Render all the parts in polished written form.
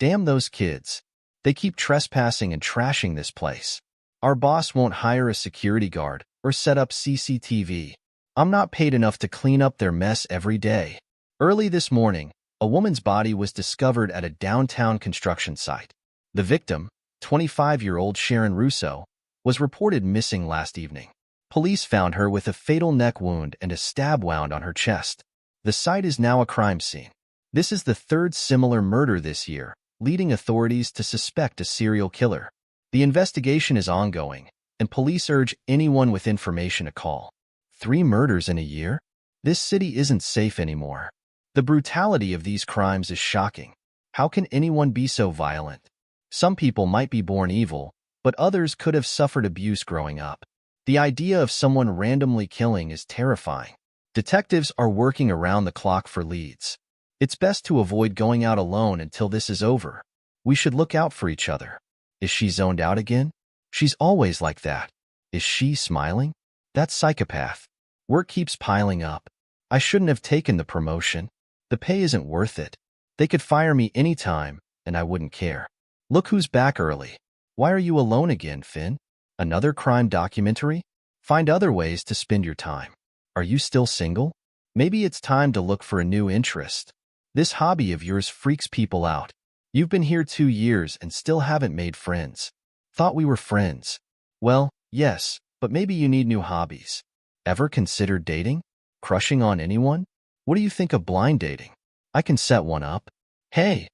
Damn those kids. They keep trespassing and trashing this place. Our boss won't hire a security guard or set up CCTV. I'm not paid enough to clean up their mess every day. Early this morning, a woman's body was discovered at a downtown construction site. The victim, 25-year-old Sharon Russo, was reported missing last evening. Police found her with a fatal neck wound and a stab wound on her chest. The site is now a crime scene. This is the third similar murder this year, leading authorities to suspect a serial killer. The investigation is ongoing, and police urge anyone with information to call. 3 murders in a year? This city isn't safe anymore. The brutality of these crimes is shocking. How can anyone be so violent? Some people might be born evil, but others could have suffered abuse growing up. The idea of someone randomly killing is terrifying. Detectives are working around the clock for leads. It's best to avoid going out alone until this is over. We should look out for each other. Is she zoned out again? She's always like that. Is she smiling? That's Psychopath. Work keeps piling up. I shouldn't have taken the promotion. The pay isn't worth it. They could fire me anytime, and I wouldn't care. Look who's back early. Why are you alone again, Finn? Another crime documentary? Find other ways to spend your time. Are you still single? Maybe it's time to look for a new interest. This hobby of yours freaks people out. You've been here 2 years and still haven't made friends. Thought we were friends. Well, yes, but maybe you need new hobbies. Ever considered dating? Crushing on anyone? What do you think of blind dating? I can set one up. Hey,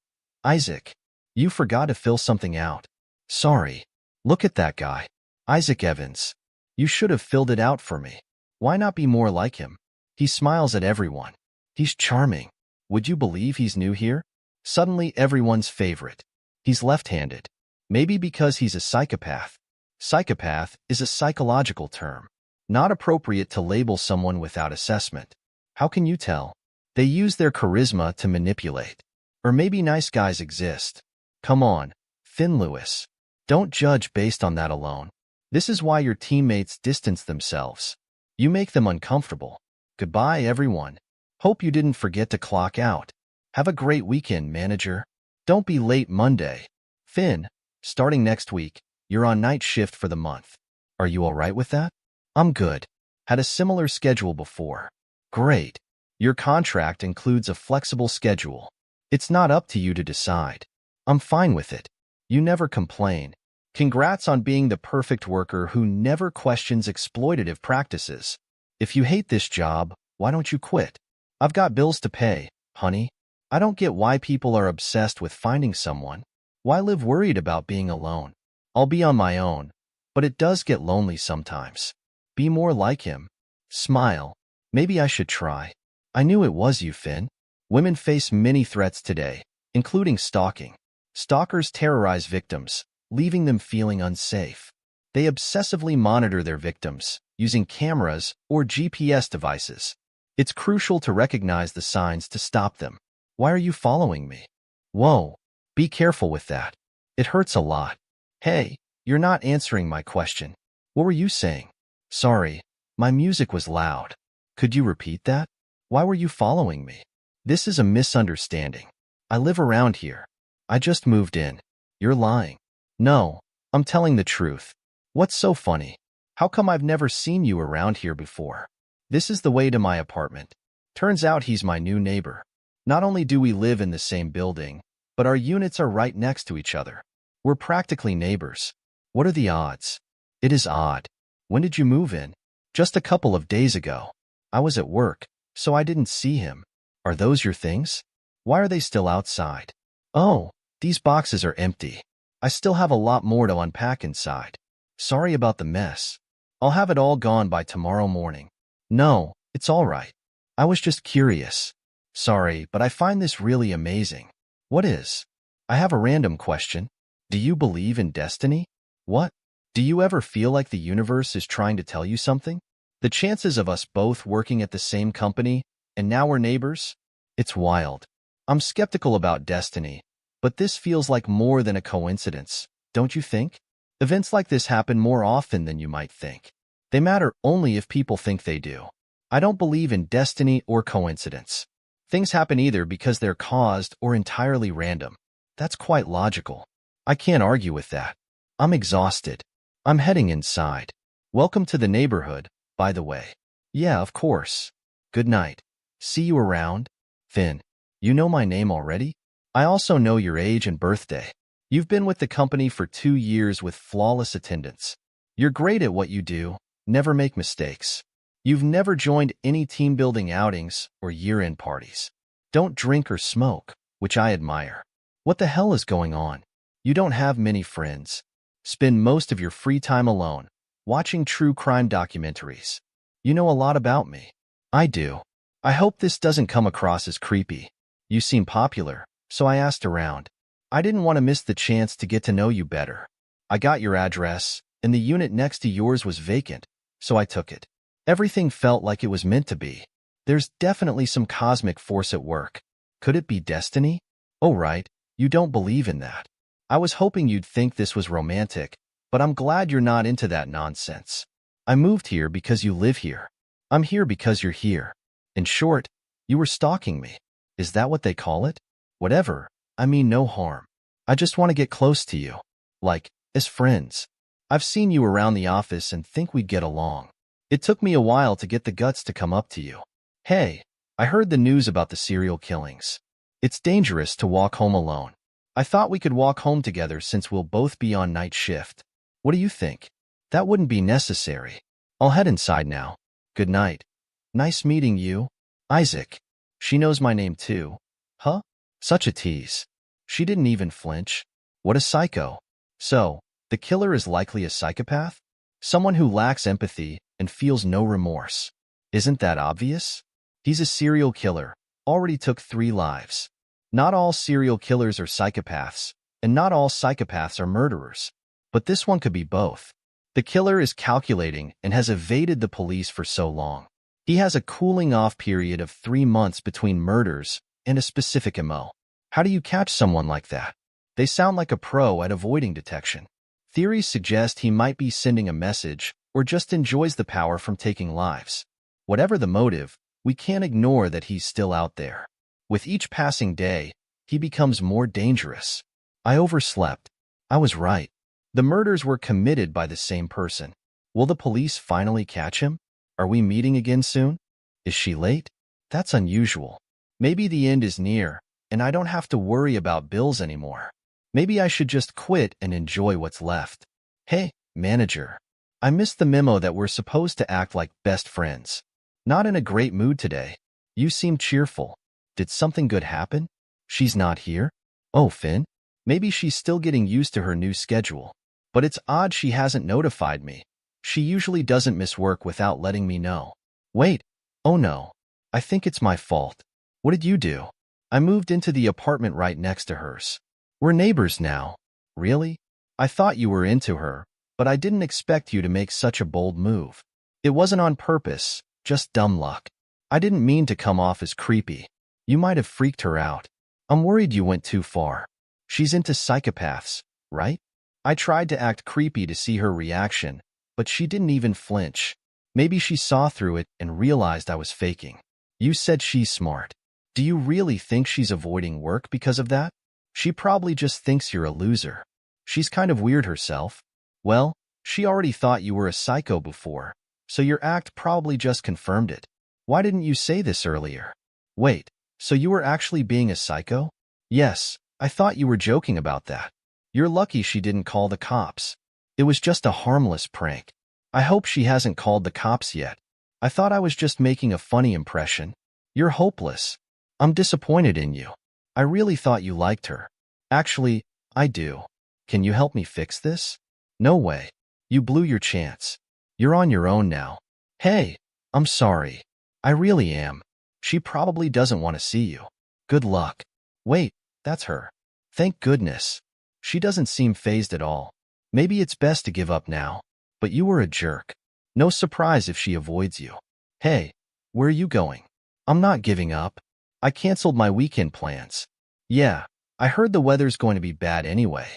Isaac, you forgot to fill something out. Sorry. Look at that guy. Isaac Evans. You should have filled it out for me. Why not be more like him? He smiles at everyone. He's charming. Would you believe he's new here? Suddenly everyone's favorite. He's left-handed. Maybe because he's a psychopath. Psychopath is a psychological term, not appropriate to label someone without assessment. How can you tell? They use their charisma to manipulate. Or maybe nice guys exist. Come on, Finn Lewis. Don't judge based on that alone. This is why your teammates distance themselves. You make them uncomfortable. Goodbye, everyone. Hope you didn't forget to clock out. Have a great weekend, manager. Don't be late Monday. Finn, starting next week, you're on night shift for the month. Are you all right with that? I'm good. Had a similar schedule before. Great. Your contract includes a flexible schedule. It's not up to you to decide. I'm fine with it. You never complain. Congrats on being the perfect worker who never questions exploitative practices. If you hate this job, why don't you quit? I've got bills to pay, honey. I don't get why people are obsessed with finding someone. Why live worried about being alone? I'll be on my own, but it does get lonely sometimes. Be more like him. Smile. Maybe I should try. I knew it was you, Finn. Women face many threats today, including stalking. Stalkers terrorize victims, leaving them feeling unsafe. They obsessively monitor their victims, using cameras or GPS devices. It's crucial to recognize the signs to stop them. Why are you following me? Whoa, be careful with that. It hurts a lot. Hey, you're not answering my question. What were you saying? Sorry, my music was loud. Could you repeat that? Why were you following me? This is a misunderstanding. I live around here. I just moved in. You're lying. No, I'm telling the truth. What's so funny? How come I've never seen you around here before? This is the way to my apartment. Turns out he's my new neighbor. Not only do we live in the same building, but our units are right next to each other. We're practically neighbors. What are the odds? It is odd. When did you move in? Just a couple of days ago. I was at work, so I didn't see him. Are those your things? Why are they still outside? Oh, these boxes are empty. I still have a lot more to unpack inside. Sorry about the mess. I'll have it all gone by tomorrow morning. No, it's all right. I was just curious. Sorry, but I find this really amazing. What is? I have a random question. Do you believe in destiny? What? Do you ever feel like the universe is trying to tell you something? The chances of us both working at the same company, and now we're neighbors? It's wild. I'm skeptical about destiny, but this feels like more than a coincidence, don't you think? Events like this happen more often than you might think. They matter only if people think they do. I don't believe in destiny or coincidence. Things happen either because they're caused or entirely random. That's quite logical. I can't argue with that. I'm exhausted. I'm heading inside. Welcome to the neighborhood, by the way. Yeah, of course. Good night. See you around. Finn, you know my name already? I also know your age and birthday. You've been with the company for 2 years with flawless attendance. You're great at what you do, never make mistakes. You've never joined any team-building outings or year-end parties. Don't drink or smoke, which I admire. What the hell is going on? You don't have many friends. Spend most of your free time alone, watching true crime documentaries. You know a lot about me. I do. I hope this doesn't come across as creepy. You seem popular, so I asked around. I didn't want to miss the chance to get to know you better. I got your address, and the unit next to yours was vacant, so I took it. Everything felt like it was meant to be. There's definitely some cosmic force at work. Could it be destiny? Oh, right, you don't believe in that. I was hoping you'd think this was romantic, but I'm glad you're not into that nonsense. I moved here because you live here. I'm here because you're here. In short, you were stalking me. Is that what they call it? Whatever, I mean no harm. I just want to get close to you. Like, as friends. I've seen you around the office and think we'd get along. It took me a while to get the guts to come up to you. Hey, I heard the news about the serial killings. It's dangerous to walk home alone. I thought we could walk home together since we'll both be on night shift. What do you think? That wouldn't be necessary. I'll head inside now. Good night. Nice meeting you. Isaac. She knows my name too. Huh? Such a tease. She didn't even flinch. What a psycho. So, the killer is likely a psychopath? Someone who lacks empathy and feels no remorse. Isn't that obvious? He's a serial killer, already took 3 lives. Not all serial killers are psychopaths, and not all psychopaths are murderers. But this one could be both. The killer is calculating and has evaded the police for so long. He has a cooling-off period of 3 months between murders and a specific MO. How do you catch someone like that? They sound like a pro at avoiding detection. Theories suggest he might be sending a message or just enjoys the power from taking lives. Whatever the motive, we can't ignore that he's still out there. With each passing day, he becomes more dangerous. I overslept. I was right. The murders were committed by the same person. Will the police finally catch him? Are we meeting again soon? Is she late? That's unusual. Maybe the end is near, and I don't have to worry about bills anymore. Maybe I should just quit and enjoy what's left. Hey, manager. I missed the memo that we're supposed to act like best friends. Not in a great mood today. You seem cheerful. Did something good happen? She's not here? Oh, Finn. Maybe she's still getting used to her new schedule. But it's odd she hasn't notified me. She usually doesn't miss work without letting me know. Wait. Oh no. I think it's my fault. What did you do? I moved into the apartment right next to hers. We're neighbors now. Really? I thought you were into her, but I didn't expect you to make such a bold move. It wasn't on purpose, just dumb luck. I didn't mean to come off as creepy. You might have freaked her out. I'm worried you went too far. She's into psychopaths, right? I tried to act creepy to see her reaction, but she didn't even flinch. Maybe she saw through it and realized I was faking. You said she's smart. Do you really think she's avoiding work because of that? She probably just thinks you're a loser. She's kind of weird herself. Well, she already thought you were a psycho before, so your act probably just confirmed it. Why didn't you say this earlier? Wait, so you were actually being a psycho? Yes, I thought you were joking about that. You're lucky she didn't call the cops. It was just a harmless prank. I hope she hasn't called the cops yet. I thought I was just making a funny impression. You're hopeless. I'm disappointed in you. I really thought you liked her. Actually, I do. Can you help me fix this? No way. You blew your chance. You're on your own now. Hey, I'm sorry. I really am. She probably doesn't want to see you. Good luck. Wait, that's her. Thank goodness. She doesn't seem fazed at all. Maybe it's best to give up now. But you were a jerk. No surprise if she avoids you. Hey, where are you going? I'm not giving up. I canceled my weekend plans. Yeah, I heard the weather's going to be bad anyway.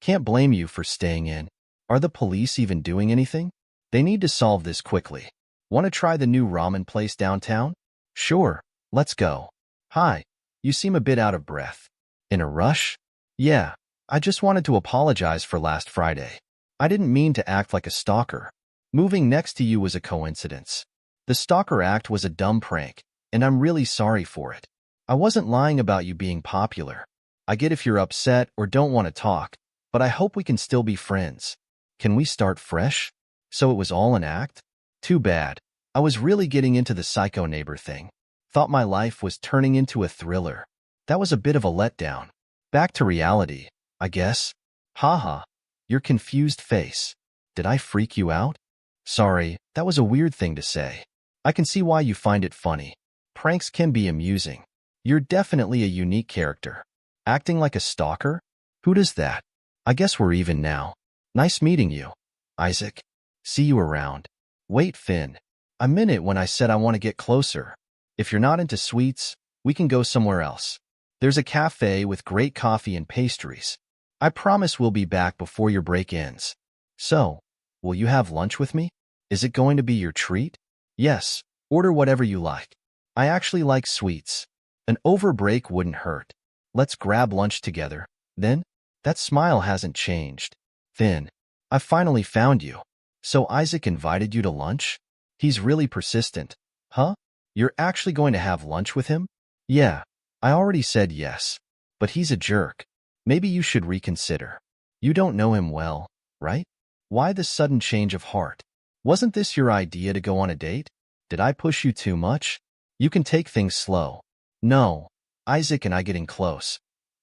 Can't blame you for staying in. Are the police even doing anything? They need to solve this quickly. Want to try the new ramen place downtown? Sure, let's go. Hi, you seem a bit out of breath. In a rush? Yeah, I just wanted to apologize for last Friday. I didn't mean to act like a stalker. Moving next to you was a coincidence. The stalker act was a dumb prank, and I'm really sorry for it. I wasn't lying about you being popular. I get if you're upset or don't want to talk, but I hope we can still be friends. Can we start fresh? So it was all an act? Too bad. I was really getting into the psycho neighbor thing. Thought my life was turning into a thriller. That was a bit of a letdown. Back to reality, I guess. Haha, your confused face. Did I freak you out? Sorry, that was a weird thing to say. I can see why you find it funny. Pranks can be amusing. You're definitely a unique character. Acting like a stalker? Who does that? I guess we're even now. Nice meeting you, Isaac. See you around. Wait, Finn. I meant it when I said I want to get closer. If you're not into sweets, we can go somewhere else. There's a cafe with great coffee and pastries. I promise we'll be back before your break ends. So, will you have lunch with me? Is it going to be your treat? Yes, order whatever you like. I actually like sweets. An over break wouldn't hurt. Let's grab lunch together, then? That smile hasn't changed. Finn, I finally found you. So Isaac invited you to lunch? He's really persistent. Huh? You're actually going to have lunch with him? Yeah, I already said yes. But he's a jerk. Maybe you should reconsider. You don't know him well, right? Why this sudden change of heart? Wasn't this your idea to go on a date? Did I push you too much? You can take things slow. No, Isaac and I getting close.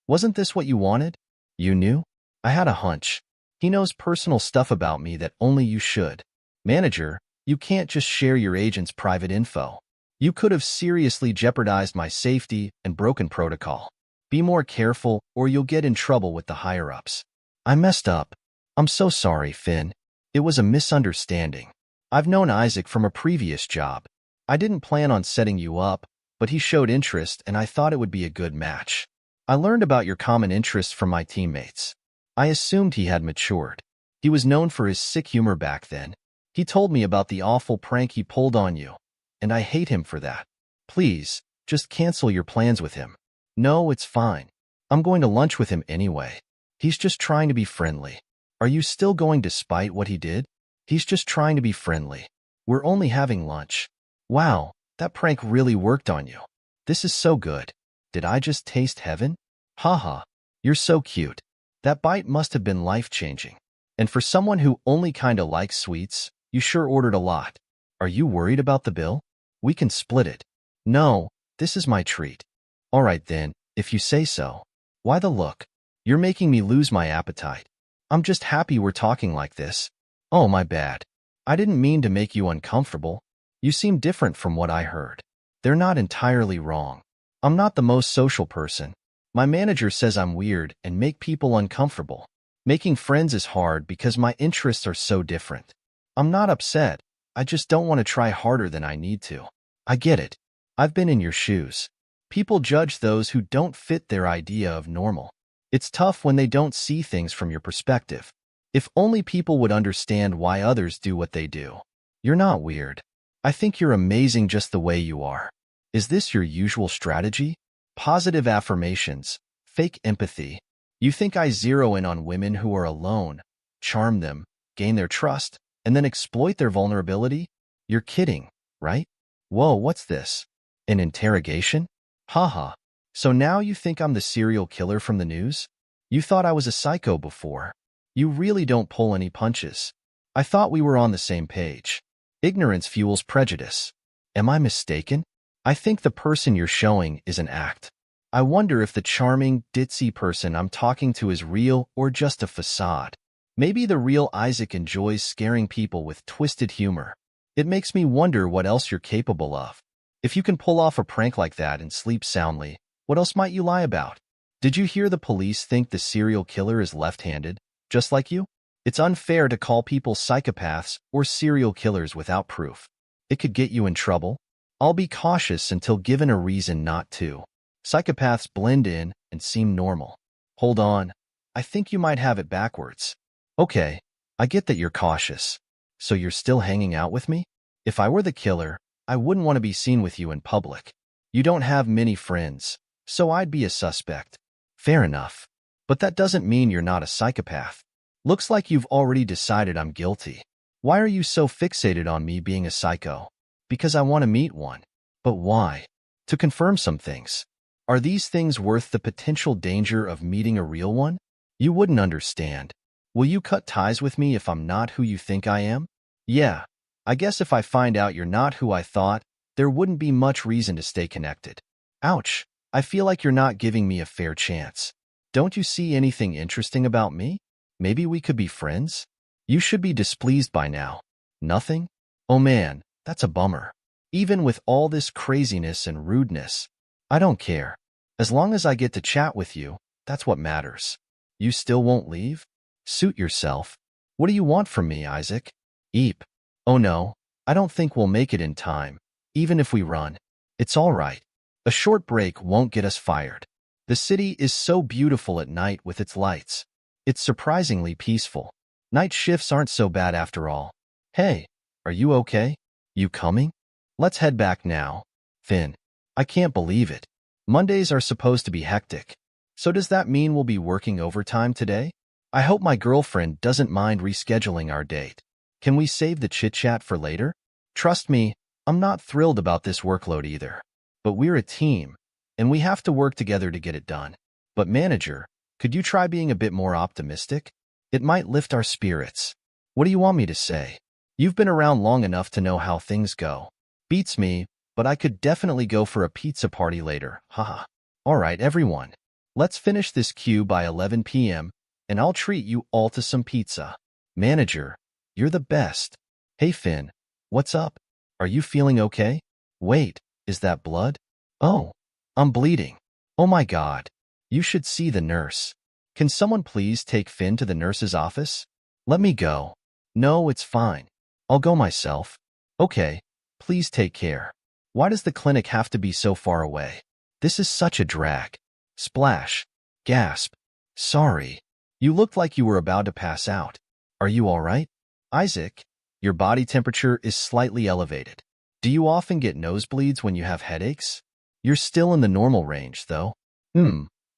Wasn't this what you wanted? You knew? I had a hunch. He knows personal stuff about me that only you should. Manager, you can't just share your agent's private info. You could have seriously jeopardized my safety and broken protocol. Be more careful or you'll get in trouble with the higher-ups. I messed up. I'm so sorry, Finn. It was a misunderstanding. I've known Isaac from a previous job. I didn't plan on setting you up, but he showed interest and I thought it would be a good match. I learned about your common interests from my teammates. I assumed he had matured. He was known for his sick humor back then. He told me about the awful prank he pulled on you, and I hate him for that. Please, just cancel your plans with him. No, it's fine. I'm going to lunch with him anyway. He's just trying to be friendly. Are you still going despite what he did? He's just trying to be friendly. We're only having lunch. Wow, that prank really worked on you. This is so good. Did I just taste heaven? Haha, you're so cute. That bite must have been life-changing. And for someone who only kinda likes sweets, you sure ordered a lot. Are you worried about the bill? We can split it. No, this is my treat. All right then, if you say so. Why the look? You're making me lose my appetite. I'm just happy we're talking like this. Oh, my bad. I didn't mean to make you uncomfortable. You seem different from what I heard. They're not entirely wrong. I'm not the most social person. My manager says I'm weird and make people uncomfortable. Making friends is hard because my interests are so different. I'm not upset. I just don't want to try harder than I need to. I get it. I've been in your shoes. People judge those who don't fit their idea of normal. It's tough when they don't see things from your perspective. If only people would understand why others do what they do. You're not weird. I think you're amazing just the way you are. Is this your usual strategy? Positive affirmations, fake empathy. You think I zero in on women who are alone, charm them, gain their trust, and then exploit their vulnerability? You're kidding, right? Whoa, what's this? An interrogation? Haha. So now you think I'm the serial killer from the news? You thought I was a psycho before. You really don't pull any punches. I thought we were on the same page. Ignorance fuels prejudice. Am I mistaken? I think the person you're showing is an act. I wonder if the charming, ditzy person I'm talking to is real or just a facade. Maybe the real Isaac enjoys scaring people with twisted humor. It makes me wonder what else you're capable of. If you can pull off a prank like that and sleep soundly, what else might you lie about? Did you hear the police think the serial killer is left-handed, just like you? It's unfair to call people psychopaths or serial killers without proof. It could get you in trouble. I'll be cautious until given a reason not to. Psychopaths blend in and seem normal. Hold on. I think you might have it backwards. Okay, I get that you're cautious. So you're still hanging out with me? If I were the killer, I wouldn't want to be seen with you in public. You don't have many friends, so I'd be a suspect. Fair enough. But that doesn't mean you're not a psychopath. Looks like you've already decided I'm guilty. Why are you so fixated on me being a psycho? Because I want to meet one. But why? To confirm some things. Are these things worth the potential danger of meeting a real one? You wouldn't understand. Will you cut ties with me if I'm not who you think I am? Yeah, I guess if I find out you're not who I thought, there wouldn't be much reason to stay connected. Ouch, I feel like you're not giving me a fair chance. Don't you see anything interesting about me? Maybe we could be friends? You should be displeased by now. Nothing? Oh man, that's a bummer. Even with all this craziness and rudeness, I don't care. As long as I get to chat with you, that's what matters. You still won't leave? Suit yourself. What do you want from me, Isaac? Eep. Oh no, I don't think we'll make it in time, even if we run. It's all right. A short break won't get us fired. The city is so beautiful at night with its lights. It's surprisingly peaceful. Night shifts aren't so bad after all. Hey, are you okay? You coming? Let's head back now. Finn, I can't believe it. Mondays are supposed to be hectic. So does that mean we'll be working overtime today? I hope my girlfriend doesn't mind rescheduling our date. Can we save the chit-chat for later? Trust me, I'm not thrilled about this workload either. But we're a team, and we have to work together to get it done. But manager, could you try being a bit more optimistic? It might lift our spirits. What do you want me to say? You've been around long enough to know how things go. Beats me, but I could definitely go for a pizza party later, haha. Alright everyone, let's finish this queue by 11 p.m., and I'll treat you all to some pizza. Manager, you're the best. Hey Finn, what's up? Are you feeling okay? Wait, is that blood? Oh, I'm bleeding. Oh my god. You should see the nurse. Can someone please take Finn to the nurse's office? Let me go. No, it's fine. I'll go myself. Okay, please take care. Why does the clinic have to be so far away? This is such a drag. Splash. Gasp. Sorry. You looked like you were about to pass out. Are you all right? Isaac, your body temperature is slightly elevated. Do you often get nosebleeds when you have headaches? You're still in the normal range, though.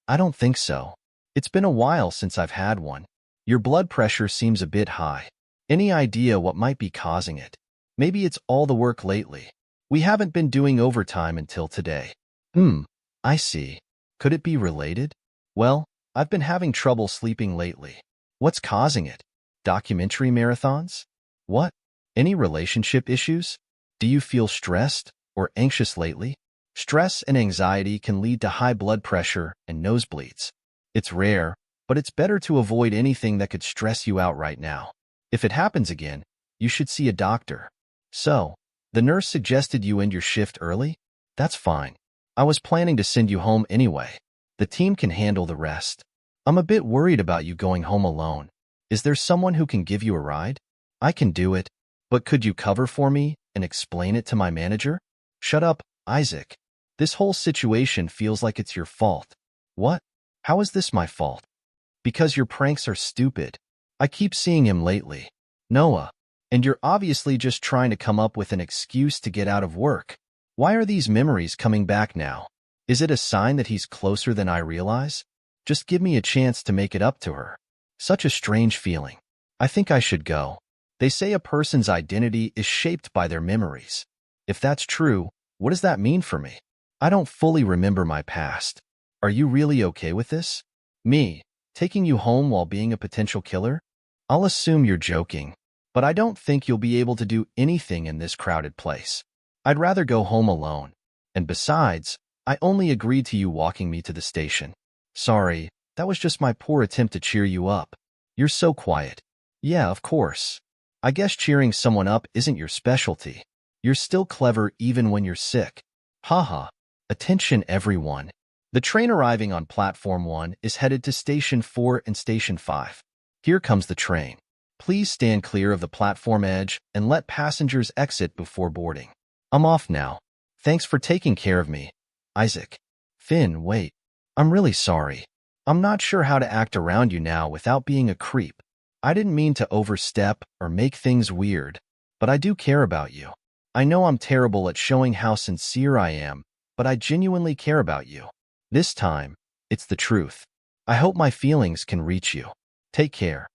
I don't think so. It's been a while since I've had one. Your blood pressure seems a bit high. Any idea what might be causing it? Maybe it's all the work lately. We haven't been doing overtime until today. I see. Could it be related? Well, I've been having trouble sleeping lately. What's causing it? Documentary marathons? What? Any relationship issues? Do you feel stressed or anxious lately? Stress and anxiety can lead to high blood pressure and nosebleeds. It's rare, but it's better to avoid anything that could stress you out right now. If it happens again, you should see a doctor. So, the nurse suggested you end your shift early? That's fine. I was planning to send you home anyway. The team can handle the rest. I'm a bit worried about you going home alone. Is there someone who can give you a ride? I can do it, but could you cover for me and explain it to my manager? Shut up, Isaac. This whole situation feels like it's your fault. What? How is this my fault? Because your pranks are stupid. I keep seeing him lately. Noah. And you're obviously just trying to come up with an excuse to get out of work. Why are these memories coming back now? Is it a sign that he's closer than I realize? Just give me a chance to make it up to her. Such a strange feeling. I think I should go. They say a person's identity is shaped by their memories. If that's true, what does that mean for me? I don't fully remember my past. Are you really okay with this? Me, taking you home while being a potential killer? I'll assume you're joking, but I don't think you'll be able to do anything in this crowded place. I'd rather go home alone. And besides, I only agreed to you walking me to the station. Sorry, that was just my poor attempt to cheer you up. You're so quiet. Yeah, of course. I guess cheering someone up isn't your specialty. You're still clever even when you're sick. Haha. Attention everyone. The train arriving on Platform 1 is headed to Station 4 and Station 5. Here comes the train. Please stand clear of the platform edge and let passengers exit before boarding. I'm off now. Thanks for taking care of me. Isaac. Finn, wait. I'm really sorry. I'm not sure how to act around you now without being a creep. I didn't mean to overstep or make things weird, but I do care about you. I know I'm terrible at showing how sincere I am, but I genuinely care about you. This time, it's the truth. I hope my feelings can reach you. Take care.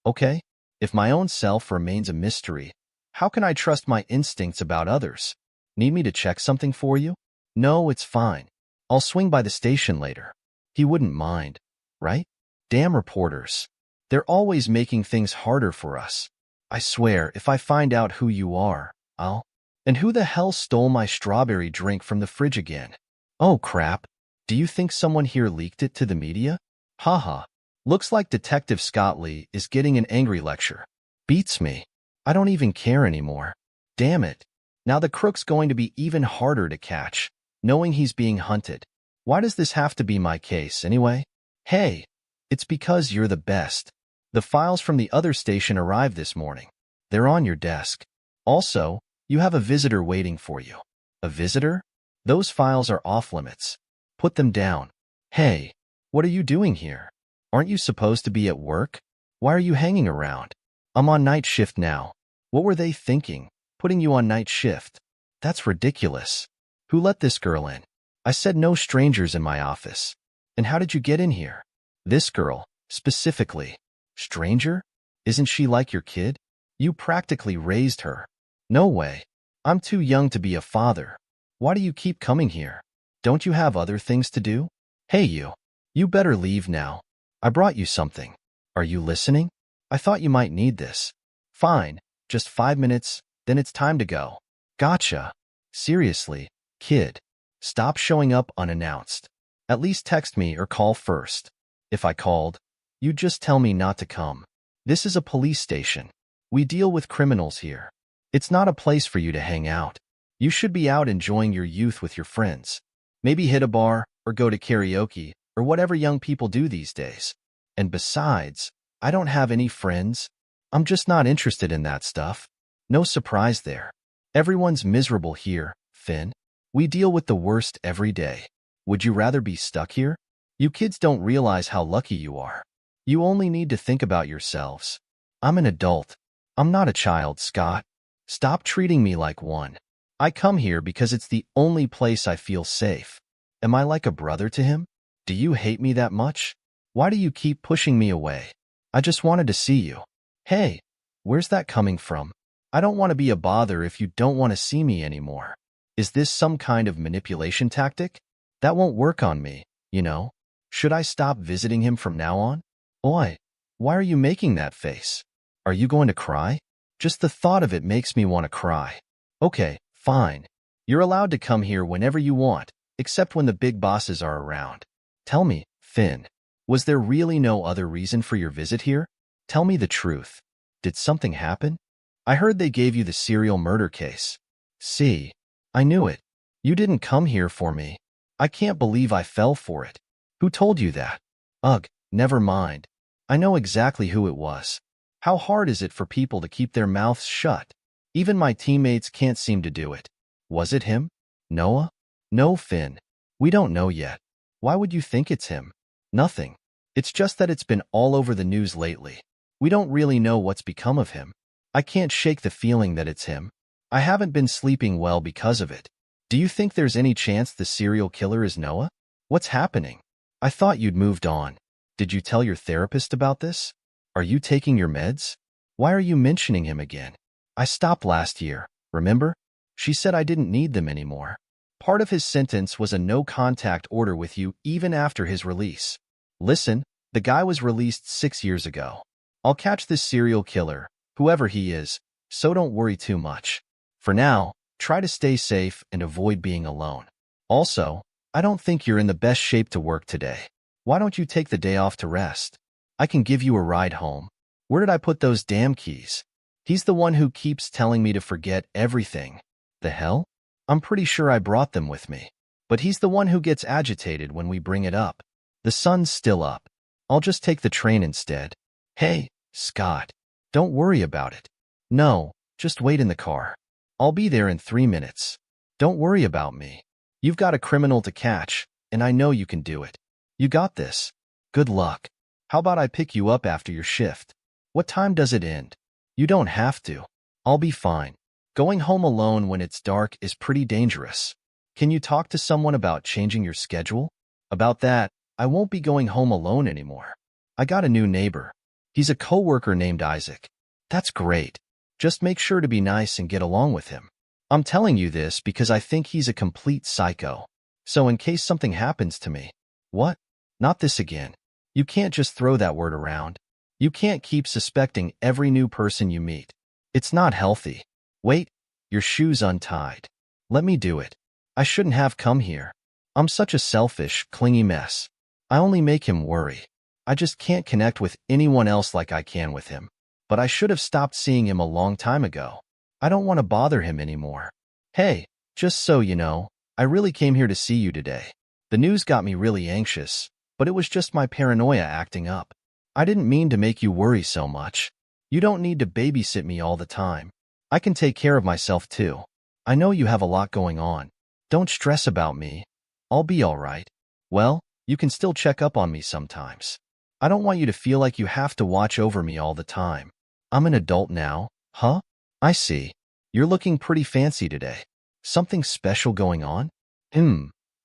Okay? If my own self remains a mystery, how can I trust my instincts about others? Need me to check something for you? No, it's fine. I'll swing by the station later. He wouldn't mind, right? Damn reporters. They're always making things harder for us. I swear, if I find out who you are, I'll... And who the hell stole my strawberry drink from the fridge again? Oh crap. Do you think someone here leaked it to the media? Haha. Looks like Detective Scott Lee is getting an angry lecture. Beats me. I don't even care anymore. Damn it. Now the crook's going to be even harder to catch, knowing he's being hunted. Why does this have to be my case, anyway? Hey, it's because you're the best. The files from the other station arrived this morning. They're on your desk. Also, you have a visitor waiting for you. A visitor? Those files are off limits. Put them down. Hey, what are you doing here? Aren't you supposed to be at work? Why are you hanging around? I'm on night shift now. What were they thinking, putting you on night shift? That's ridiculous. Who let this girl in? I said no strangers in my office. And how did you get in here? This girl, specifically. Stranger? Isn't she like your kid? You practically raised her. No way. I'm too young to be a father. Why do you keep coming here? Don't you have other things to do? Hey you. You better leave now. I brought you something. Are you listening? I thought you might need this. Fine, just 5 minutes, then it's time to go. Gotcha. Seriously, kid. Stop showing up unannounced. At least text me or call first. If I called, you'd just tell me not to come. This is a police station. We deal with criminals here. It's not a place for you to hang out. You should be out enjoying your youth with your friends. Maybe hit a bar or go to karaoke or whatever young people do these days. And besides, I don't have any friends. I'm just not interested in that stuff. No surprise there. Everyone's miserable here, Finn. We deal with the worst every day. Would you rather be stuck here? You kids don't realize how lucky you are. You only need to think about yourselves. I'm an adult. I'm not a child, Scott. Stop treating me like one. I come here because it's the only place I feel safe. Am I like a brother to him? Do you hate me that much? Why do you keep pushing me away? I just wanted to see you. Hey, where's that coming from? I don't want to be a bother if you don't want to see me anymore. Is this some kind of manipulation tactic? That won't work on me, you know. Should I stop visiting him from now on? Oi, why are you making that face? Are you going to cry? Just the thought of it makes me want to cry. Okay, fine. You're allowed to come here whenever you want, except when the big bosses are around. Tell me, Finn, was there really no other reason for your visit here? Tell me the truth. Did something happen? I heard they gave you the serial murder case. See, I knew it. You didn't come here for me. I can't believe I fell for it. Who told you that? Ugh, never mind. I know exactly who it was. How hard is it for people to keep their mouths shut? Even my teammates can't seem to do it. Was it him? Noah? No, Finn. We don't know yet. Why would you think it's him? Nothing. It's just that it's been all over the news lately. We don't really know what's become of him. I can't shake the feeling that it's him. I haven't been sleeping well because of it. Do you think there's any chance the serial killer is Noah? What's happening? I thought you'd moved on. Did you tell your therapist about this? Are you taking your meds? Why are you mentioning him again? I stopped last year, remember? She said I didn't need them anymore. Part of his sentence was a no-contact order with you even after his release. Listen, the guy was released 6 years ago. I'll catch this serial killer, whoever he is, so don't worry too much. For now, try to stay safe and avoid being alone. Also, I don't think you're in the best shape to work today. Why don't you take the day off to rest? I can give you a ride home. Where did I put those damn keys? He's the one who keeps telling me to forget everything. The hell? I'm pretty sure I brought them with me. But he's the one who gets agitated when we bring it up. The sun's still up. I'll just take the train instead. Hey, Scott. Don't worry about it. No, just wait in the car. I'll be there in 3 minutes. Don't worry about me. You've got a criminal to catch, and I know you can do it. You got this. Good luck. How about I pick you up after your shift? What time does it end? You don't have to. I'll be fine. Going home alone when it's dark is pretty dangerous. Can you talk to someone about changing your schedule? About that, I won't be going home alone anymore. I got a new neighbor. He's a coworker named Isaac. That's great. Just make sure to be nice and get along with him. I'm telling you this because I think he's a complete psycho. So in case something happens to me. What? Not this again. You can't just throw that word around. You can't keep suspecting every new person you meet. It's not healthy. Wait, your shoe's untied. Let me do it. I shouldn't have come here. I'm such a selfish, clingy mess. I only make him worry. I just can't connect with anyone else like I can with him. But I should have stopped seeing him a long time ago. I don't want to bother him anymore. Hey, just so you know, I really came here to see you today. The news got me really anxious, but it was just my paranoia acting up. I didn't mean to make you worry so much. You don't need to babysit me all the time. I can take care of myself too. I know you have a lot going on. Don't stress about me. I'll be all right. Well, you can still check up on me sometimes. I don't want you to feel like you have to watch over me all the time. I'm an adult now, huh? I see. You're looking pretty fancy today. Something special going on?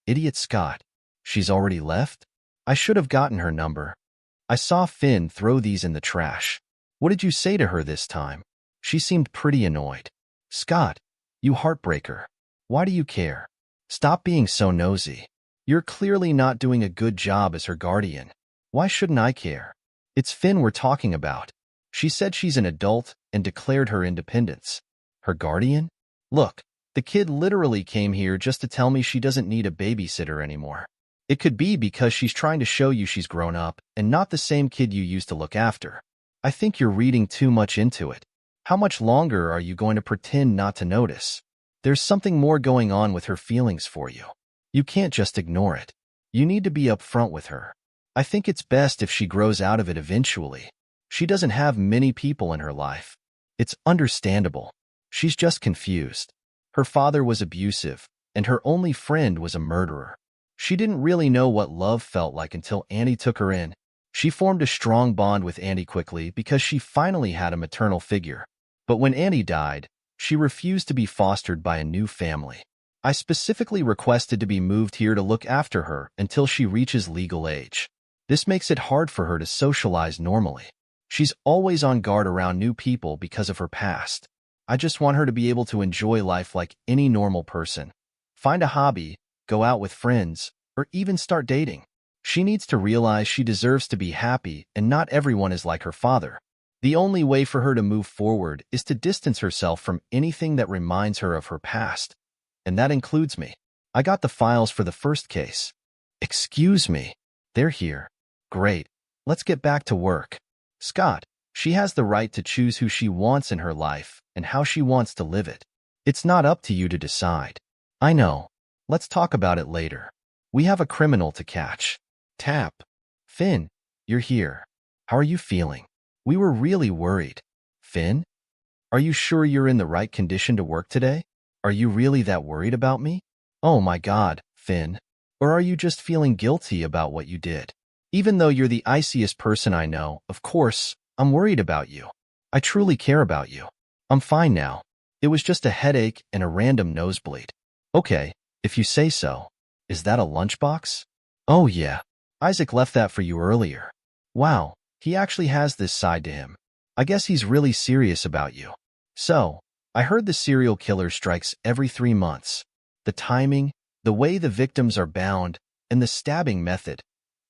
Idiot Scott. She's already left? I should have gotten her number. I saw Finn throw these in the trash. What did you say to her this time? She seemed pretty annoyed. Scott, you heartbreaker. Why do you care? Stop being so nosy. You're clearly not doing a good job as her guardian. Why shouldn't I care? It's Finn we're talking about. She said she's an adult and declared her independence. Her guardian? Look, the kid literally came here just to tell me she doesn't need a babysitter anymore. It could be because she's trying to show you she's grown up and not the same kid you used to look after. I think you're reading too much into it. How much longer are you going to pretend not to notice? There's something more going on with her feelings for you. You can't just ignore it. You need to be upfront with her. I think it's best if she grows out of it eventually. She doesn't have many people in her life. It's understandable. She's just confused. Her father was abusive, and her only friend was a murderer. She didn't really know what love felt like until Annie took her in. She formed a strong bond with Annie quickly because she finally had a maternal figure. But when Annie died, she refused to be fostered by a new family. I specifically requested to be moved here to look after her until she reaches legal age. This makes it hard for her to socialize normally. She's always on guard around new people because of her past. I just want her to be able to enjoy life like any normal person. Find a hobby, go out with friends, or even start dating. She needs to realize she deserves to be happy and not everyone is like her father. The only way for her to move forward is to distance herself from anything that reminds her of her past. And that includes me. I got the files for the first case. Excuse me. They're here. Great. Let's get back to work. Scott, she has the right to choose who she wants in her life and how she wants to live it. It's not up to you to decide. I know. Let's talk about it later. We have a criminal to catch. Tap. Finn, you're here. How are you feeling? We were really worried. Finn? Are you sure you're in the right condition to work today? Are you really that worried about me? Oh my God, Finn. Or are you just feeling guilty about what you did? Even though you're the iciest person I know, of course, I'm worried about you. I truly care about you. I'm fine now. It was just a headache and a random nosebleed. Okay, if you say so. Is that a lunchbox? Oh yeah. Isaac left that for you earlier. Wow, he actually has this side to him. I guess he's really serious about you. So, I heard the serial killer strikes every 3 months. The timing, the way the victims are bound, and the stabbing method.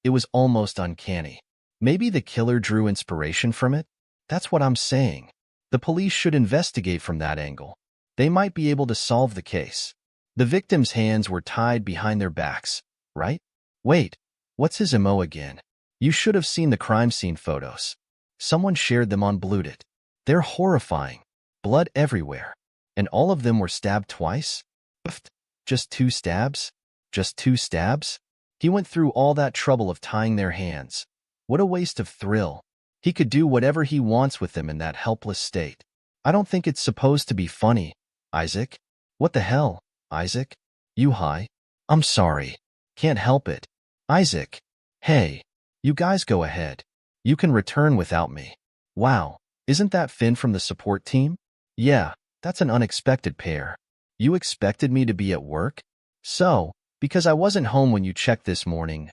It was almost uncanny. Maybe the killer drew inspiration from it? That's what I'm saying. The police should investigate from that angle. They might be able to solve the case. The victims' hands were tied behind their backs, right? Wait, what's his MO again? You should have seen the crime scene photos. Someone shared them on Bluedit. They're horrifying. Blood everywhere. And all of them were stabbed twice? Just 2 stabs? Just 2 stabs? He went through all that trouble of tying their hands. What a waste of thrill. He could do whatever he wants with them in that helpless state. I don't think it's supposed to be funny, Isaac. What the hell, Isaac? You high? I'm sorry. Can't help it. Isaac. Hey. You guys go ahead. You can return without me. Wow. Isn't that Finn from the support team? Yeah, that's an unexpected pair. You expected me to be at work? So, because I wasn't home when you checked this morning,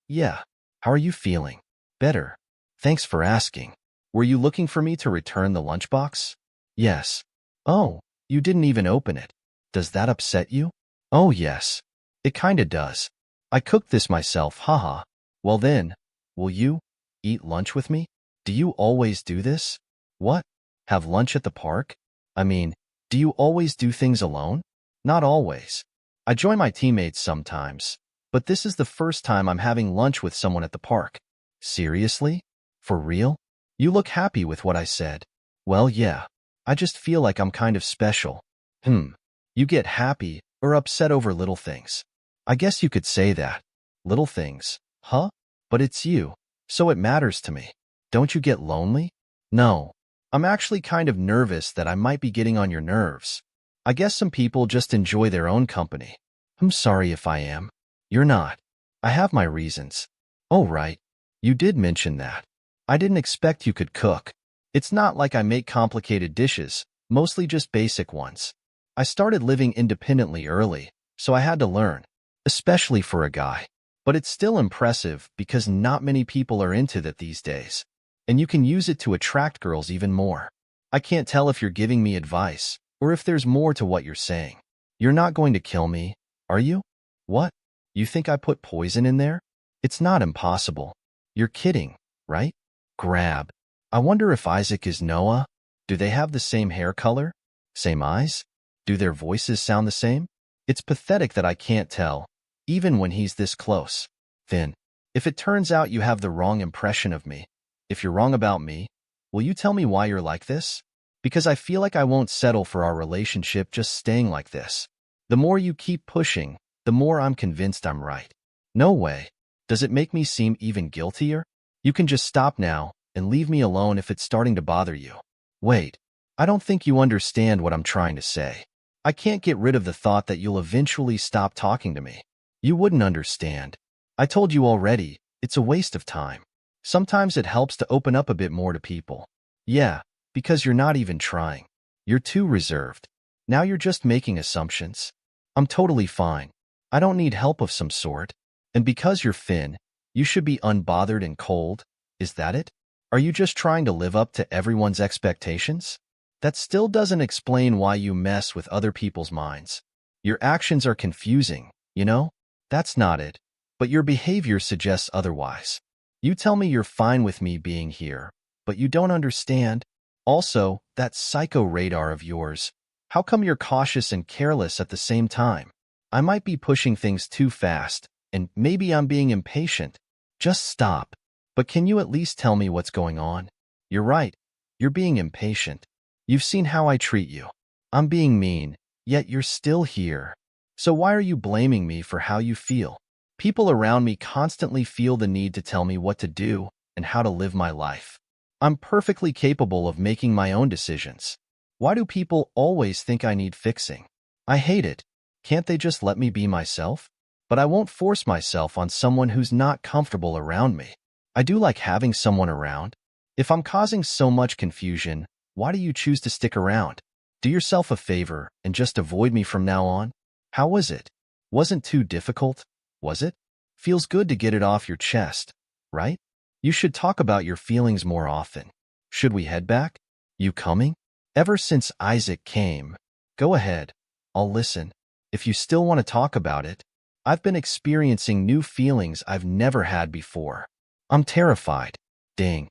Yeah. How are you feeling? Better. Thanks for asking. Were you looking for me to return the lunchbox? Yes. Oh, you didn't even open it. Does that upset you? Oh, yes. It kinda does. I cooked this myself, haha. Well then, will you eat lunch with me? Do you always do this? What? Have lunch at the park? I mean, do you always do things alone? Not always. I join my teammates sometimes, but this is the first time I'm having lunch with someone at the park. Seriously? For real? You look happy with what I said. Well, yeah. I just feel like I'm kind of special. You get happy or upset over little things. I guess you could say that. Little things, huh? But it's you, so it matters to me. Don't you get lonely? No. I'm actually kind of nervous that I might be getting on your nerves. I guess some people just enjoy their own company. I'm sorry if I am. You're not. I have my reasons. Oh, right. You did mention that. I didn't expect you could cook. It's not like I make complicated dishes, mostly just basic ones. I started living independently early, so I had to learn, especially for a guy. But it's still impressive because not many people are into that these days. And you can use it to attract girls even more. I can't tell if you're giving me advice or if there's more to what you're saying. You're not going to kill me, are you? What? You think I put poison in there? It's not impossible. You're kidding, right? Grab. I wonder if Isaac is Noah. Do they have the same hair color? Same eyes? Do their voices sound the same? It's pathetic that I can't tell, even when he's this close. Then, if it turns out you have the wrong impression of me, if you're wrong about me, will you tell me why you're like this? Because I feel like I won't settle for our relationship just staying like this. The more you keep pushing, the more I'm convinced I'm right. No way. Does it make me seem even guiltier? You can just stop now and leave me alone if it's starting to bother you. Wait, I don't think you understand what I'm trying to say. I can't get rid of the thought that you'll eventually stop talking to me. You wouldn't understand. I told you already, it's a waste of time. Sometimes it helps to open up a bit more to people. Yeah, because you're not even trying. You're too reserved. Now you're just making assumptions. I'm totally fine. I don't need help of some sort. And because you're Finn, you should be unbothered and cold. Is that it? Are you just trying to live up to everyone's expectations? That still doesn't explain why you mess with other people's minds. Your actions are confusing, you know? That's not it. But your behavior suggests otherwise. You tell me you're fine with me being here, but you don't understand. Also, that psycho radar of yours. How come you're cautious and careless at the same time? I might be pushing things too fast, and maybe I'm being impatient. Just stop. But can you at least tell me what's going on? You're right. You're being impatient. You've seen how I treat you. I'm being mean, yet you're still here. So why are you blaming me for how you feel? People around me constantly feel the need to tell me what to do and how to live my life. I'm perfectly capable of making my own decisions. Why do people always think I need fixing? I hate it. Can't they just let me be myself? But I won't force myself on someone who's not comfortable around me. I do like having someone around. If I'm causing so much confusion, why do you choose to stick around? Do yourself a favor and just avoid me from now on. How was it? Wasn't too difficult, was it? Feels good to get it off your chest, right? You should talk about your feelings more often. Should we head back? You coming? Ever since Isaac came. Go ahead. I'll listen. If you still want to talk about it. I've been experiencing new feelings I've never had before. I'm terrified. Dang.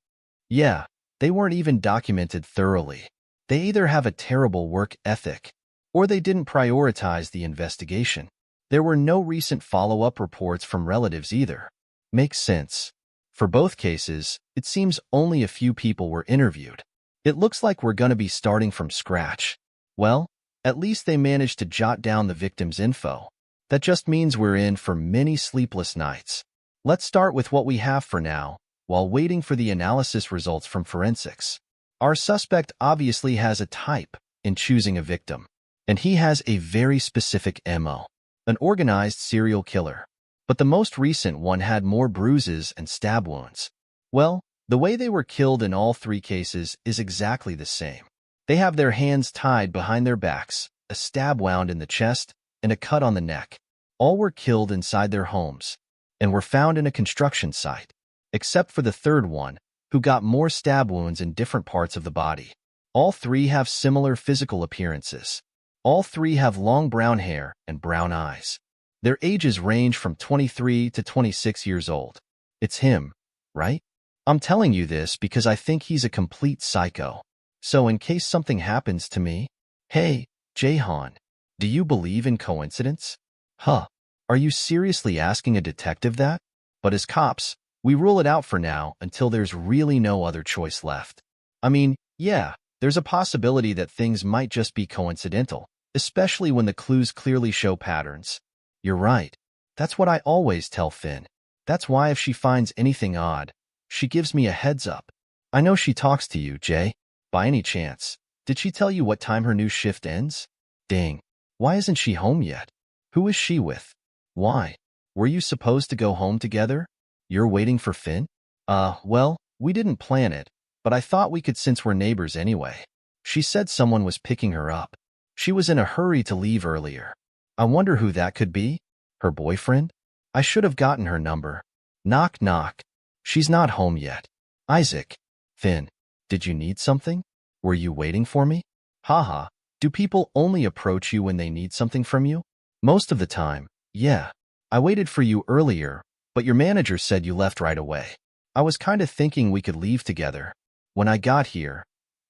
Yeah. They weren't even documented thoroughly. They either have a terrible work ethic, or they didn't prioritize the investigation. There were no recent follow-up reports from relatives either. Makes sense. For both cases, it seems only a few people were interviewed. It looks like we're going to be starting from scratch. Well, at least they managed to jot down the victim's info. That just means we're in for many sleepless nights. Let's start with what we have for now, while waiting for the analysis results from forensics. Our suspect obviously has a type in choosing a victim, and he has a very specific MO, an organized serial killer. But the most recent one had more bruises and stab wounds. Well, the way they were killed in all three cases is exactly the same. They have their hands tied behind their backs, a stab wound in the chest, and a cut on the neck. All were killed inside their homes. and were found in a construction site, except for the third one, who got more stab wounds in different parts of the body. All three have similar physical appearances. All three have long brown hair and brown eyes. Their ages range from 23 to 26 years old. It's him, right? I'm telling you this because I think he's a complete psycho. So in case something happens to me, hey, Jaehan, do you believe in coincidence? Huh. Are you seriously asking a detective that? But as cops, we rule it out for now until there's really no other choice left. I mean, yeah, there's a possibility that things might just be coincidental, especially when the clues clearly show patterns. You're right. That's what I always tell Finn. That's why if she finds anything odd, she gives me a heads up. I know she talks to you, Jay. By any chance, did she tell you what time her new shift ends? Dang. Why isn't she home yet? Who is she with? Why? Were you supposed to go home together? You're waiting for Finn? Well, we didn't plan it, but I thought we could since we're neighbors anyway. She said someone was picking her up. She was in a hurry to leave earlier. I wonder who that could be? Her boyfriend? I should have gotten her number. Knock, knock. She's not home yet. Isaac. Finn. Did you need something? Were you waiting for me? Haha. Do people only approach you when they need something from you? Most of the time, yeah. I waited for you earlier, but your manager said you left right away. I was kinda thinking we could leave together. When I got here,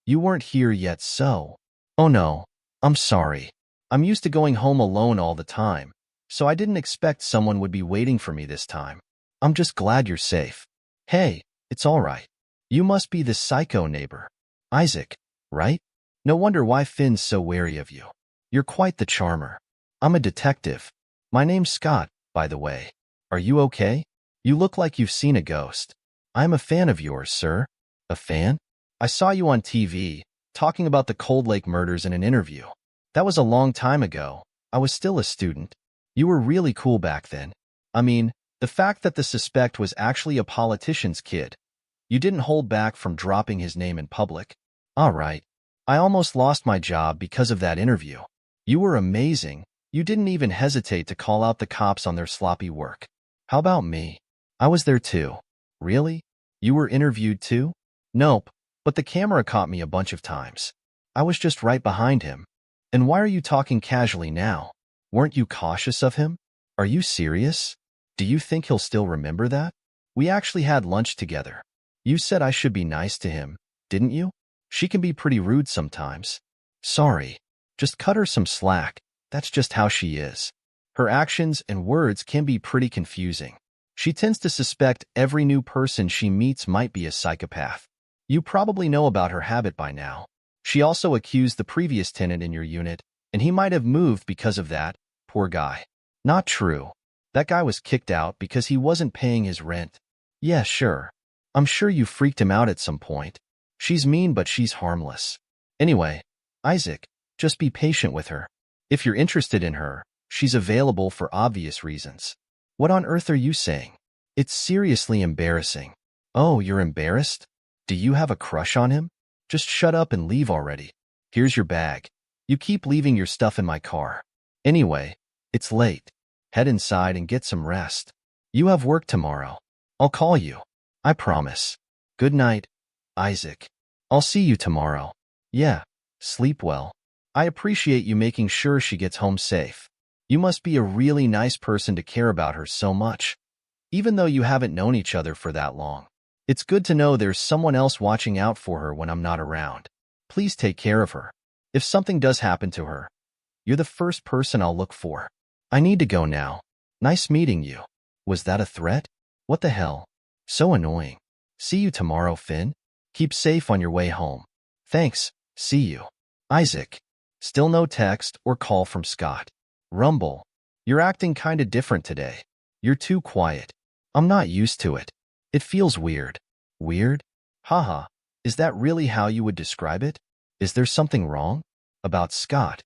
you weren't here yet, so... Oh no, I'm sorry. I'm used to going home alone all the time, so I didn't expect someone would be waiting for me this time. I'm just glad you're safe. Hey, it's all right. You must be the psycho neighbor. Isaac, right? No wonder why Finn's so wary of you. You're quite the charmer. I'm a detective. My name's Scott, by the way. Are you okay? You look like you've seen a ghost. I'm a fan of yours, sir. A fan? I saw you on TV, talking about the Cold Lake murders in an interview. That was a long time ago. I was still a student. You were really cool back then. I mean, the fact that the suspect was actually a politician's kid. You didn't hold back from dropping his name in public. All right. I almost lost my job because of that interview. You were amazing. You didn't even hesitate to call out the cops on their sloppy work. How about me? I was there too. Really? You were interviewed too? Nope, but the camera caught me a bunch of times. I was just right behind him. And why are you talking casually now? Weren't you cautious of him? Are you serious? Do you think he'll still remember that? We actually had lunch together. You said I should be nice to him, didn't you? She can be pretty rude sometimes. Sorry. Just cut her some slack. That's just how she is. Her actions and words can be pretty confusing. She tends to suspect every new person she meets might be a psychopath. You probably know about her habit by now. She also accused the previous tenant in your unit, and he might have moved because of that. Poor guy. Not true. That guy was kicked out because he wasn't paying his rent. Yeah, sure. I'm sure you freaked him out at some point. She's mean, but she's harmless. Anyway, Isaac, just be patient with her. If you're interested in her, she's available for obvious reasons. What on earth are you saying? It's seriously embarrassing. Oh, you're embarrassed? Do you have a crush on him? Just shut up and leave already. Here's your bag. You keep leaving your stuff in my car. Anyway, it's late. Head inside and get some rest. You have work tomorrow. I'll call you. I promise. Good night, Isaac. I'll see you tomorrow. Yeah, sleep well. I appreciate you making sure she gets home safe. You must be a really nice person to care about her so much. Even though you haven't known each other for that long. It's good to know there's someone else watching out for her when I'm not around. Please take care of her. If something does happen to her, you're the first person I'll look for. I need to go now. Nice meeting you. Was that a threat? What the hell? So annoying. See you tomorrow, Finn. Keep safe on your way home. Thanks. See you. Isaac. Still no text or call from Scott. Rumble. You're acting kinda different today. You're too quiet. I'm not used to it. It feels weird. Weird? Haha. Is that really how you would describe it? Is there something wrong? About Scott?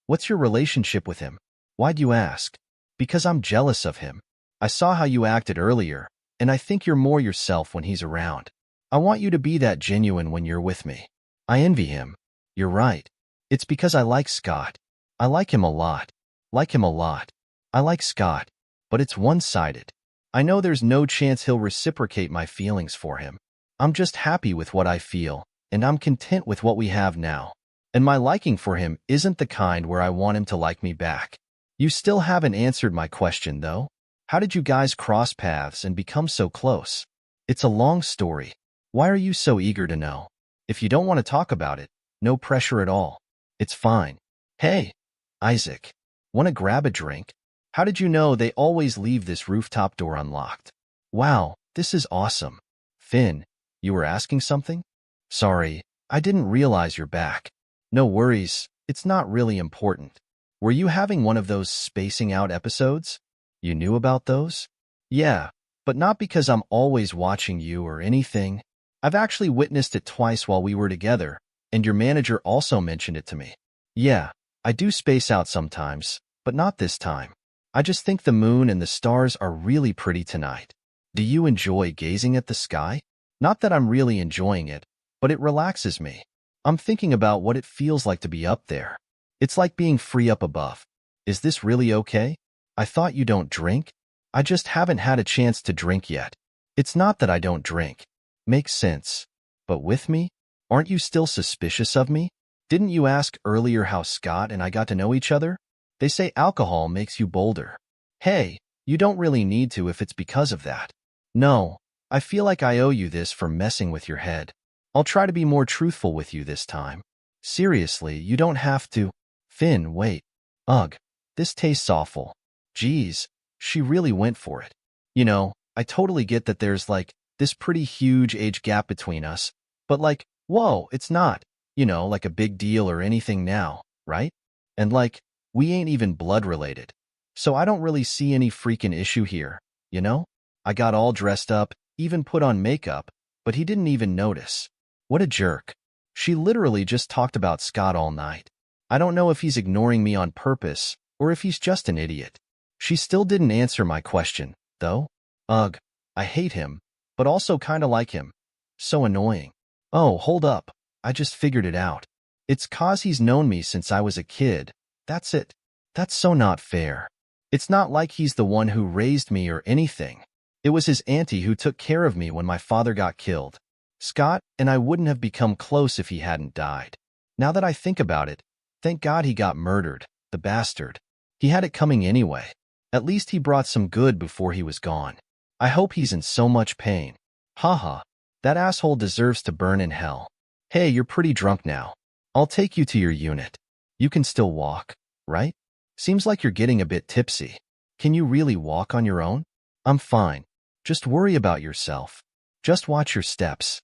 What's your relationship with him? Why'd you ask? Because I'm jealous of him. I saw how you acted earlier, and I think you're more yourself when he's around. I want you to be that genuine when you're with me. I envy him. You're right. It's because I like Scott. I like him a lot. Like him a lot. I like Scott. But it's one-sided. I know there's no chance he'll reciprocate my feelings for him. I'm just happy with what I feel, and I'm content with what we have now. And my liking for him isn't the kind where I want him to like me back. You still haven't answered my question, though. How did you guys cross paths and become so close? It's a long story. Why are you so eager to know? If you don't want to talk about it, no pressure at all. It's fine. Hey, Isaac, want to grab a drink? How did you know they always leave this rooftop door unlocked? Wow, this is awesome. Finn, you were asking something? Sorry, I didn't realize you're back. No worries, it's not really important. Were you having one of those spacing out episodes? You knew about those? Yeah, but not because I'm always watching you or anything. I've actually witnessed it twice while we were together, and your manager also mentioned it to me. Yeah, I do space out sometimes, but not this time. I just think the moon and the stars are really pretty tonight. Do you enjoy gazing at the sky? Not that I'm really enjoying it, but it relaxes me. I'm thinking about what it feels like to be up there. It's like being free up above. Is this really okay? I thought you don't drink? I just haven't had a chance to drink yet. It's not that I don't drink. Makes sense. But with me? Aren't you still suspicious of me? Didn't you ask earlier how Scott and I got to know each other? They say alcohol makes you bolder. Hey, you don't really need to if it's because of that. No, I feel like I owe you this for messing with your head. I'll try to be more truthful with you this time. Seriously, you don't have to. Finn, wait. Ugh, this tastes awful. Geez, she really went for it. You know, I totally get that there's this pretty huge age gap between us, but whoa, it's not, like a big deal or anything now, right? And we ain't even blood related. So I don't really see any freaking issue here, you know? I got all dressed up, even put on makeup, but he didn't even notice. What a jerk. She literally just talked about Scott all night. I don't know if he's ignoring me on purpose or if he's just an idiot. She still didn't answer my question, though. Ugh, I hate him, but also kinda like him. So annoying. Oh, hold up. I just figured it out. It's 'cause he's known me since I was a kid. That's it. That's so not fair. It's not like he's the one who raised me or anything. It was his auntie who took care of me when my father got killed. Scott and I wouldn't have become close if he hadn't died. Now that I think about it, thank God he got murdered, the bastard. He had it coming anyway. At least he brought some good before he was gone. I hope he's in so much pain. Haha, that asshole deserves to burn in hell. Hey, you're pretty drunk now. I'll take you to your unit. You can still walk, right? Seems like you're getting a bit tipsy. Can you really walk on your own? I'm fine. Just worry about yourself. Just watch your steps.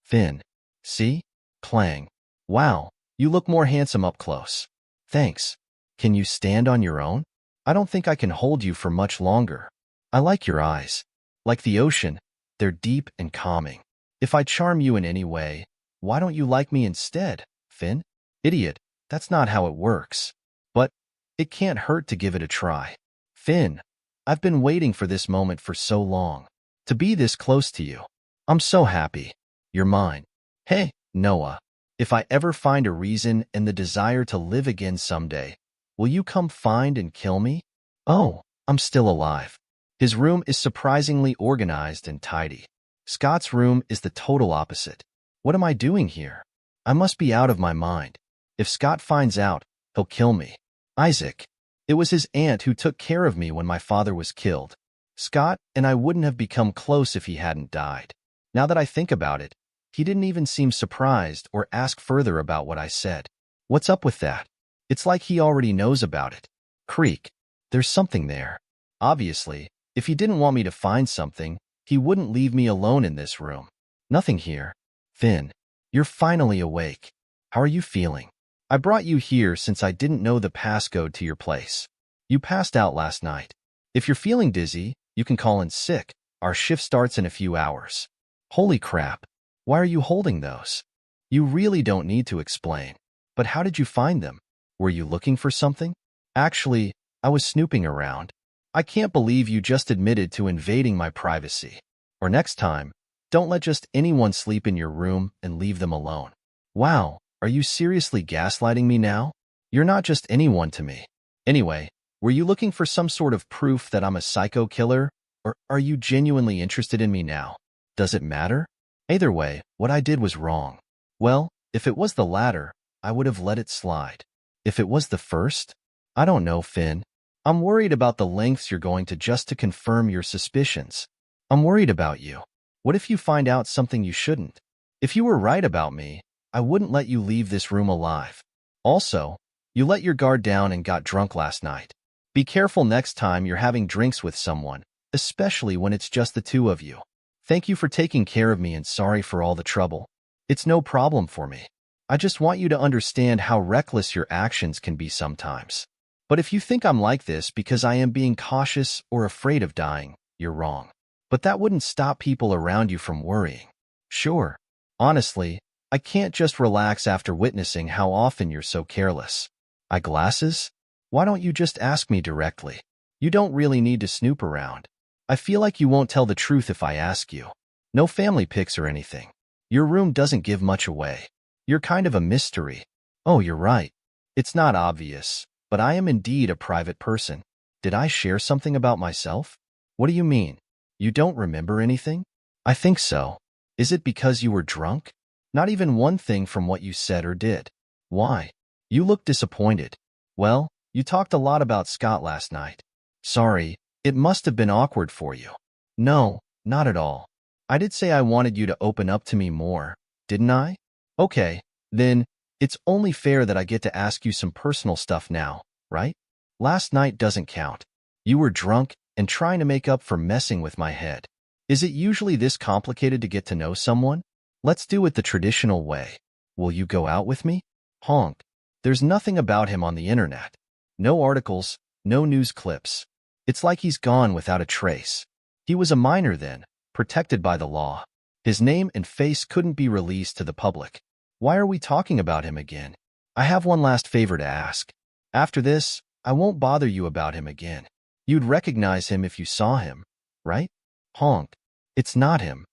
Finn. See? Clang. Wow, you look more handsome up close. Thanks. Can you stand on your own? I don't think I can hold you for much longer. I like your eyes. Like the ocean, they're deep and calming. If I charm you in any way, why don't you like me instead, Finn? Idiot, that's not how it works. But it can't hurt to give it a try. Finn, I've been waiting for this moment for so long. To be this close to you. I'm so happy. You're mine. Hey, Noah, if I ever find a reason and the desire to live again someday, will you come find and kill me? Oh, I'm still alive. His room is surprisingly organized and tidy. Scott's room is the total opposite. What am I doing here? I must be out of my mind. If Scott finds out, he'll kill me. Isaac. It was his aunt who took care of me when my father was killed. Scott and I wouldn't have become close if he hadn't died. Now that I think about it, he didn't even seem surprised or ask further about what I said. What's up with that? It's like he already knows about it. Creak. There's something there. Obviously, if he didn't want me to find something, he wouldn't leave me alone in this room. Nothing here. Finn, you're finally awake. How are you feeling? I brought you here since I didn't know the passcode to your place. You passed out last night. If you're feeling dizzy, you can call in sick. Our shift starts in a few hours. Holy crap. Why are you holding those? You really don't need to explain. But how did you find them? Were you looking for something? Actually, I was snooping around. I can't believe you just admitted to invading my privacy. Or next time, don't let just anyone sleep in your room and leave them alone. Wow, are you seriously gaslighting me now? You're not just anyone to me. Anyway, Were you looking for some sort of proof that I'm a psycho killer, or are you genuinely interested in me now? Does it matter? Either way, what I did was wrong. Well, if it was the latter, I would have let it slide. If it was the first? I don't know, Finn. I'm worried about the lengths you're going to just to confirm your suspicions. I'm worried about you. What if you find out something you shouldn't? If you were right about me, I wouldn't let you leave this room alive. Also, you let your guard down and got drunk last night. Be careful next time you're having drinks with someone, especially when it's just the two of you. Thank you for taking care of me and sorry for all the trouble. It's no problem for me. I just want you to understand how reckless your actions can be sometimes. But if you think I'm like this because I am being cautious or afraid of dying, you're wrong. But that wouldn't stop people around you from worrying. Sure. Honestly, I can't just relax after witnessing how often you're so careless. Eyeglasses? Why don't you just ask me directly? You don't really need to snoop around. I feel like you won't tell the truth if I ask you. No family pics or anything. Your room doesn't give much away. You're kind of a mystery. Oh, you're right. It's not obvious, but I am indeed a private person. Did I share something about myself? What do you mean? You don't remember anything? I think so. Is it because you were drunk? Not even one thing from what you said or did. Why? You look disappointed. Well, you talked a lot about Scott last night. Sorry, it must have been awkward for you. No, not at all. I did say I wanted you to open up to me more, didn't I? Okay, then, it's only fair that I get to ask you some personal stuff now, right? Last night doesn't count. You were drunk and trying to make up for messing with my head. Is it usually this complicated to get to know someone? Let's do it the traditional way. Will you go out with me? Honk. There's nothing about him on the internet. No articles, no news clips. It's like he's gone without a trace. He was a minor then, protected by the law. His name and face couldn't be released to the public. Why are we talking about him again? I have one last favor to ask. After this, I won't bother you about him again. You'd recognize him if you saw him, right? Honk. It's not him.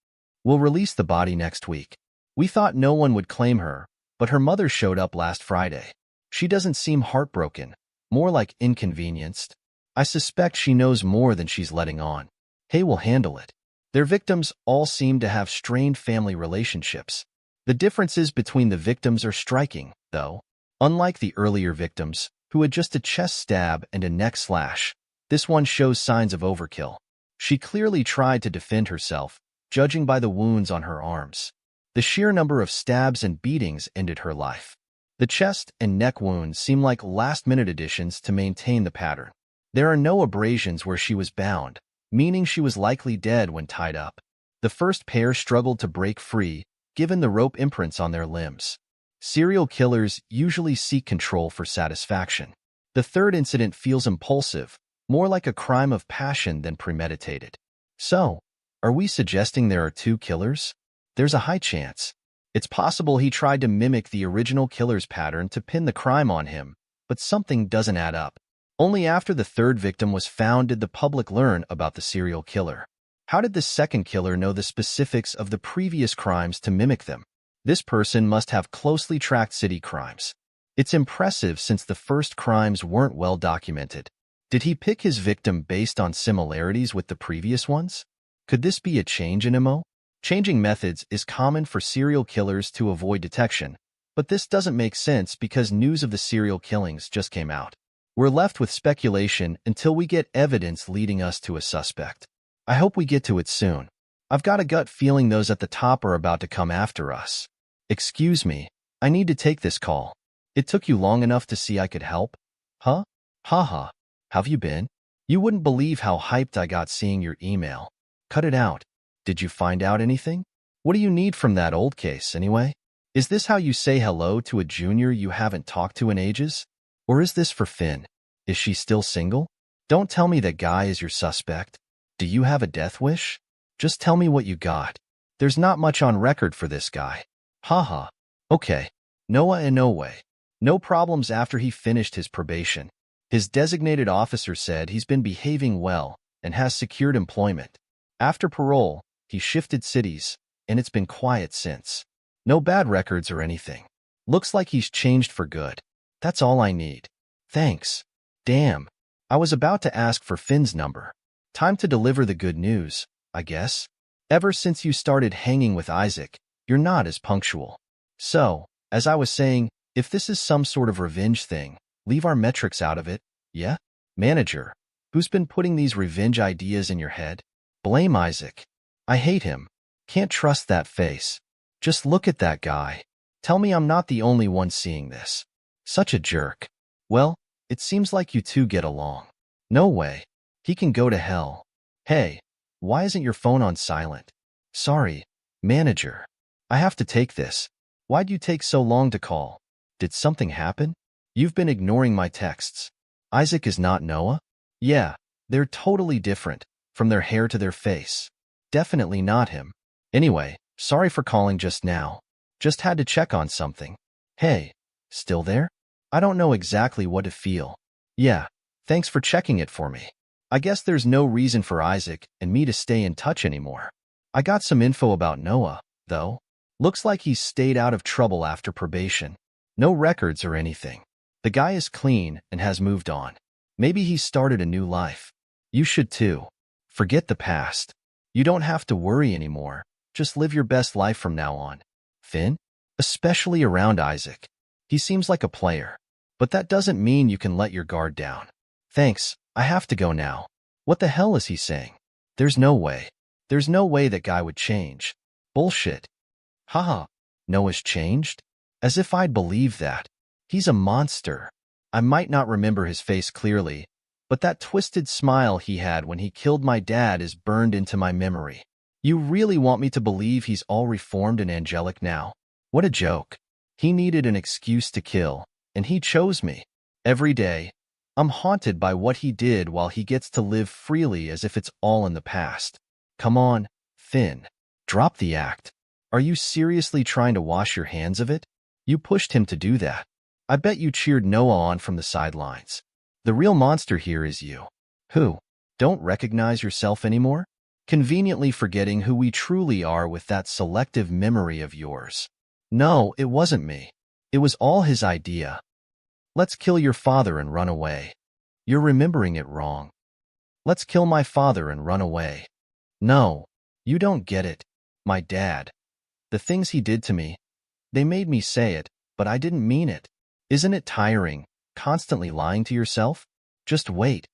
We'll release the body next week. We thought no one would claim her, but her mother showed up last Friday. She doesn't seem heartbroken, more like inconvenienced. I suspect she knows more than she's letting on. Hay will handle it. Their victims all seem to have strained family relationships. The differences between the victims are striking, though. Unlike the earlier victims, who had just a chest stab and a neck slash, this one shows signs of overkill. She clearly tried to defend herself, judging by the wounds on her arms. The sheer number of stabs and beatings ended her life. The chest and neck wounds seem like last-minute additions to maintain the pattern. There are no abrasions where she was bound, meaning she was likely dead when tied up. The first pair struggled to break free, given the rope imprints on their limbs. Serial killers usually seek control for satisfaction. The third incident feels impulsive, more like a crime of passion than premeditated. So, are we suggesting there are two killers? There's a high chance. It's possible he tried to mimic the original killer's pattern to pin the crime on him, but something doesn't add up. Only after the third victim was found did the public learn about the serial killer. How did the second killer know the specifics of the previous crimes to mimic them? This person must have closely tracked city crimes. It's impressive since the first crimes weren't well documented. Did he pick his victim based on similarities with the previous ones? Could this be a change in MO? Changing methods is common for serial killers to avoid detection, but this doesn't make sense because news of the serial killings just came out. We're left with speculation until we get evidence leading us to a suspect. I hope we get to it soon. I've got a gut feeling those at the top are about to come after us. Excuse me, I need to take this call. It took you long enough to see I could help? Huh? Haha. Have you been? You wouldn't believe how hyped I got seeing your email. Cut it out. Did you find out anything? What do you need from that old case, anyway? Is this how you say hello to a junior you haven't talked to in ages? Or is this for Finn? Is she still single? Don't tell me that guy is your suspect. Do you have a death wish? Just tell me what you got. There's not much on record for this guy. Haha. Okay. Noah and no way. No problems after he finished his probation. His designated officer said he's been behaving well and has secured employment. After parole, he shifted cities, and it's been quiet since. No bad records or anything. Looks like he's changed for good. That's all I need. Thanks. Damn. I was about to ask for Finn's number. Time to deliver the good news, I guess. Ever since you started hanging with Isaac, you're not as punctual. So, as I was saying, if this is some sort of revenge thing, leave our metrics out of it, yeah? Manager, who's been putting these revenge ideas in your head? Blame Isaac. I hate him. Can't trust that face. Just look at that guy. Tell me I'm not the only one seeing this. Such a jerk. Well, it seems like you two get along. No way. He can go to hell. Hey, why isn't your phone on silent? Sorry, manager. I have to take this. Why'd you take so long to call? Did something happen? You've been ignoring my texts. Isaac is not Noah? Yeah, they're totally different, from their hair to their face. Definitely not him. Anyway, sorry for calling just now. Just had to check on something. Hey, still there? I don't know exactly what to feel. Yeah, thanks for checking it for me. I guess there's no reason for Isaac and me to stay in touch anymore. I got some info about Noah, though. Looks like he's stayed out of trouble after probation. No records or anything. The guy is clean and has moved on. Maybe he started a new life. You should too. Forget the past. You don't have to worry anymore. Just live your best life from now on. Finn? Especially around Isaac. He seems like a player. But that doesn't mean you can let your guard down. Thanks, I have to go now. What the hell is he saying? There's no way. There's no way that guy would change. Bullshit. Haha. Noah's changed? As if I'd believe that. He's a monster. I might not remember his face clearly, but that twisted smile he had when he killed my dad is burned into my memory. You really want me to believe he's all reformed and angelic now? What a joke. He needed an excuse to kill, and he chose me. Every day, I'm haunted by what he did while he gets to live freely as if it's all in the past. Come on, Finn. Drop the act. Are you seriously trying to wash your hands of it? You pushed him to do that. I bet you cheered Noah on from the sidelines. The real monster here is you. Who? Don't recognize yourself anymore? Conveniently forgetting who we truly are with that selective memory of yours. No, it wasn't me. It was all his idea. Let's kill your father and run away. You're remembering it wrong. Let's kill my father and run away. No, you don't get it. My dad. The things he did to me. They made me say it, but I didn't mean it. Isn't it tiring, constantly lying to yourself? Just wait.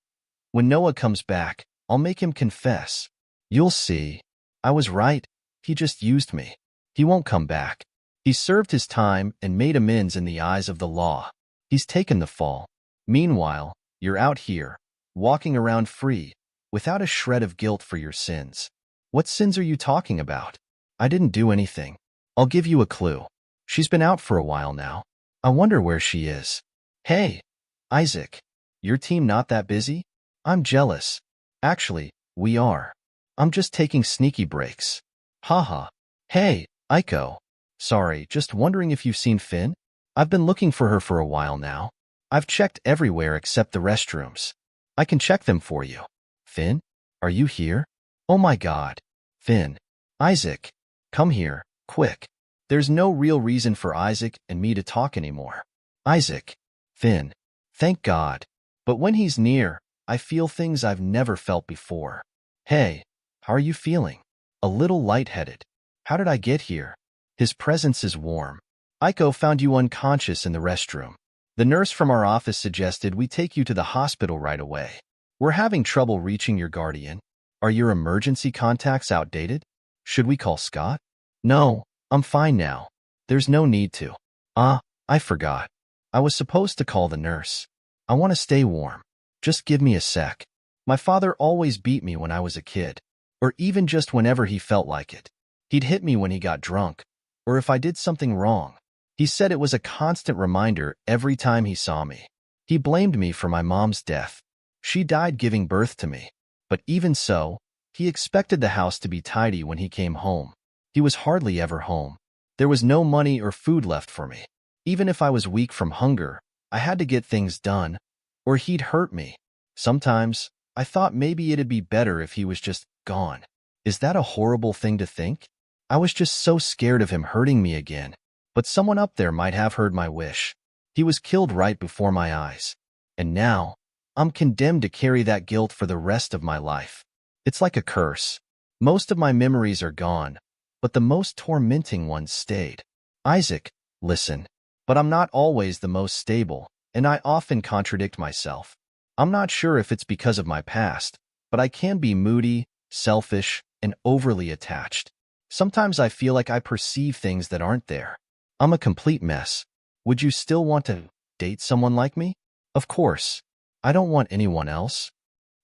When Noah comes back, I'll make him confess. You'll see. I was right. He just used me. He won't come back. He served his time and made amends in the eyes of the law. He's taken the fall. Meanwhile, you're out here, walking around free, without a shred of guilt for your sins. What sins are you talking about? I didn't do anything. I'll give you a clue. She's been out for a while now. I wonder where she is. Hey, Isaac, your team not that busy? I'm jealous. Actually, we are. I'm just taking sneaky breaks. Haha. Hey, Aiko. Sorry, just wondering if you've seen Finn? I've been looking for her for a while now. I've checked everywhere except the restrooms. I can check them for you. Finn? Are you here? Oh my God. Finn. Isaac. Come here, quick. There's no real reason for Isaac and me to talk anymore. Isaac. Finn. Thank God. But when he's near, I feel things I've never felt before. Hey, how are you feeling? A little lightheaded. How did I get here? His presence is warm. Aiko found you unconscious in the restroom. The nurse from our office suggested we take you to the hospital right away. We're having trouble reaching your guardian. Are your emergency contacts outdated? Should we call Scott? No, I'm fine now. There's no need to. I forgot. I was supposed to call the nurse. I want to stay warm. Just give me a sec. My father always beat me when I was a kid, or even just whenever he felt like it. He'd hit me when he got drunk, or if I did something wrong. He said it was a constant reminder every time he saw me. He blamed me for my mom's death. She died giving birth to me. But even so, he expected the house to be tidy when he came home. He was hardly ever home. There was no money or food left for me. Even if I was weak from hunger, I had to get things done, or he'd hurt me. Sometimes, I thought maybe it'd be better if he was just gone. Is that a horrible thing to think? I was just so scared of him hurting me again. But someone up there might have heard my wish. He was killed right before my eyes. And now, I'm condemned to carry that guilt for the rest of my life. It's like a curse. Most of my memories are gone, but the most tormenting ones stayed. Isaac, listen. But I'm not always the most stable, and I often contradict myself. I'm not sure if it's because of my past, but I can be moody, selfish, and overly attached. Sometimes I feel like I perceive things that aren't there. I'm a complete mess. Would you still want to date someone like me? Of course. I don't want anyone else.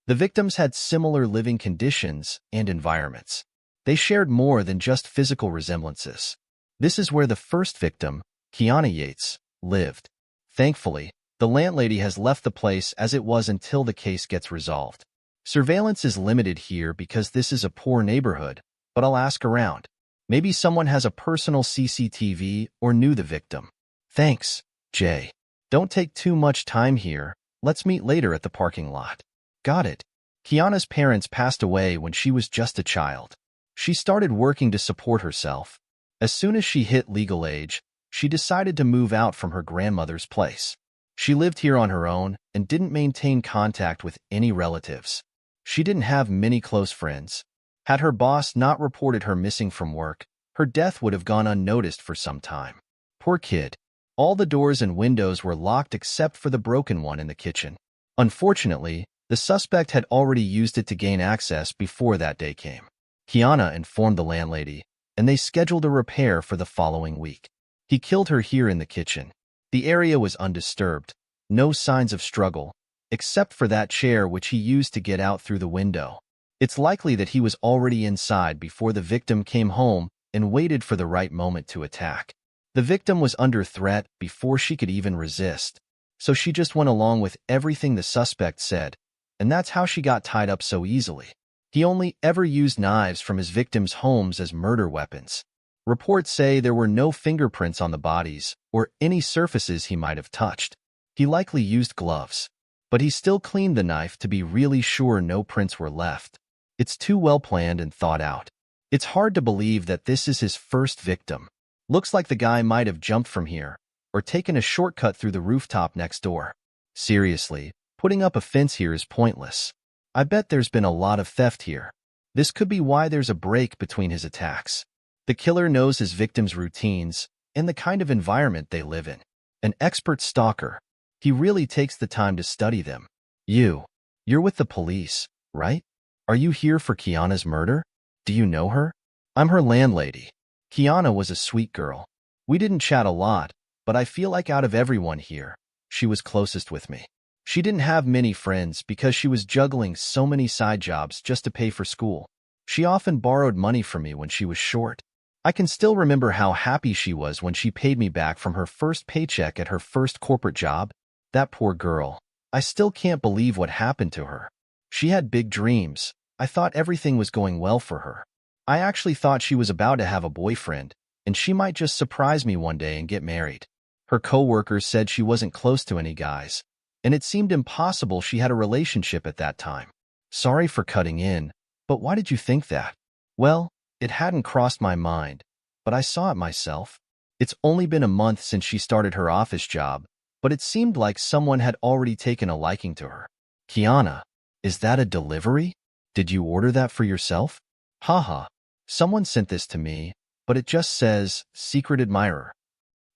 The victims had similar living conditions and environments. They shared more than just physical resemblances. This is where the first victim, Kiana Yates, lived. Thankfully, the landlady has left the place as it was until the case gets resolved. Surveillance is limited here because this is a poor neighborhood, but I'll ask around. Maybe someone has a personal CCTV or knew the victim. Thanks, Jay. Don't take too much time here. Let's meet later at the parking lot. Got it. Kiana's parents passed away when she was just a child. She started working to support herself. As soon as she hit legal age, she decided to move out from her grandmother's place. She lived here on her own and didn't maintain contact with any relatives. She didn't have many close friends. Had her boss not reported her missing from work, her death would have gone unnoticed for some time. Poor kid. All the doors and windows were locked except for the broken one in the kitchen. Unfortunately, the suspect had already used it to gain access before that day came. Kiana informed the landlady, and they scheduled a repair for the following week. He killed her here in the kitchen. The area was undisturbed, no signs of struggle, except for that chair which he used to get out through the window. It's likely that he was already inside before the victim came home and waited for the right moment to attack. The victim was under threat before she could even resist, so she just went along with everything the suspect said, and that's how she got tied up so easily. He only ever used knives from his victims' homes as murder weapons. Reports say there were no fingerprints on the bodies or any surfaces he might have touched. He likely used gloves, but he still cleaned the knife to be really sure no prints were left. It's too well planned and thought out. It's hard to believe that this is his first victim. Looks like the guy might have jumped from here or taken a shortcut through the rooftop next door. Seriously, putting up a fence here is pointless. I bet there's been a lot of theft here. This could be why there's a break between his attacks. The killer knows his victims' routines and the kind of environment they live in. An expert stalker. He really takes the time to study them. You're with the police, right? Are you here for Kiana's murder? Do you know her? I'm her landlady. Kiana was a sweet girl. We didn't chat a lot, but I feel like out of everyone here, she was closest with me. She didn't have many friends because she was juggling so many side jobs just to pay for school. She often borrowed money from me when she was short. I can still remember how happy she was when she paid me back from her first paycheck at her first corporate job. That poor girl. I still can't believe what happened to her. She had big dreams. I thought everything was going well for her. I actually thought she was about to have a boyfriend, and she might just surprise me one day and get married. Her coworkers said she wasn't close to any guys, and it seemed impossible she had a relationship at that time. Sorry for cutting in, but why did you think that? Well, it hadn't crossed my mind, but I saw it myself. It's only been a month since she started her office job, but it seemed like someone had already taken a liking to her. Kiana, is that a delivery? Did you order that for yourself? Haha. Someone sent this to me, but it just says, Secret Admirer.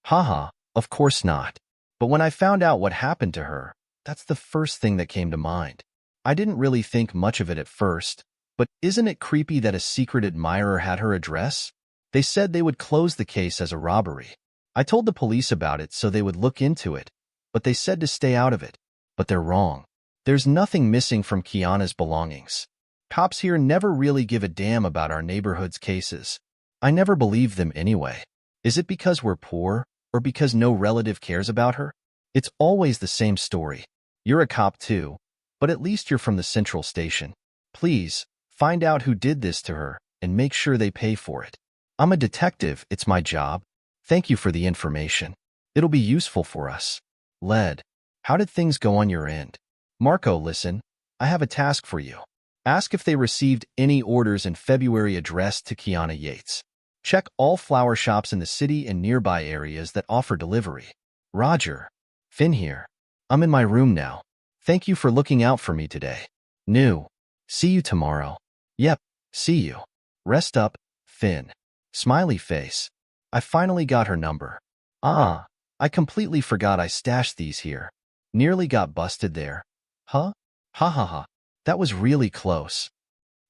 Haha, of course not. But when I found out what happened to her, that's the first thing that came to mind. I didn't really think much of it at first, but isn't it creepy that a secret admirer had her address? They said they would close the case as a robbery. I told the police about it so they would look into it, but they said to stay out of it. But they're wrong. There's nothing missing from Kiana's belongings. Cops here never really give a damn about our neighborhood's cases. I never believed them anyway. Is it because we're poor, or because no relative cares about her? It's always the same story. You're a cop too, but at least you're from the central station. Please, find out who did this to her, and make sure they pay for it. I'm a detective, it's my job. Thank you for the information. It'll be useful for us. Led, how did things go on your end? Marco, listen, I have a task for you. Ask if they received any orders in February addressed to Kiana Yates. Check all flower shops in the city and nearby areas that offer delivery. Roger. Finn here. I'm in my room now. Thank you for looking out for me today. New. See you tomorrow. Yep, see you. Rest up, Finn. Smiley face. I finally got her number. Ah, I completely forgot I stashed these here. Nearly got busted there. Huh? Ha ha ha. That was really close.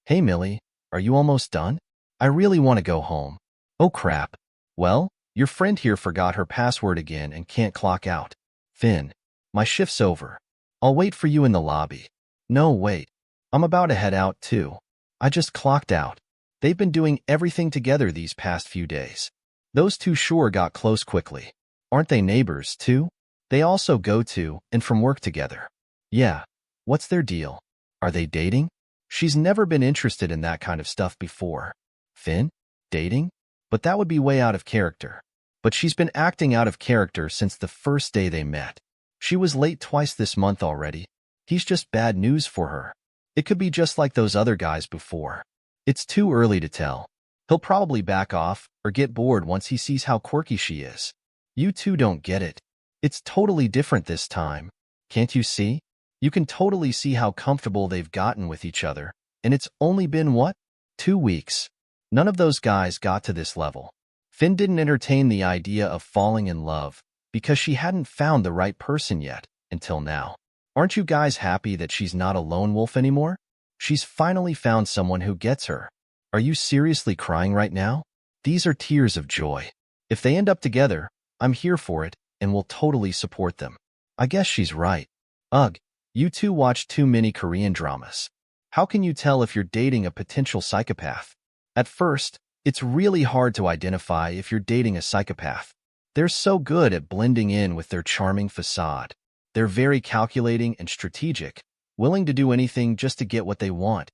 Hey Millie, are you almost done? I really want to go home. Oh crap. Well, your friend here forgot her password again and can't clock out. Finn, my shift's over. I'll wait for you in the lobby. No, wait. I'm about to head out too. I just clocked out. They've been doing everything together these past few days. Those two sure got close quickly. Aren't they neighbors too? They also go to and from work together. Yeah. What's their deal? Are they dating? She's never been interested in that kind of stuff before. Finn? Dating? But that would be way out of character. But she's been acting out of character since the first day they met. She was late twice this month already. He's just bad news for her. It could be just like those other guys before. It's too early to tell. He'll probably back off or get bored once he sees how quirky she is. You two don't get it. It's totally different this time. Can't you see? You can totally see how comfortable they've gotten with each other. And it's only been, what? 2 weeks. None of those guys got to this level. Finn didn't entertain the idea of falling in love because she hadn't found the right person yet until now. Aren't you guys happy that she's not a lone wolf anymore? She's finally found someone who gets her. Are you seriously crying right now? These are tears of joy. If they end up together, I'm here for it and will totally support them. I guess she's right. Ugh, you two watch too many Korean dramas. How can you tell if you're dating a potential psychopath? At first, it's really hard to identify if you're dating a psychopath. They're so good at blending in with their charming facade. They're very calculating and strategic, willing to do anything just to get what they want,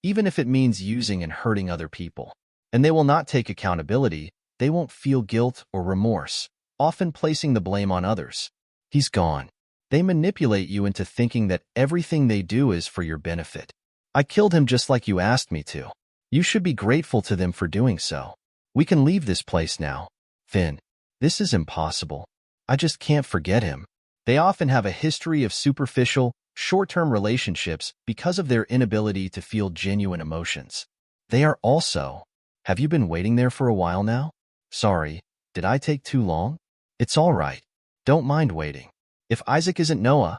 even if it means using and hurting other people. And they will not take accountability. They won't feel guilt or remorse, often placing the blame on others. He's gone. They manipulate you into thinking that everything they do is for your benefit. I killed him just like you asked me to. You should be grateful to them for doing so. We can leave this place now. Finn, this is impossible. I just can't forget him. They often have a history of superficial, short-term relationships because of their inability to feel genuine emotions. They are also... Have you been waiting there for a while now? Sorry, did I take too long? It's all right. Don't mind waiting. If Isaac isn't Noah,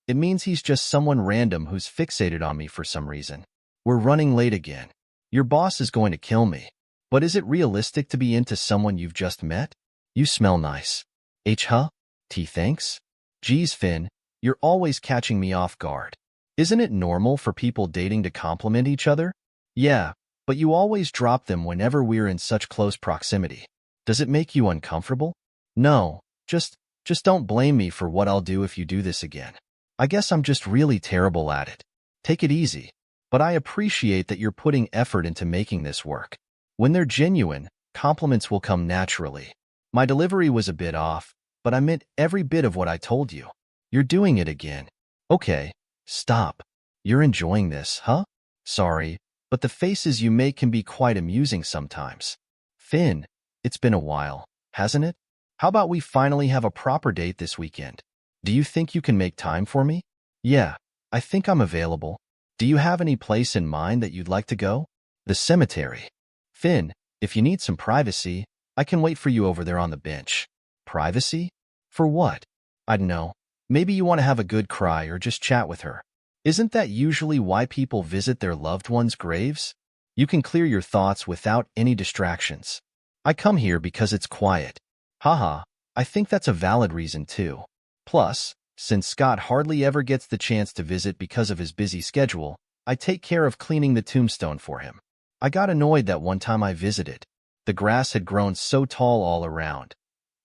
it means he's just someone random who's fixated on me for some reason. We're running late again. Your boss is going to kill me. But is it realistic to be into someone you've just met? You smell nice. Huh? T thanks? Geez, Finn, you're always catching me off guard. Isn't it normal for people dating to compliment each other? Yeah, but you always drop them whenever we're in such close proximity. Does it make you uncomfortable? No, just don't blame me for what I'll do if you do this again. I guess I'm just really terrible at it. Take it easy. But I appreciate that you're putting effort into making this work. When they're genuine, compliments will come naturally. My delivery was a bit off, but I meant every bit of what I told you. You're doing it again. Okay, stop. You're enjoying this, huh? Sorry, but the faces you make can be quite amusing sometimes. Finn, it's been a while, hasn't it? How about we finally have a proper date this weekend? Do you think you can make time for me? Yeah, I think I'm available. Do you have any place in mind that you'd like to go? The cemetery. Finn, if you need some privacy, I can wait for you over there on the bench. Privacy? For what? I don't know. Maybe you want to have a good cry or just chat with her. Isn't that usually why people visit their loved ones' graves? You can clear your thoughts without any distractions. I come here because it's quiet. Haha, I think that's a valid reason too. Plus, since Scott hardly ever gets the chance to visit because of his busy schedule, I take care of cleaning the tombstone for him. I got annoyed that one time I visited. The grass had grown so tall all around.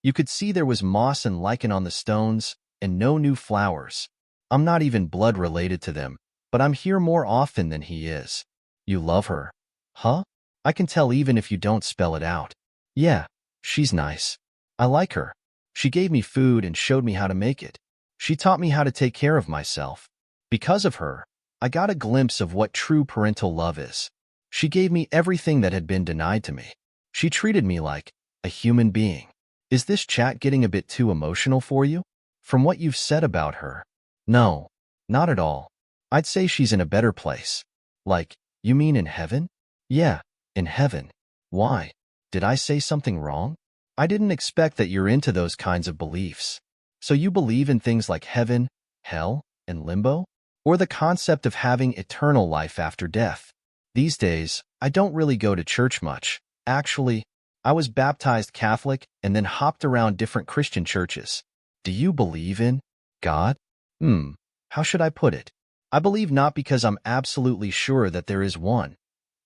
You could see there was moss and lichen on the stones, and no new flowers. I'm not even blood related to them, but I'm here more often than he is. You love her? Huh? I can tell even if you don't spell it out. Yeah, she's nice. I like her. She gave me food and showed me how to make it. She taught me how to take care of myself. Because of her, I got a glimpse of what true parental love is. She gave me everything that had been denied to me. She treated me like a human being. Is this chat getting a bit too emotional for you? From what you've said about her? No, Not at all. I'd say she's in a better place. Like, you mean in heaven? Yeah, in heaven. Why? Did I say something wrong? I didn't expect that you're into those kinds of beliefs. So you believe in things like heaven, hell, and limbo? Or the concept of having eternal life after death? These days, I don't really go to church much. Actually, I was baptized Catholic and then hopped around different Christian churches. Do you believe in God? How should I put it? I believe not because I'm absolutely sure that there is one.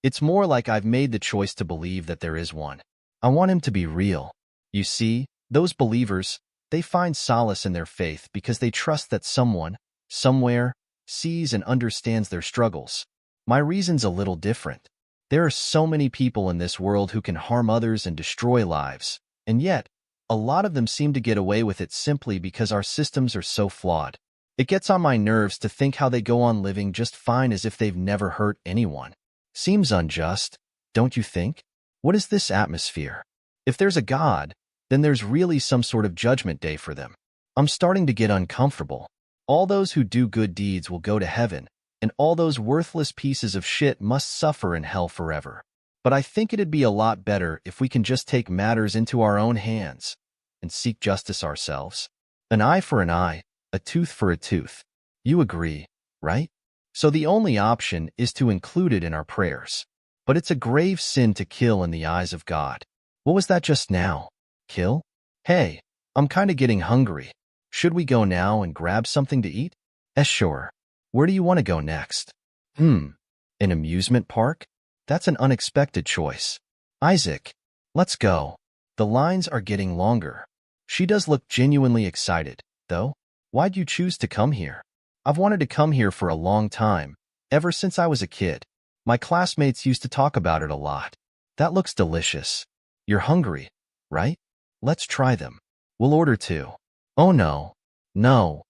It's more like I've made the choice to believe that there is one. I want him to be real. You see, those believers, they find solace in their faith because they trust that someone, somewhere, sees and understands their struggles. My reason's a little different. There are so many people in this world who can harm others and destroy lives, and yet, a lot of them seem to get away with it simply because our systems are so flawed. It gets on my nerves to think how they go on living just fine as if they've never hurt anyone. Seems unjust, don't you think? What is this atmosphere? If there's a God, then there's really some sort of judgment day for them. I'm starting to get uncomfortable. All those who do good deeds will go to heaven, and all those worthless pieces of shit must suffer in hell forever. But I think it'd be a lot better if we can just take matters into our own hands and seek justice ourselves. An eye for an eye, a tooth for a tooth. You agree, right? So the only option is to include it in our prayers. But it's a grave sin to kill in the eyes of God. What was that just now? Kill? Hey, I'm kinda getting hungry. Should we go now and grab something to eat? Sure. Where do you want to go next? An amusement park? That's an unexpected choice. Isaac, let's go. The lines are getting longer. She does look genuinely excited, though. Why'd you choose to come here? I've wanted to come here for a long time, ever since I was a kid. My classmates used to talk about it a lot. That looks delicious. You're hungry, right? Let's try them. We'll order two. Oh no. No.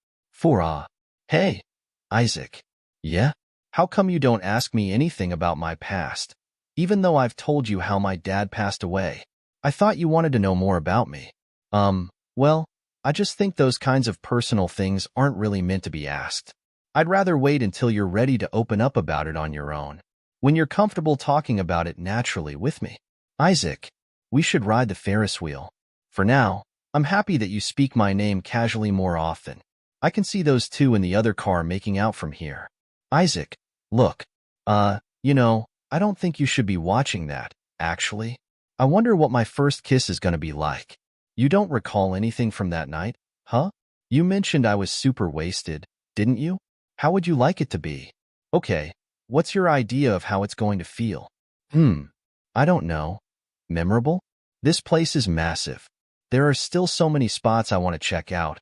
Hey, Isaac. Yeah? How come you don't ask me anything about my past, even though I've told you how my dad passed away? I thought you wanted to know more about me. Well, I just think those kinds of personal things aren't really meant to be asked. I'd rather wait until you're ready to open up about it on your own, when you're comfortable talking about it naturally with me. Isaac, we should ride the Ferris wheel. For now, I'm happy that you speak my name casually more often. I can see those two in the other car making out from here. Isaac, look, I don't think you should be watching that, actually. I wonder what my first kiss is gonna be like. You don't recall anything from that night, huh? You mentioned I was super wasted, didn't you? How would you like it to be? Okay, what's your idea of how it's going to feel? I don't know. Memorable? This place is massive. There are still so many spots I want to check out,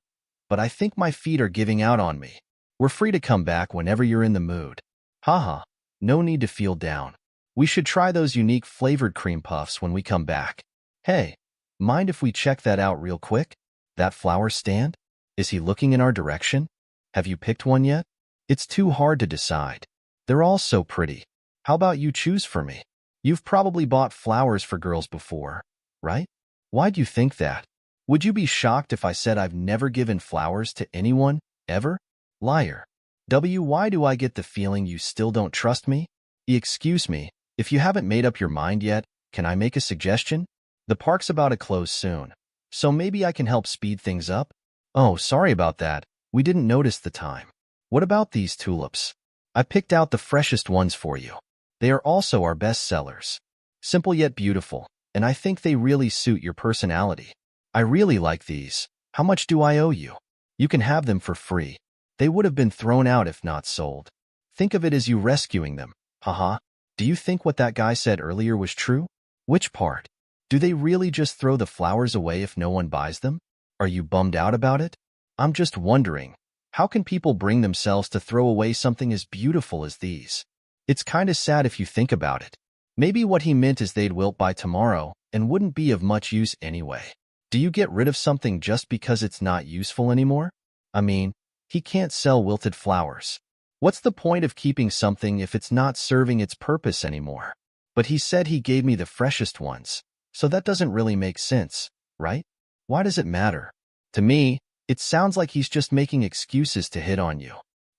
but I think my feet are giving out on me. We're free to come back whenever you're in the mood. Haha, no need to feel down. We should try those unique flavored cream puffs when we come back. Hey, mind if we check that out real quick? That flower stand? Is he looking in our direction? Have you picked one yet? It's too hard to decide. They're all so pretty. How about you choose for me? You've probably bought flowers for girls before, right? Why'd you think that? Would you be shocked if I said I've never given flowers to anyone, ever? Liar. Why do I get the feeling you still don't trust me? Excuse me, if you haven't made up your mind yet, can I make a suggestion? The park's about to close soon, so maybe I can help speed things up? Oh, sorry about that. We didn't notice the time. What about these tulips? I picked out the freshest ones for you. They are also our best sellers. Simple yet beautiful, and I think they really suit your personality. I really like these. How much do I owe you? You can have them for free. They would have been thrown out if not sold. Think of it as you rescuing them. Haha. Do you think what that guy said earlier was true? Which part? Do they really just throw the flowers away if no one buys them? Are you bummed out about it? I'm just wondering, how can people bring themselves to throw away something as beautiful as these? It's kinda sad if you think about it. Maybe what he meant is they'd wilt by tomorrow and wouldn't be of much use anyway. Do you get rid of something just because it's not useful anymore? I mean, he can't sell wilted flowers. What's the point of keeping something if it's not serving its purpose anymore? But he said he gave me the freshest ones, so that doesn't really make sense, right? Why does it matter? To me, it sounds like he's just making excuses to hit on you.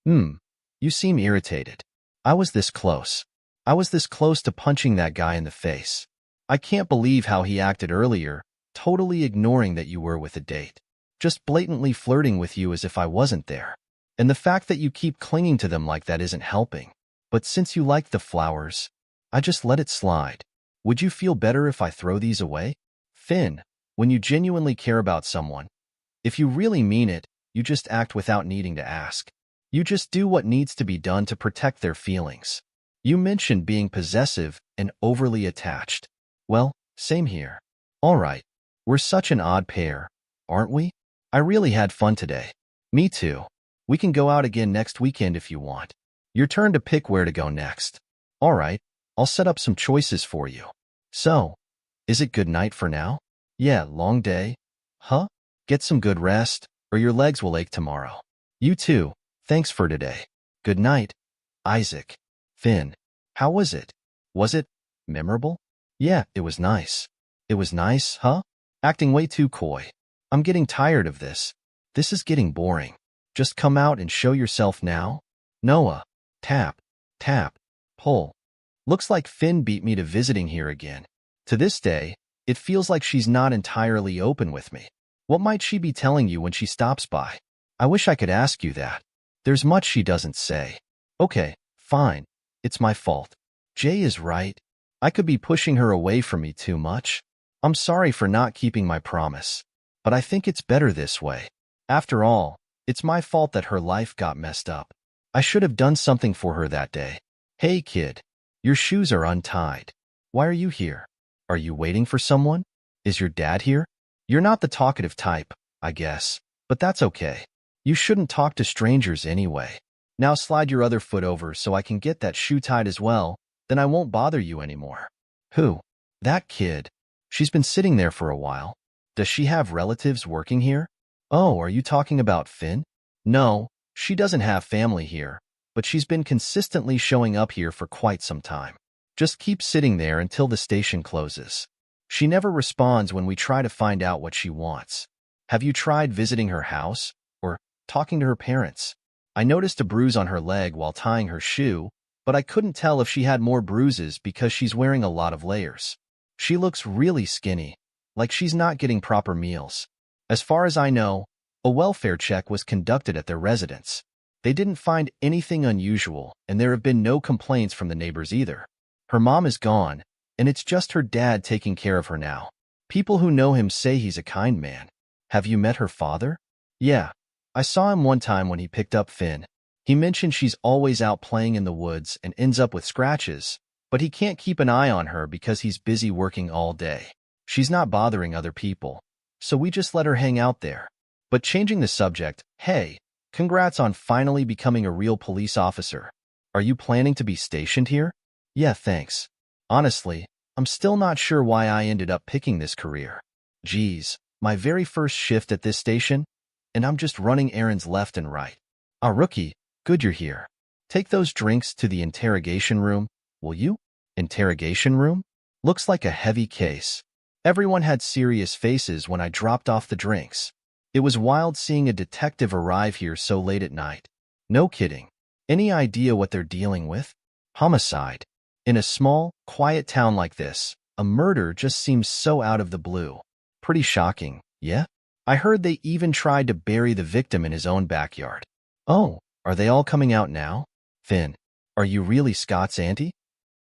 You seem irritated. I was this close. I was this close to punching that guy in the face. I can't believe how he acted earlier, totally ignoring that you were with a date. Just blatantly flirting with you as if I wasn't there. And the fact that you keep clinging to them like that isn't helping. But since you like the flowers, I just let it slide. Would you feel better if I throw these away? Finn, when you genuinely care about someone, if you really mean it, you just act without needing to ask. You just do what needs to be done to protect their feelings. You mentioned being possessive and overly attached. Well, same here. All right, we're such an odd pair, aren't we? I really had fun today. Me too. We can go out again next weekend if you want. Your turn to pick where to go next. All right, I'll set up some choices for you. So, is it good night for now? Yeah, long day. Huh? Get some good rest, or your legs will ache tomorrow. You too. Thanks for today. Good night, Isaac. Finn, how was it? Was it memorable? Yeah, it was nice. It was nice, huh? Acting way too coy. I'm getting tired of this. This is getting boring. Just come out and show yourself now. Noah. Tap. Tap. Pull. Looks like Finn beat me to visiting here again. To this day, it feels like she's not entirely open with me. What might she be telling you when she stops by? I wish I could ask you that. There's much she doesn't say. Okay, fine. It's my fault. Jay is right. I could be pushing her away from me too much. I'm sorry for not keeping my promise. But I think it's better this way. After all, it's my fault that her life got messed up. I should have done something for her that day. Hey, kid. Your shoes are untied. Why are you here? Are you waiting for someone? Is your dad here? You're not the talkative type, I guess. But that's okay. You shouldn't talk to strangers anyway. Now slide your other foot over so I can get that shoe tied as well, then I won't bother you anymore. Who? That kid. She's been sitting there for a while. Does she have relatives working here? Oh, are you talking about Finn? No, she doesn't have family here, but she's been consistently showing up here for quite some time. Just keep sitting there until the station closes. She never responds when we try to find out what she wants. Have you tried visiting her house or talking to her parents? I noticed a bruise on her leg while tying her shoe, but I couldn't tell if she had more bruises because she's wearing a lot of layers. She looks really skinny, like she's not getting proper meals. As far as I know, a welfare check was conducted at their residence. They didn't find anything unusual, and there have been no complaints from the neighbors either. Her mom is gone, and it's just her dad taking care of her now. People who know him say he's a kind man. Have you met her father? Yeah, I saw him one time when he picked up Finn. He mentioned she's always out playing in the woods and ends up with scratches, but he can't keep an eye on her because he's busy working all day. She's not bothering other people, so we just let her hang out there. But changing the subject, hey, congrats on finally becoming a real police officer. Are you planning to be stationed here? Yeah, thanks. Honestly, I'm still not sure why I ended up picking this career. Geez, my very first shift at this station, and I'm just running errands left and right. Ah, rookie, good you're here. Take those drinks to the interrogation room, will you? Interrogation room? Looks like a heavy case. Everyone had serious faces when I dropped off the drinks. It was wild seeing a detective arrive here so late at night. No kidding. Any idea what they're dealing with? Homicide. In a small, quiet town like this, a murder just seems so out of the blue. Pretty shocking, yeah? I heard they even tried to bury the victim in his own backyard. Oh, are they all coming out now? Finn, are you really Scott's auntie?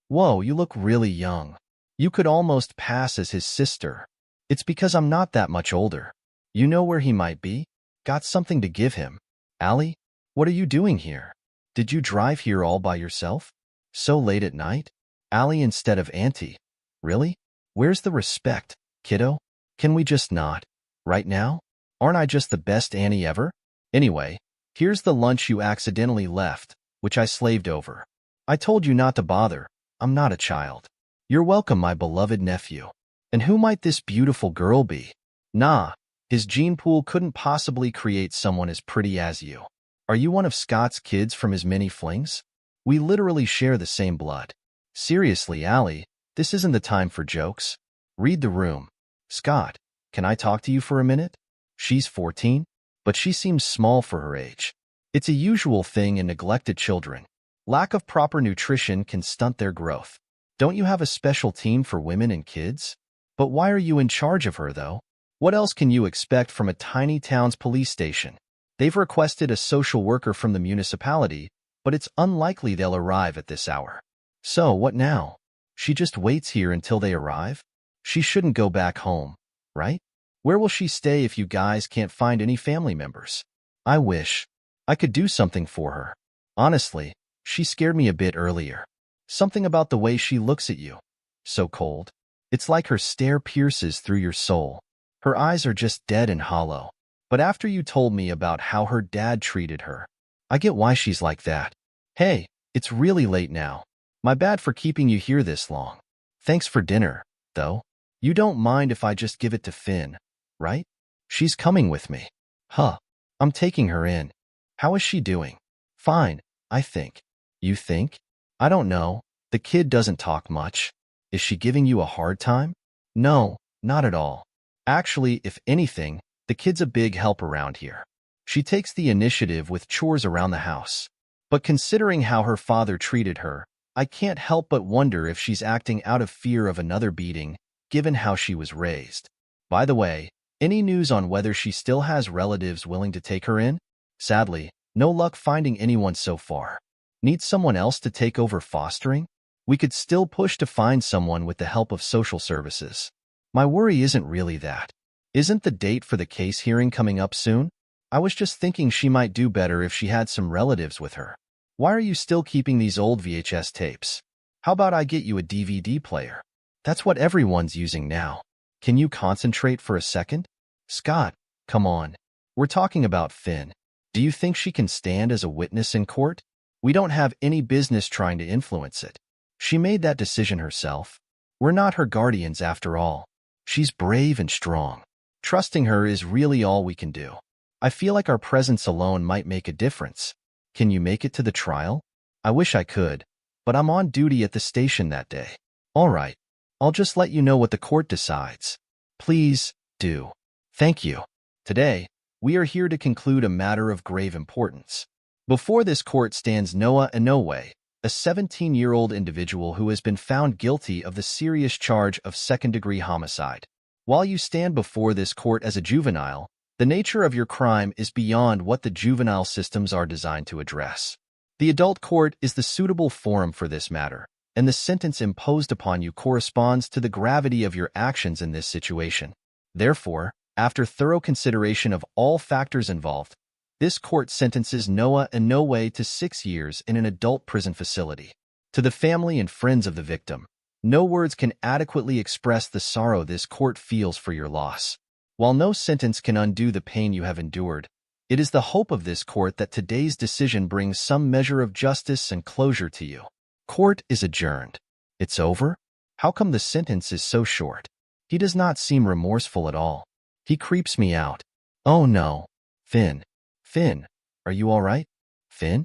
Whoa, you look really young. You could almost pass as his sister. It's because I'm not that much older. You know where he might be? Got something to give him. Allie, what are you doing here? Did you drive here all by yourself? So late at night? Allie instead of auntie. Really? Where's the respect, kiddo? Can we just not? Right now? Aren't I just the best auntie ever? Anyway, here's the lunch you accidentally left, which I slaved over. I told you not to bother. I'm not a child. You're welcome, my beloved nephew. And who might this beautiful girl be? Nah, his gene pool couldn't possibly create someone as pretty as you. Are you one of Scott's kids from his many flings? We literally share the same blood. Seriously, Allie, this isn't the time for jokes. Read the room. Scott, can I talk to you for a minute? She's 14, but she seems small for her age. It's a usual thing in neglected children. Lack of proper nutrition can stunt their growth. Don't you have a special team for women and kids? But why are you in charge of her, though? What else can you expect from a tiny town's police station? They've requested a social worker from the municipality, but it's unlikely they'll arrive at this hour. So, what now? She just waits here until they arrive? She shouldn't go back home, right? Where will she stay if you guys can't find any family members? I wish I could do something for her. Honestly, she scared me a bit earlier. Something about the way she looks at you. So cold. It's like her stare pierces through your soul. Her eyes are just dead and hollow. But after you told me about how her dad treated her, I get why she's like that. Hey, it's really late now. My bad for keeping you here this long. Thanks for dinner, though. You don't mind if I just give it to Finn, right? She's coming with me. Huh. I'm taking her in. How is she doing? Fine, I think. You think? I don't know. The kid doesn't talk much. Is she giving you a hard time? No, not at all. Actually, if anything, the kid's a big help around here. She takes the initiative with chores around the house. But considering how her father treated her, I can't help but wonder if she's acting out of fear of another beating, given how she was raised. By the way, any news on whether she still has relatives willing to take her in? Sadly, no luck finding anyone so far. Need someone else to take over fostering? We could still push to find someone with the help of social services. My worry isn't really that. Isn't the date for the case hearing coming up soon? I was just thinking she might do better if she had some relatives with her. Why are you still keeping these old VHS tapes? How about I get you a DVD player? That's what everyone's using now. Can you concentrate for a second? Scott, come on. We're talking about Finn. Do you think she can stand as a witness in court? We don't have any business trying to influence it. She made that decision herself. We're not her guardians after all. She's brave and strong. Trusting her is really all we can do. I feel like our presence alone might make a difference. Can you make it to the trial? I wish I could, but I'm on duty at the station that day. All right. I'll just let you know what the court decides. Please, do. Thank you. Today, we are here to conclude a matter of grave importance. Before this court stands Noah Inoue, a 17-year-old individual who has been found guilty of the serious charge of second-degree homicide. While you stand before this court as a juvenile, the nature of your crime is beyond what the juvenile systems are designed to address. The adult court is the suitable forum for this matter, and the sentence imposed upon you corresponds to the gravity of your actions in this situation. Therefore, after thorough consideration of all factors involved, this court sentences Noah Inoue to 6 years in an adult prison facility. To the family and friends of the victim, no words can adequately express the sorrow this court feels for your loss. While no sentence can undo the pain you have endured, it is the hope of this court that today's decision brings some measure of justice and closure to you. Court is adjourned. It's over? How come the sentence is so short? He does not seem remorseful at all. He creeps me out. Oh no. Finn. Finn, are you all right? Finn?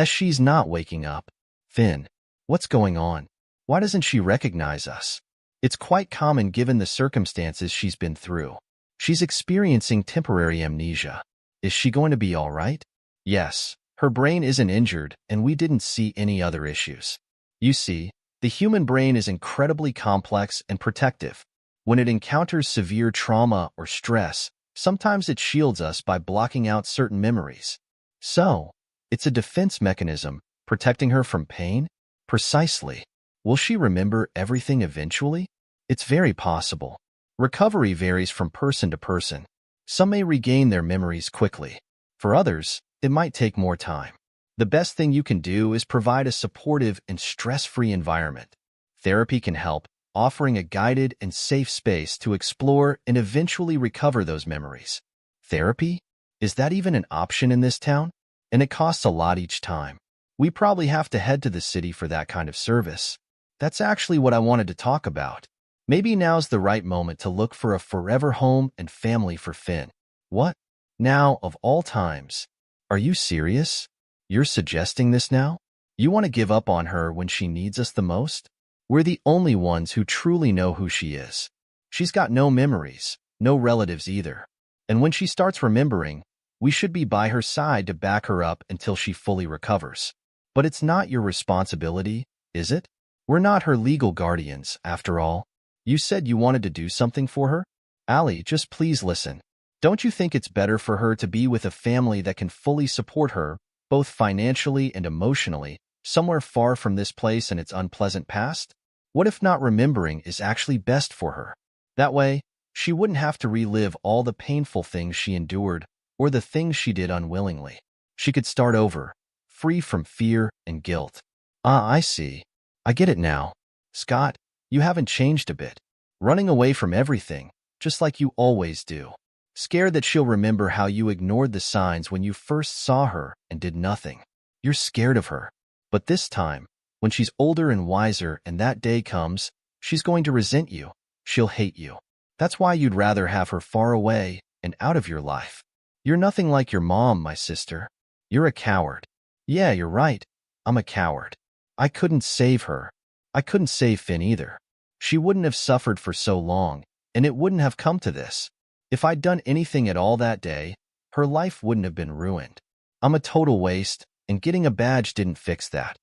She's not waking up. Finn, what's going on? Why doesn't she recognize us? It's quite common given the circumstances she's been through. She's experiencing temporary amnesia. Is she going to be all right? Yes, her brain isn't injured, and we didn't see any other issues. You see, the human brain is incredibly complex and protective. When it encounters severe trauma or stress, sometimes it shields us by blocking out certain memories. So, it's a defense mechanism, protecting her from pain? Precisely. Will she remember everything eventually? It's very possible. Recovery varies from person to person. Some may regain their memories quickly. For others, it might take more time. The best thing you can do is provide a supportive and stress-free environment. Therapy can help, offering a guided and safe space to explore and eventually recover those memories. Therapy? Is that even an option in this town? And it costs a lot each time. We probably have to head to the city for that kind of service. That's actually what I wanted to talk about. Maybe now's the right moment to look for a forever home and family for Finn. What? Now, of all times? Are you serious? You're suggesting this now? You want to give up on her when she needs us the most? We're the only ones who truly know who she is. She's got no memories, no relatives either. And when she starts remembering, We should be by her side to back her up until she fully recovers. But it's not your responsibility, is it? We're not her legal guardians, after all. You said you wanted to do something for her? Ali, just please listen. Don't you think it's better for her to be with a family that can fully support her, both financially and emotionally, somewhere far from this place and its unpleasant past? What if not remembering is actually best for her? That way, she wouldn't have to relive all the painful things she endured or the things she did unwillingly. She could start over, free from fear and guilt. Ah, I see. I get it now. Scott, you haven't changed a bit. Running away from everything, just like you always do. Scared that she'll remember how you ignored the signs when you first saw her and did nothing. You're scared of her. But this time, when she's older and wiser and that day comes, she's going to resent you. She'll hate you. That's why you'd rather have her far away and out of your life. You're nothing like your mom, my sister. You're a coward. Yeah, you're right. I'm a coward. I couldn't save her. I couldn't save Finn either. She wouldn't have suffered for so long, and it wouldn't have come to this. If I'd done anything at all that day, her life wouldn't have been ruined. I'm a total waste, and getting a badge didn't fix that.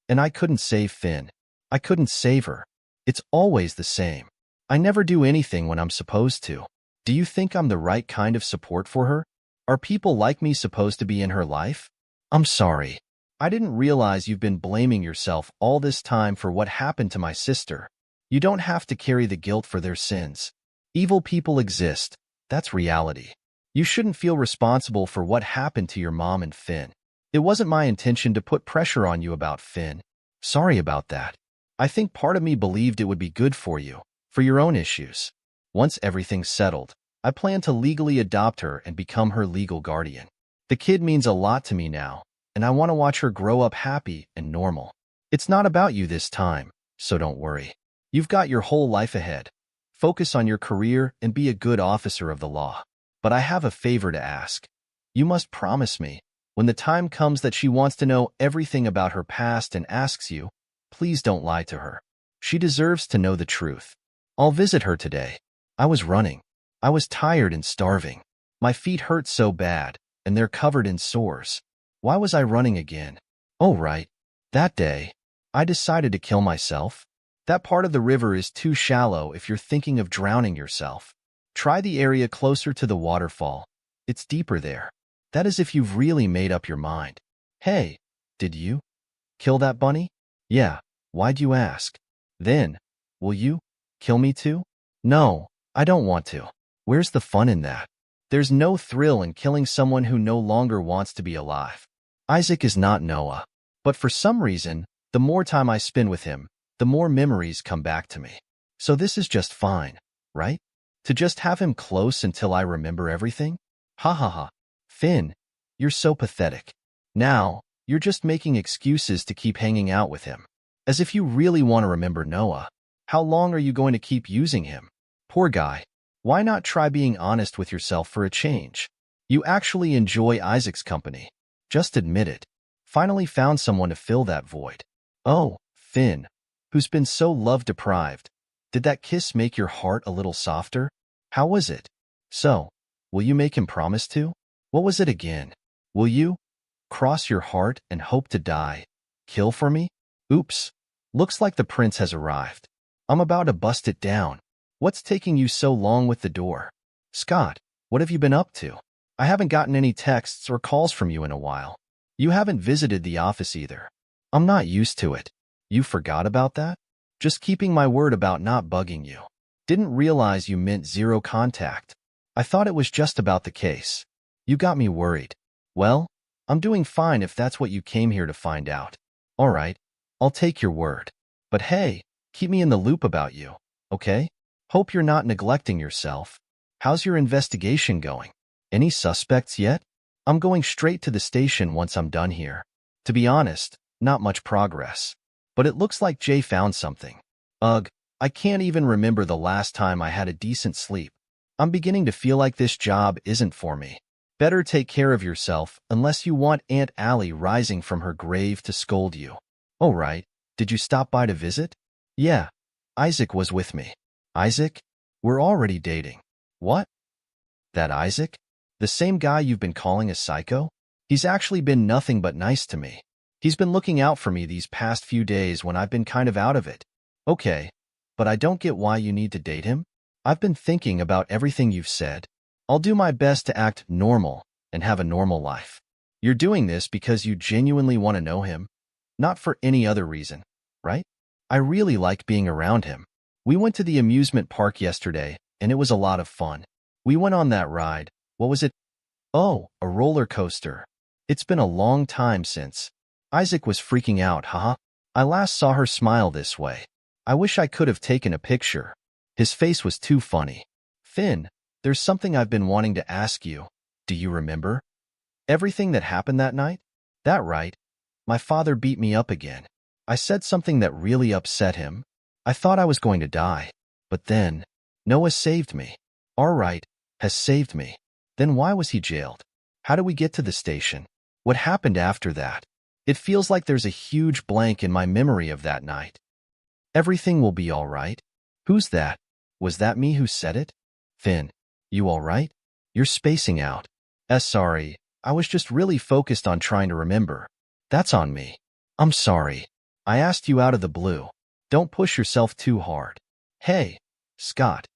And I couldn't save Finn. I couldn't save her. It's always the same. I never do anything when I'm supposed to. Do you think I'm the right kind of support for her? Are people like me supposed to be in her life? I'm sorry. I didn't realize you've been blaming yourself all this time for what happened to my sister. You don't have to carry the guilt for their sins. Evil people exist. That's reality. You shouldn't feel responsible for what happened to your mom and Finn. It wasn't my intention to put pressure on you about Finn. Sorry about that. I think part of me believed it would be good for you, for your own issues. Once everything's settled, I plan to legally adopt her and become her legal guardian. The kid means a lot to me now, and I want to watch her grow up happy and normal. It's not about you this time, so don't worry. You've got your whole life ahead. Focus on your career and be a good officer of the law. But I have a favor to ask. You must promise me, when the time comes that she wants to know everything about her past and asks you, please don't lie to her. She deserves to know the truth. I'll visit her today. I was running. I was tired and starving. My feet hurt so bad, and they're covered in sores. Why was I running again? Oh, right. That day, I decided to kill myself. That part of the river is too shallow if you're thinking of drowning yourself. Try the area closer to the waterfall. It's deeper there. That is if you've really made up your mind. Hey, did you kill that bunny? Yeah, why'd you ask? Then, will you kill me too? No, I don't want to. Where's the fun in that? There's no thrill in killing someone who no longer wants to be alive. Isaac is not Noah. But for some reason, the more time I spend with him, the more memories come back to me. So this is just fine, right? To just have him close until I remember everything? Ha ha ha. Finn, you're so pathetic. Now, you're just making excuses to keep hanging out with him. As if you really want to remember Noah. How long are you going to keep using him? Poor guy. Why not try being honest with yourself for a change? You actually enjoy Isaac's company. Just admit it. Finally found someone to fill that void. Oh, Finn, who's been so love-deprived. Did that kiss make your heart a little softer? How was it? So, will you make him promise to? What was it again? Will you cross your heart and hope to die? Kill for me? Oops. Looks like the prince has arrived. I'm about to bust it down. What's taking you so long with the door? Scott, what have you been up to? I haven't gotten any texts or calls from you in a while. You haven't visited the office either. I'm not used to it. You forgot about that? Just keeping my word about not bugging you. Didn't realize you meant zero contact. I thought it was just about the case. You got me worried. Well, I'm doing fine if that's what you came here to find out. All right, I'll take your word. But hey, keep me in the loop about you, okay? Hope you're not neglecting yourself. How's your investigation going? Any suspects yet? I'm going straight to the station once I'm done here. To be honest, not much progress. But it looks like Jay found something. Ugh, I can't even remember the last time I had a decent sleep. I'm beginning to feel like this job isn't for me. Better take care of yourself unless you want Aunt Allie rising from her grave to scold you. Oh right, did you stop by to visit? Yeah, Isaac was with me. Isaac? We're already dating. What? That Isaac? The same guy you've been calling a psycho? He's actually been nothing but nice to me. He's been looking out for me these past few days when I've been kind of out of it. Okay, but I don't get why you need to date him. I've been thinking about everything you've said. I'll do my best to act normal and have a normal life. You're doing this because you genuinely want to know him, not for any other reason, right? I really like being around him. We went to the amusement park yesterday, and it was a lot of fun. We went on that ride. What was it? Oh, a roller coaster. It's been a long time since. Isaac was freaking out, haha. I last saw her smile this way. I wish I could have taken a picture. His face was too funny. Finn, there's something I've been wanting to ask you. Do you remember? Everything that happened that night? That right. My father beat me up again. I said something that really upset him. I thought I was going to die. But then, Noah saved me. All right, has saved me. Then why was he jailed? How did we get to the station? What happened after that? It feels like there's a huge blank in my memory of that night. Everything will be all right. Who's that? Was that me who said it? Finn, you all right? You're spacing out. Sorry, I was just really focused on trying to remember. That's on me. I'm sorry. I asked you out of the blue. Don't push yourself too hard. Hey, Scott,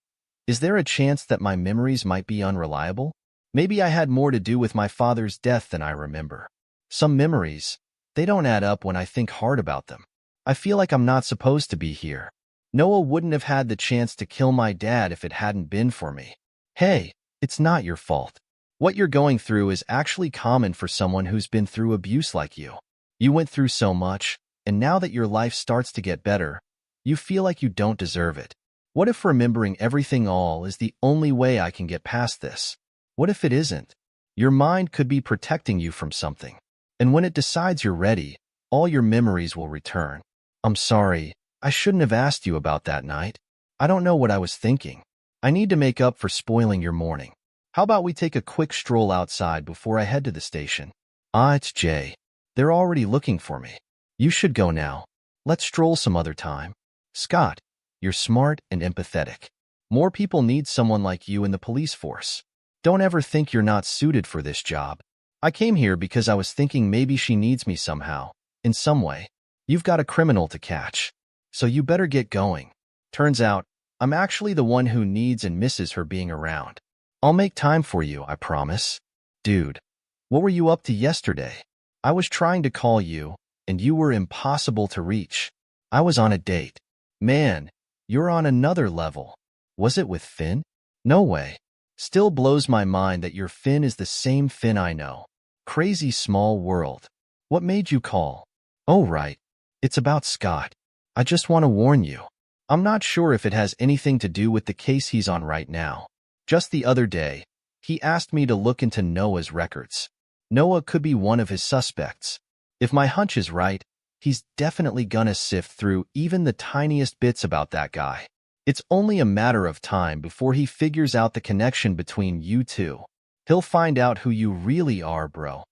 is there a chance that my memories might be unreliable? Maybe I had more to do with my father's death than I remember. Some memories, they don't add up when I think hard about them. I feel like I'm not supposed to be here. Noah wouldn't have had the chance to kill my dad if it hadn't been for me. Hey, it's not your fault. What you're going through is actually common for someone who's been through abuse like you. You went through so much, and now that your life starts to get better, you feel like you don't deserve it. What if remembering everything all is the only way I can get past this? What if it isn't? Your mind could be protecting you from something. And when it decides you're ready, all your memories will return. I'm sorry, I shouldn't have asked you about that night. I don't know what I was thinking. I need to make up for spoiling your morning. How about we take a quick stroll outside before I head to the station? It's Jay. They're already looking for me. You should go now. Let's stroll some other time. Scott, you're smart and empathetic. More people need someone like you in the police force. Don't ever think you're not suited for this job. I came here because I was thinking maybe she needs me somehow, in some way. You've got a criminal to catch, so you better get going. Turns out, I'm actually the one who needs and misses her being around. I'll make time for you, I promise. Dude, what were you up to yesterday? I was trying to call you, and you were impossible to reach. I was on a date. Man, you're on another level. Was it with Finn? No way. Still blows my mind that your Finn is the same Finn I know. Crazy small world. What made you call? Oh, right. It's about Scott. I just want to warn you. I'm not sure if it has anything to do with the case he's on right now. Just the other day, he asked me to look into Noah's records. Noah could be one of his suspects. If my hunch is right, he's definitely gonna sift through even the tiniest bits about that guy. It's only a matter of time before he figures out the connection between you two. He'll find out who you really are, bro.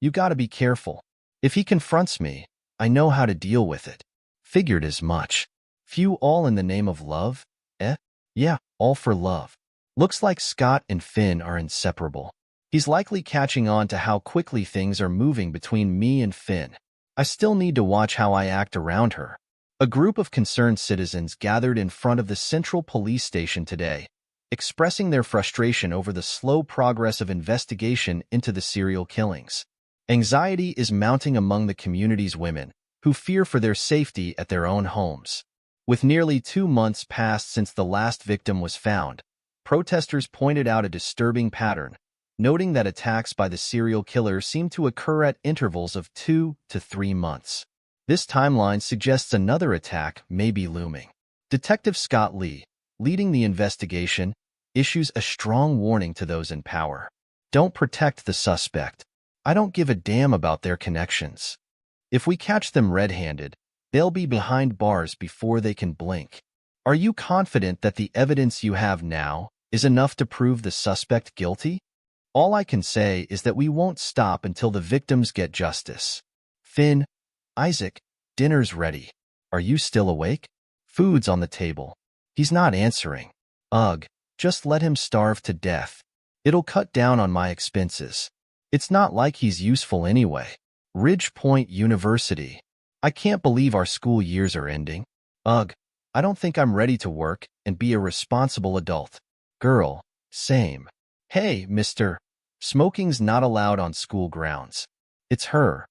You gotta be careful. If he confronts me, I know how to deal with it. Figured as much. Few all in the name of love? Yeah, all for love. Looks like Scott and Finn are inseparable. He's likely catching on to how quickly things are moving between me and Finn. I still need to watch how I act around her. A group of concerned citizens gathered in front of the Central Police Station today, expressing their frustration over the slow progress of investigation into the serial killings. Anxiety is mounting among the community's women, who fear for their safety at their own homes. With nearly 2 months passed since the last victim was found, protesters pointed out a disturbing pattern, noting that attacks by the serial killer seem to occur at intervals of 2 to 3 months. This timeline suggests another attack may be looming. Detective Scott Lee, leading the investigation, issues a strong warning to those in power. Don't protect the suspect. I don't give a damn about their connections. If we catch them red-handed, they'll be behind bars before they can blink. Are you confident that the evidence you have now is enough to prove the suspect guilty? All I can say is that we won't stop until the victims get justice. Finn, Isaac, dinner's ready. Are you still awake? Food's on the table. He's not answering. Ugh, just let him starve to death. It'll cut down on my expenses. It's not like he's useful anyway. Ridge Point University. I can't believe our school years are ending. Ugh, I don't think I'm ready to work and be a responsible adult. Girl, same. Hey, mister. Smoking's not allowed on school grounds. It's her.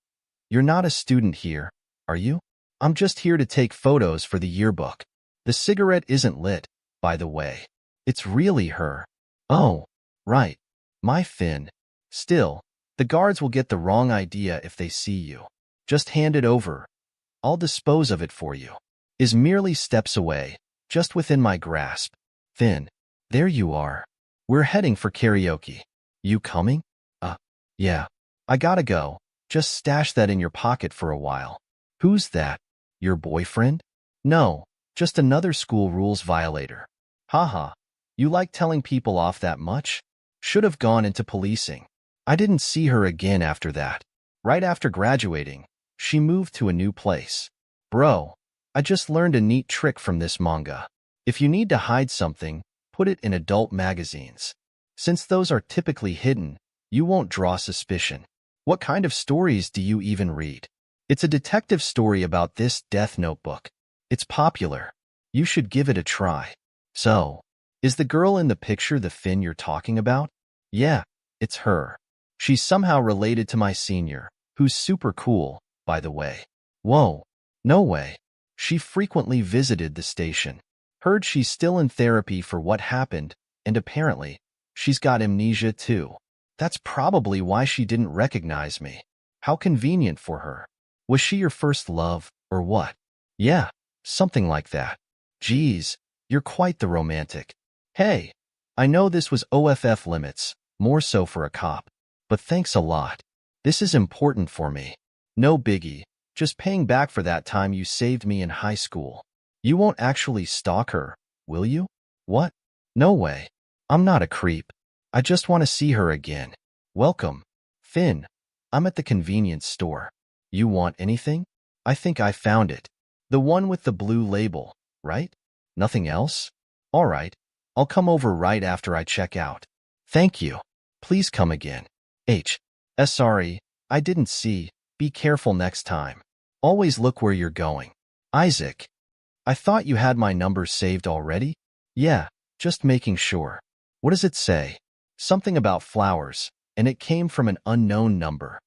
You're not a student here, are you? I'm just here to take photos for the yearbook. The cigarette isn't lit, by the way. It's really her. Oh, right. My Finn. Still, the guards will get the wrong idea if they see you. Just hand it over. I'll dispose of it for you. Is merely steps away, just within my grasp. Finn. There you are. We're heading for karaoke. You coming? Yeah. I gotta go. Just stash that in your pocket for a while. Who's that? Your boyfriend? No, just another school rules violator. Haha. You like telling people off that much? Should have gone into policing. I didn't see her again after that. Right after graduating, she moved to a new place. Bro, I just learned a neat trick from this manga. If you need to hide something, put it in adult magazines. Since those are typically hidden, you won't draw suspicion. What kind of stories do you even read? It's a detective story about this Death Notebook. It's popular. You should give it a try. So, is the girl in the picture the Finn you're talking about? Yeah, it's her. She's somehow related to my senior, who's super cool, by the way. Whoa, no way. She frequently visited the station. Heard she's still in therapy for what happened, and apparently, she's got amnesia too. That's probably why she didn't recognize me. How convenient for her. Was she your first love, or what? Yeah, something like that. Geez, you're quite the romantic. Hey, I know this was OFF limits, more so for a cop. But thanks a lot. This is important for me. No biggie, just paying back for that time you saved me in high school. You won't actually stalk her, will you? What? No way. I'm not a creep. I just want to see her again. Welcome. Finn, I'm at the convenience store. You want anything? I think I found it. The one with the blue label, right? Nothing else? All right. I'll come over right after I check out. Thank you. Please come again. Sorry, I didn't see. Be careful next time. Always look where you're going. Isaac. I thought you had my number saved already? Yeah, just making sure. What does it say? Something about flowers, and it came from an unknown number.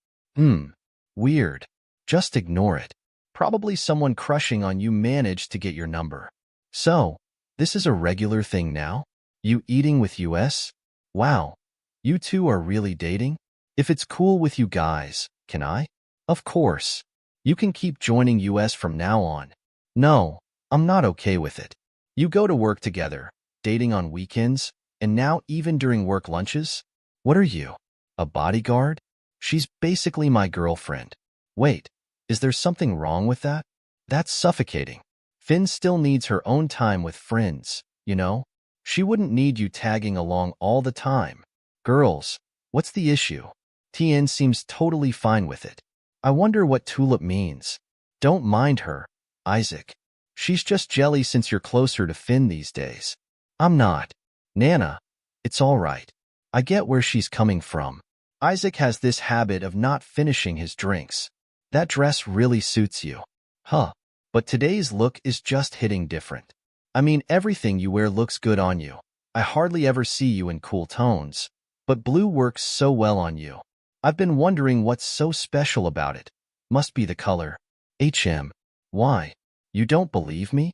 Weird. Just ignore it. Probably someone crushing on you managed to get your number. So, this is a regular thing now? You eating with US? Wow. You two are really dating? If it's cool with you guys, can I? Of course. You can keep joining US from now on. No, I'm not okay with it. You go to work together, dating on weekends, and now even during work lunches? What are you? A bodyguard? She's basically my girlfriend. Wait, is there something wrong with that? That's suffocating. Finn still needs her own time with friends, you know? She wouldn't need you tagging along all the time. Girls, what's the issue? TN seems totally fine with it. I wonder what tulip means. Don't mind her, Isaac. She's just jelly since you're closer to Finn these days. I'm not. Nana, it's all right. I get where she's coming from. Isaac has this habit of not finishing his drinks. That dress really suits you. Huh. But today's look is just hitting different. I mean, everything you wear looks good on you. I hardly ever see you in cool tones. But blue works so well on you. I've been wondering what's so special about it. Must be the color. Why? You don't believe me?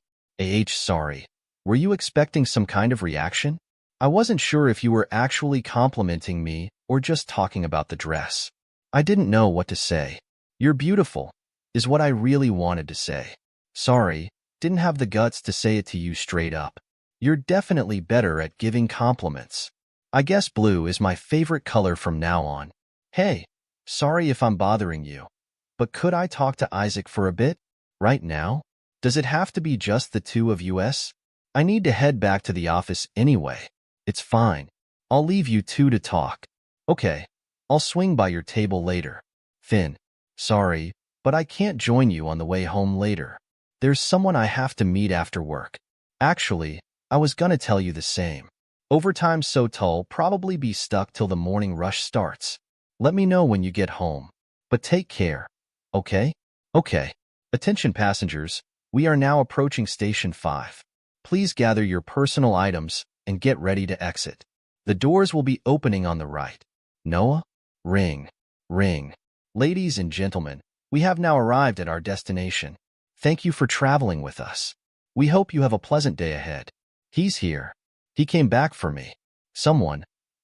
Sorry. Were you expecting some kind of reaction? I wasn't sure if you were actually complimenting me or just talking about the dress. I didn't know what to say. You're beautiful, is what I really wanted to say. Sorry, didn't have the guts to say it to you straight up. You're definitely better at giving compliments. I guess blue is my favorite color from now on. Hey, sorry if I'm bothering you, but could I talk to Isaac for a bit? Right now? Does it have to be just the two of us? I need to head back to the office anyway. It's fine. I'll leave you two to talk. Okay, I'll swing by your table later. Finn, sorry, but I can't join you on the way home later. There's someone I have to meet after work. Actually, I was gonna tell you the same. Overtime so tall probably be stuck till the morning rush starts. Let me know when you get home. But take care, okay? Okay. Attention passengers, we are now approaching Station 5. Please gather your personal items and get ready to exit. The doors will be opening on the right. Noah? Ring. Ring. Ladies and gentlemen, we have now arrived at our destination. Thank you for traveling with us. We hope you have a pleasant day ahead. He's here. He came back for me. Someone,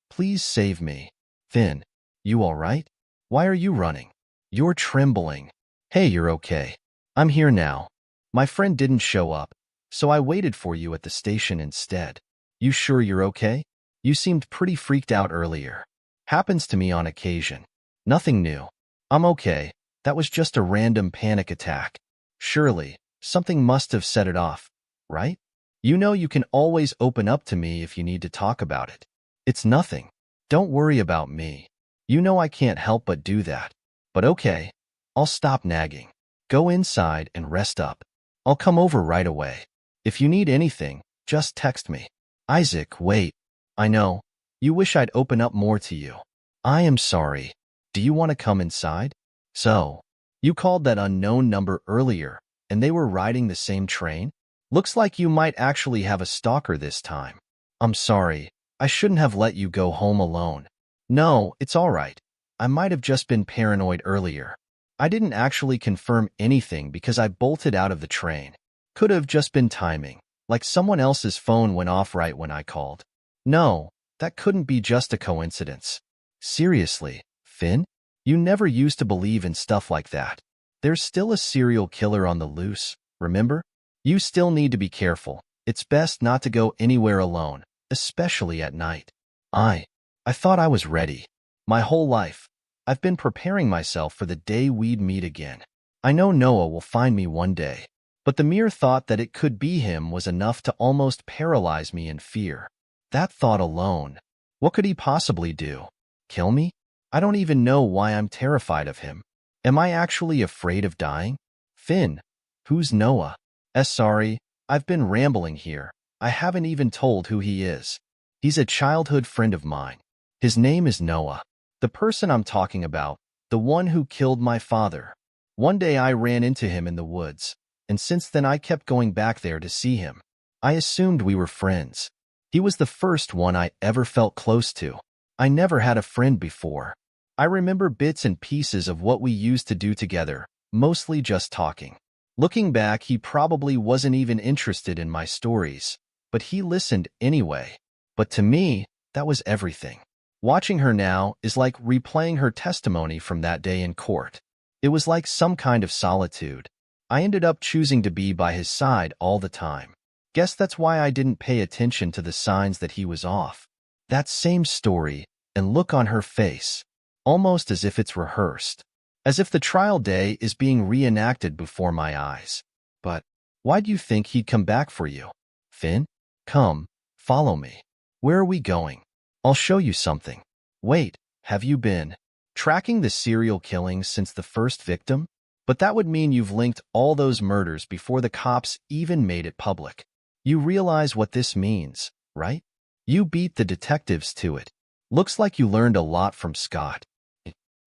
please save me. Finn, you all right? Why are you running? You're trembling. Hey, you're okay. I'm here now. My friend didn't show up, so I waited for you at the station instead. You sure you're okay? You seemed pretty freaked out earlier. Happens to me on occasion. Nothing new. I'm okay. That was just a random panic attack. Surely, something must have set it off, right? You know you can always open up to me if you need to talk about it. It's nothing. Don't worry about me. You know I can't help but do that. But okay, I'll stop nagging. Go inside and rest up. I'll come over right away. If you need anything, just text me. Isaac, wait. I know. You wish I'd open up more to you. I am sorry. Do you want to come inside? So, you called that unknown number earlier, and they were riding the same train? Looks like you might actually have a stalker this time. I'm sorry. I shouldn't have let you go home alone. No, it's all right. I might have just been paranoid earlier. I didn't actually confirm anything because I bolted out of the train. Could have just been timing, like someone else's phone went off right when I called. No, that couldn't be just a coincidence. Seriously, Finn? You never used to believe in stuff like that. There's still a serial killer on the loose, remember? You still need to be careful. It's best not to go anywhere alone, especially at night. I thought I was ready. My whole life, I've been preparing myself for the day we'd meet again. I know Noah will find me one day, but the mere thought that it could be him was enough to almost paralyze me in fear. That thought alone. What could he possibly do? Kill me? I don't even know why I'm terrified of him. Am I actually afraid of dying? Finn, who's Noah? Sorry, I've been rambling here. I haven't even told who he is. He's a childhood friend of mine. His name is Noah. The person I'm talking about, the one who killed my father. One day I ran into him in the woods, and since then I kept going back there to see him. I assumed we were friends. He was the first one I ever felt close to. I never had a friend before. I remember bits and pieces of what we used to do together, mostly just talking. Looking back, he probably wasn't even interested in my stories, but he listened anyway. But to me, that was everything. Watching her now is like replaying her testimony from that day in court. It was like some kind of solitude. I ended up choosing to be by his side all the time. Guess that's why I didn't pay attention to the signs that he was off. That same story, and look on her face, almost as if it's rehearsed. As if the trial day is being reenacted before my eyes. But why do you think he'd come back for you? Finn? Come, follow me. Where are we going? I'll show you something. Wait, have you been tracking the serial killings since the first victim? But that would mean you've linked all those murders before the cops even made it public. You realize what this means, right? You beat the detectives to it. Looks like you learned a lot from Scott.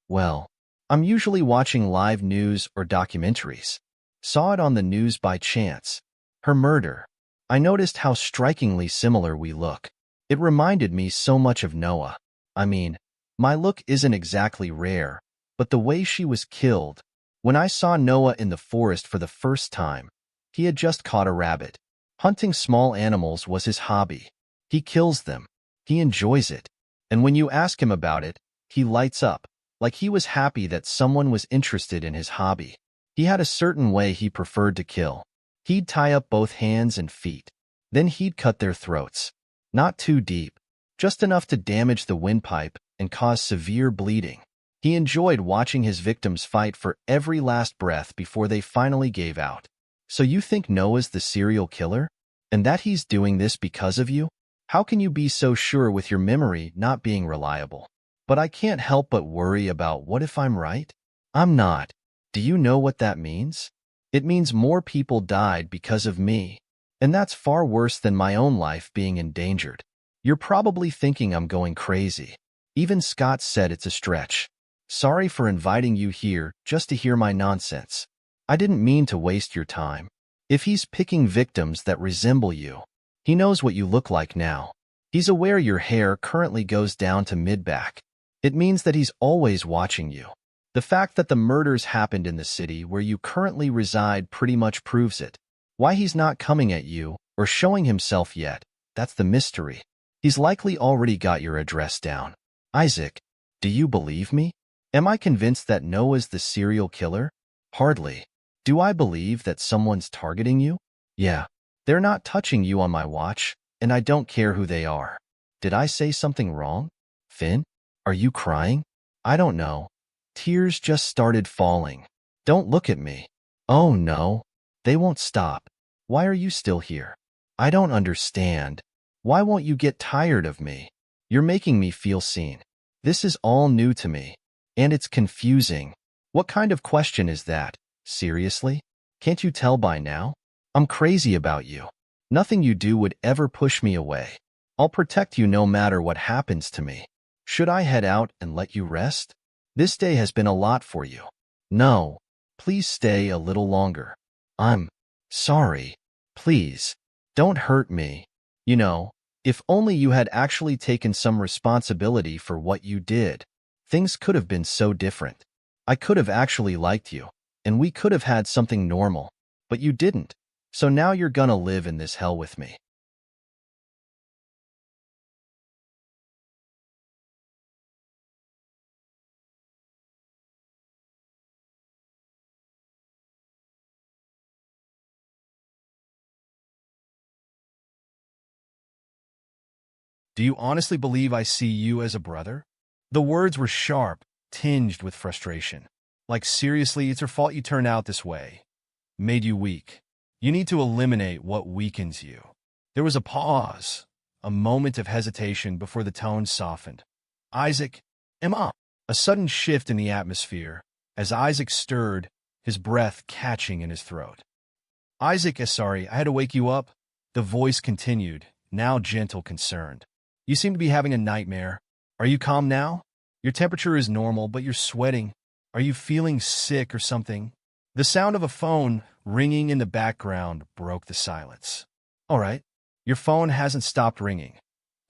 Well, I'm usually watching live news or documentaries. Saw it on the news by chance. Her murder. I noticed how strikingly similar we look. It reminded me so much of Noah. I mean, my look isn't exactly rare, but the way she was killed. When I saw Noah in the forest for the first time, he had just caught a rabbit. Hunting small animals was his hobby. He kills them. He enjoys it. And when you ask him about it, he lights up. Like he was happy that someone was interested in his hobby. He had a certain way he preferred to kill. He'd tie up both hands and feet. Then he'd cut their throats. Not too deep, just enough to damage the windpipe and cause severe bleeding. He enjoyed watching his victims fight for every last breath before they finally gave out. So you think Noah's the serial killer? And that he's doing this because of you? How can you be so sure with your memory not being reliable? But I can't help but worry about what if I'm right? I'm not. Do you know what that means? It means more people died because of me. And that's far worse than my own life being endangered. You're probably thinking I'm going crazy. Even Scott said it's a stretch. Sorry for inviting you here just to hear my nonsense. I didn't mean to waste your time. If he's picking victims that resemble you, he knows what you look like now. He's aware your hair currently goes down to mid-back. It means that he's always watching you. The fact that the murders happened in the city where you currently reside pretty much proves it. Why he's not coming at you or showing himself yet, that's the mystery. He's likely already got your address down. Isaac, do you believe me? Am I convinced that Noah's the serial killer? Hardly. Do I believe that someone's targeting you? Yeah. They're not touching you on my watch, and I don't care who they are. Did I say something wrong? Finn? Are you crying? I don't know. Tears just started falling. Don't look at me. Oh no. They won't stop. Why are you still here? I don't understand. Why won't you get tired of me? You're making me feel seen. This is all new to me. And it's confusing. What kind of question is that? Seriously? Can't you tell by now? I'm crazy about you. Nothing you do would ever push me away. I'll protect you no matter what happens to me. Should I head out and let you rest? This day has been a lot for you. No. Please stay a little longer. I'm sorry. Please. Don't hurt me. You know, if only you had actually taken some responsibility for what you did, things could have been so different. I could have actually liked you, and we could have had something normal, but you didn't. So now you're gonna live in this hell with me. Do you honestly believe I see you as a brother? The words were sharp, tinged with frustration. Like, seriously, it's your fault you turned out this way. Made you weak. You need to eliminate what weakens you. There was a pause, a moment of hesitation before the tone softened. Isaac, Emma. A sudden shift in the atmosphere, as Isaac stirred, his breath catching in his throat. Isaac, sorry, I had to wake you up. The voice continued, now gentle, concerned. You seem to be having a nightmare. Are you calm now? Your temperature is normal, but you're sweating. Are you feeling sick or something? The sound of a phone ringing in the background broke the silence. All right, your phone hasn't stopped ringing.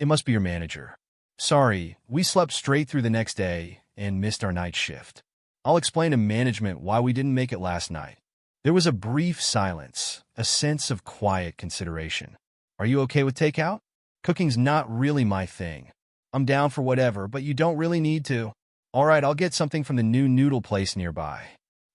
It must be your manager. Sorry, we slept straight through the next day and missed our night shift. I'll explain to management why we didn't make it last night. There was a brief silence, a sense of quiet consideration. Are you okay with takeout? Cooking's not really my thing. I'm down for whatever, but you don't really need to. All right, I'll get something from the new noodle place nearby.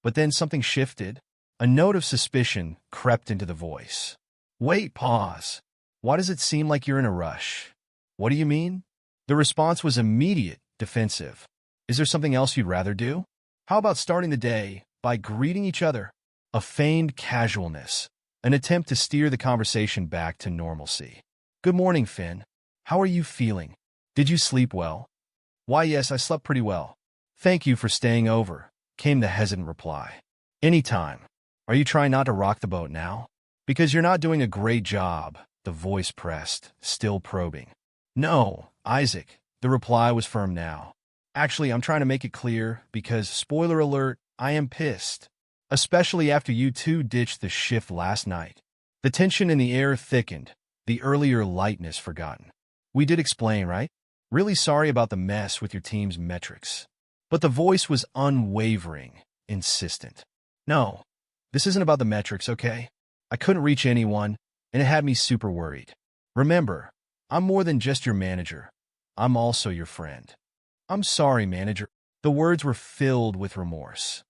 But then something shifted. A note of suspicion crept into the voice. Wait, pause. Why does it seem like you're in a rush? What do you mean? The response was immediate, defensive. Is there something else you'd rather do? How about starting the day by greeting each other? A feigned casualness, an attempt to steer the conversation back to normalcy. Good morning, Finn. How are you feeling? Did you sleep well? Why, yes, I slept pretty well. Thank you for staying over, came the hesitant reply. Anytime. Are you trying not to rock the boat now? Because you're not doing a great job, the voice pressed, still probing. No, Isaac, the reply was firm now. Actually, I'm trying to make it clear because, spoiler alert, I am pissed. Especially after you two ditched the shift last night. The tension in the air thickened, the earlier lightness forgotten. We did explain, right? Really sorry about the mess with your team's metrics. But the voice was unwavering, insistent. No, this isn't about the metrics, okay? I couldn't reach anyone, and it had me super worried. Remember, I'm more than just your manager. I'm also your friend. I'm sorry, manager. The words were filled with remorse.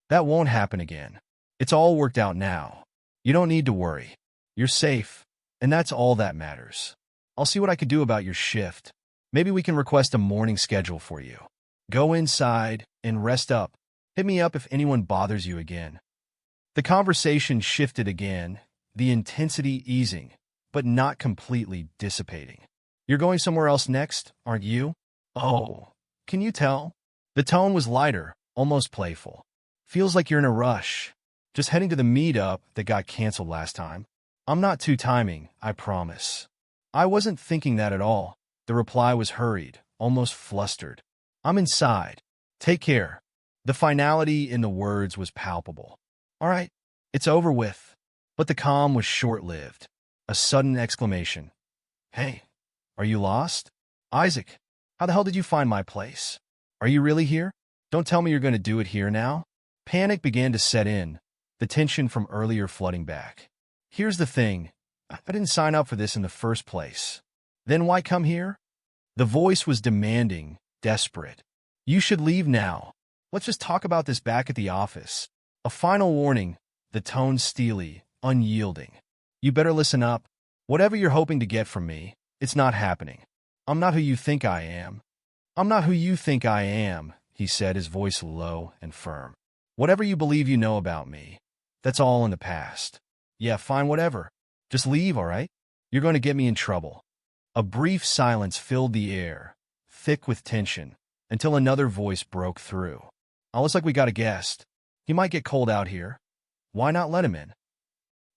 That won't happen again. It's all worked out now. You don't need to worry. You're safe, and that's all that matters. I'll see what I can do about your shift. Maybe we can request a morning schedule for you. Go inside and rest up. Hit me up if anyone bothers you again. The conversation shifted again, the intensity easing, but not completely dissipating. You're going somewhere else next, aren't you? Oh, can you tell? The tone was lighter, almost playful. Feels like you're in a rush. Just heading to the meetup that got canceled last time. I'm not two-timing, I promise. I wasn't thinking that at all. The reply was hurried, almost flustered. I'm inside. Take care. The finality in the words was palpable. All right, it's over with. But the calm was short-lived. A sudden exclamation. Hey, are you lost? Isaac, how the hell did you find my place? Are you really here? Don't tell me you're going to do it here now. Panic began to set in, the tension from earlier flooding back. Here's the thing. I didn't sign up for this in the first place. Then why come here? The voice was demanding, desperate. You should leave now. Let's just talk about this back at the office. A final warning, the tone steely, unyielding. You better listen up. Whatever you're hoping to get from me, it's not happening. I'm not who you think I am. I'm not who you think I am, he said, his voice low and firm. Whatever you believe you know about me, that's all in the past. Yeah, fine, whatever. Just leave, all right? You're going to get me in trouble. A brief silence filled the air, thick with tension, until another voice broke through. Oh, looks like we got a guest. He might get cold out here. Why not let him in?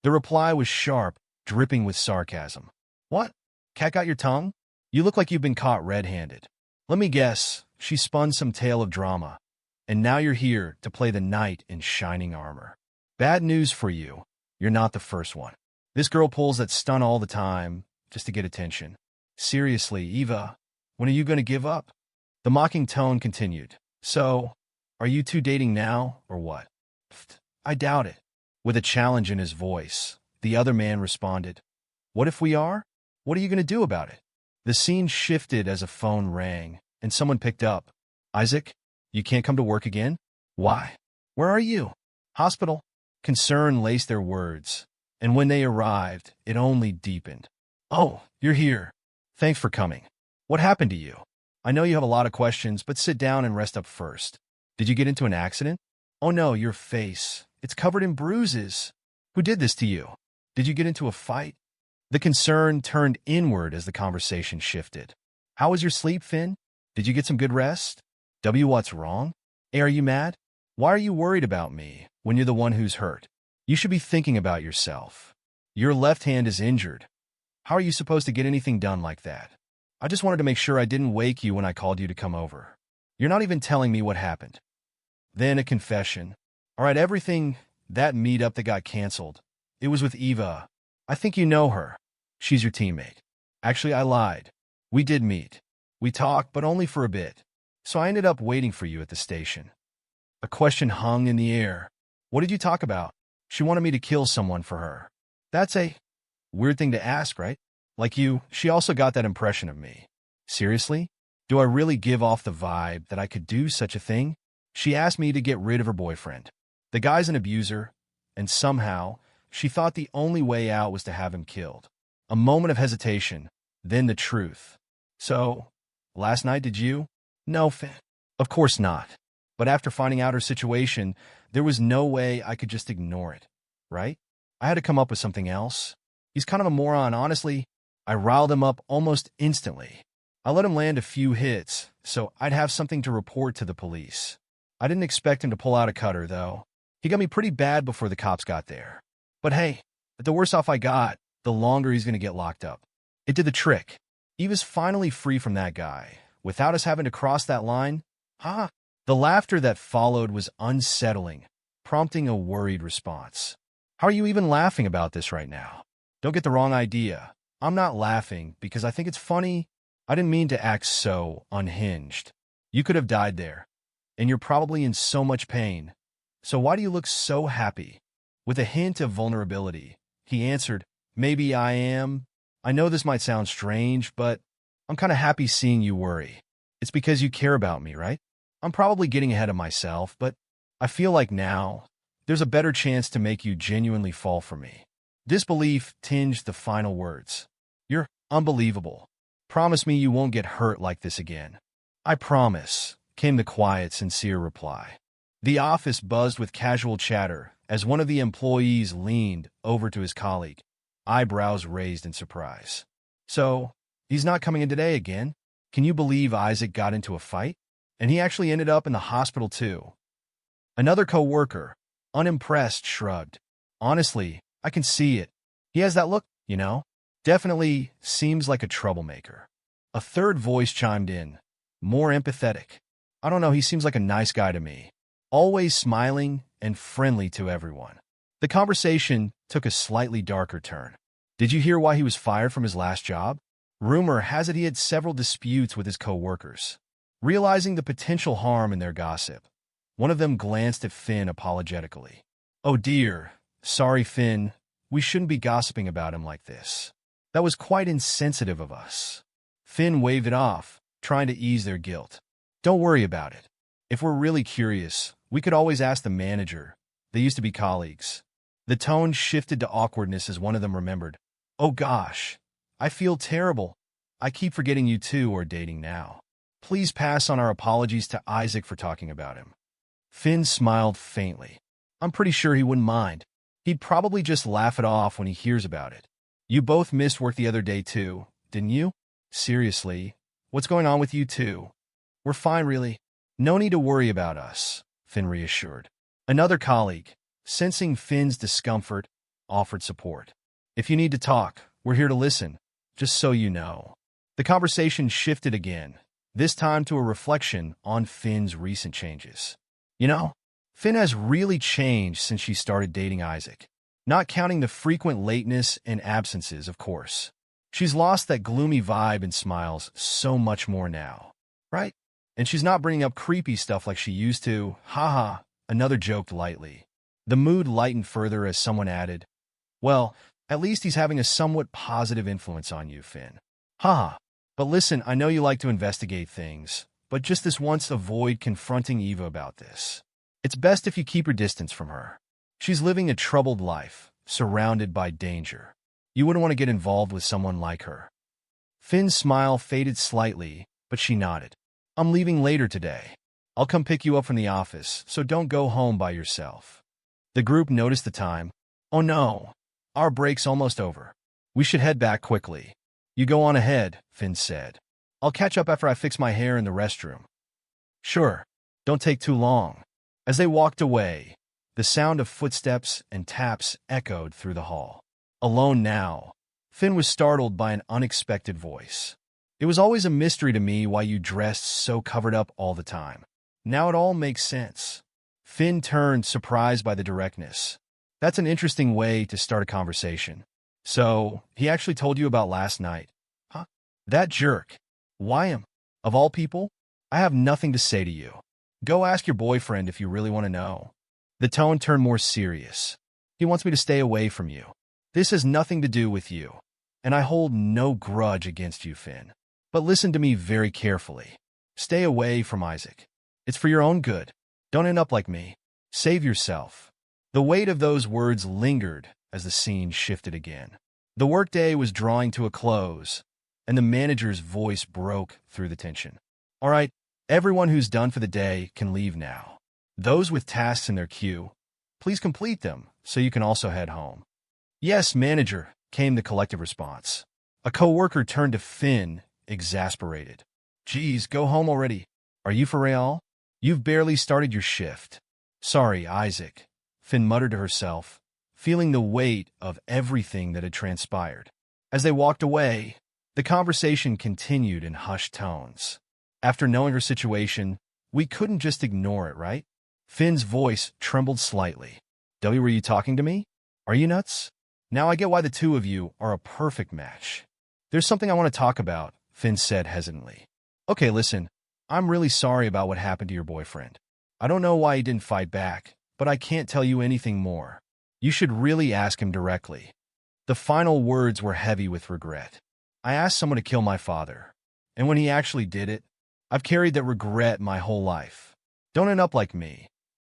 The reply was sharp, dripping with sarcasm. What? Cat got your tongue? You look like you've been caught red-handed. Let me guess, she spun some tale of drama. And now you're here to play the knight in shining armor. Bad news for you. You're not the first one. This girl pulls that stunt all the time, just to get attention. Seriously, Eva, when are you going to give up? The mocking tone continued. So, are you two dating now, or what? I doubt it. With a challenge in his voice, the other man responded. What if we are? What are you going to do about it? The scene shifted as a phone rang, and someone picked up. Isaac, you can't come to work again? Why? Where are you? Hospital. Concern laced their words, and when they arrived, it only deepened. Oh, you're here. Thanks for coming. What happened to you? I know you have a lot of questions, but sit down and rest up first. Did you get into an accident? Oh no, your face. It's covered in bruises. Who did this to you? Did you get into a fight? The concern turned inward as the conversation shifted. How was your sleep, Finn? Did you get some good rest? What's wrong? Hey, are you mad? Why are you worried about me when you're the one who's hurt? You should be thinking about yourself. Your left hand is injured. How are you supposed to get anything done like that? I just wanted to make sure I didn't wake you when I called you to come over. You're not even telling me what happened. Then a confession. All right, everything, that meetup that got canceled. It was with Eva. I think you know her. She's your teammate. Actually, I lied. We did meet. We talked, but only for a bit. So I ended up waiting for you at the station. A question hung in the air. What did you talk about? She wanted me to kill someone for her. That's a weird thing to ask, right? Like you, she also got that impression of me. Seriously? Do I really give off the vibe that I could do such a thing? She asked me to get rid of her boyfriend. The guy's an abuser, and somehow, she thought the only way out was to have him killed. A moment of hesitation, then the truth. So, last night did you? No, Finn. Of course not. But after finding out her situation, there was no way I could just ignore it, right? I had to come up with something else. He's kind of a moron, honestly. I riled him up almost instantly. I let him land a few hits, so I'd have something to report to the police. I didn't expect him to pull out a cutter, though. He got me pretty bad before the cops got there. But hey, the worse off I got, the longer he's going to get locked up. It did the trick. Eva's finally free from that guy, without us having to cross that line. Ha! The laughter that followed was unsettling, prompting a worried response. How are you even laughing about this right now? Don't get the wrong idea. I'm not laughing because I think it's funny. I didn't mean to act so unhinged. You could have died there, and you're probably in so much pain. So why do you look so happy? With a hint of vulnerability, he answered, Maybe I am. I know this might sound strange, but I'm kind of happy seeing you worry. It's because you care about me, right? I'm probably getting ahead of myself, but I feel like now there's a better chance to make you genuinely fall for me. Disbelief tinged the final words. You're unbelievable. Promise me you won't get hurt like this again. I promise, came the quiet, sincere reply. The office buzzed with casual chatter as one of the employees leaned over to his colleague, eyebrows raised in surprise. So, he's not coming in today again? Can you believe Isaac got into a fight? And he actually ended up in the hospital too. Another co-worker, unimpressed, shrugged. Honestly, I can see it. He has that look, you know? Definitely seems like a troublemaker. A third voice chimed in, more empathetic. I don't know, he seems like a nice guy to me. Always smiling and friendly to everyone. The conversation took a slightly darker turn. Did you hear why he was fired from his last job? Rumor has it he had several disputes with his co-workers. Realizing the potential harm in their gossip, one of them glanced at Finn apologetically. Oh dear, sorry Finn, we shouldn't be gossiping about him like this. That was quite insensitive of us. Finn waved it off, trying to ease their guilt. Don't worry about it. If we're really curious, we could always ask the manager. They used to be colleagues. The tone shifted to awkwardness as one of them remembered. Oh gosh, I feel terrible. I keep forgetting you two are dating now. Please pass on our apologies to Isaac for talking about him. Finn smiled faintly. I'm pretty sure he wouldn't mind. He'd probably just laugh it off when he hears about it. You both missed work the other day too, didn't you? Seriously, what's going on with you two? We're fine, really. No need to worry about us, Finn reassured. Another colleague, sensing Finn's discomfort, offered support. If you need to talk, we're here to listen, just so you know. The conversation shifted again, this time to a reflection on Finn's recent changes. You know, Finn has really changed since she started dating Isaac. Not counting the frequent lateness and absences, of course. She's lost that gloomy vibe and smiles so much more now, right? And she's not bringing up creepy stuff like she used to. Haha, another joked lightly. The mood lightened further as someone added, well, at least he's having a somewhat positive influence on you, Finn. Haha. But listen, I know you like to investigate things, but just this once avoid confronting Eva about this. It's best if you keep your distance from her. She's living a troubled life, surrounded by danger. You wouldn't want to get involved with someone like her. Finn's smile faded slightly, but she nodded. I'm leaving later today. I'll come pick you up from the office, so don't go home by yourself. The group noticed the time. Oh no, our break's almost over. We should head back quickly. You go on ahead, Finn said. I'll catch up after I fix my hair in the restroom. Sure, don't take too long. As they walked away, the sound of footsteps and taps echoed through the hall. Alone now, Finn was startled by an unexpected voice. It was always a mystery to me why you dressed so covered up all the time. Now it all makes sense. Finn turned, surprised by the directness. That's an interesting way to start a conversation. So, he actually told you about last night. Huh? That jerk. Why him? Of all people? I have nothing to say to you. Go ask your boyfriend if you really want to know. The tone turned more serious. He wants me to stay away from you. This has nothing to do with you. And I hold no grudge against you, Finn. But listen to me very carefully. Stay away from Isaac. It's for your own good. Don't end up like me. Save yourself. The weight of those words lingered as the scene shifted again. The workday was drawing to a close, and the manager's voice broke through the tension. All right, everyone who's done for the day can leave now. Those with tasks in their queue, please complete them so you can also head home. Yes, manager, came the collective response. A coworker turned to Finn, exasperated. Geez, go home already. Are you for real? You've barely started your shift. Sorry, Isaac, Finn muttered to herself, feeling the weight of everything that had transpired. As they walked away, the conversation continued in hushed tones. After knowing her situation, we couldn't just ignore it, right? Finn's voice trembled slightly. W, were you talking to me? Are you nuts? Now I get why the two of you are a perfect match. There's something I want to talk about, Finn said hesitantly. Okay, listen, I'm really sorry about what happened to your boyfriend. I don't know why he didn't fight back, but I can't tell you anything more. You should really ask him directly. The final words were heavy with regret. I asked someone to kill my father, and when he actually did it, I've carried that regret my whole life. Don't end up like me.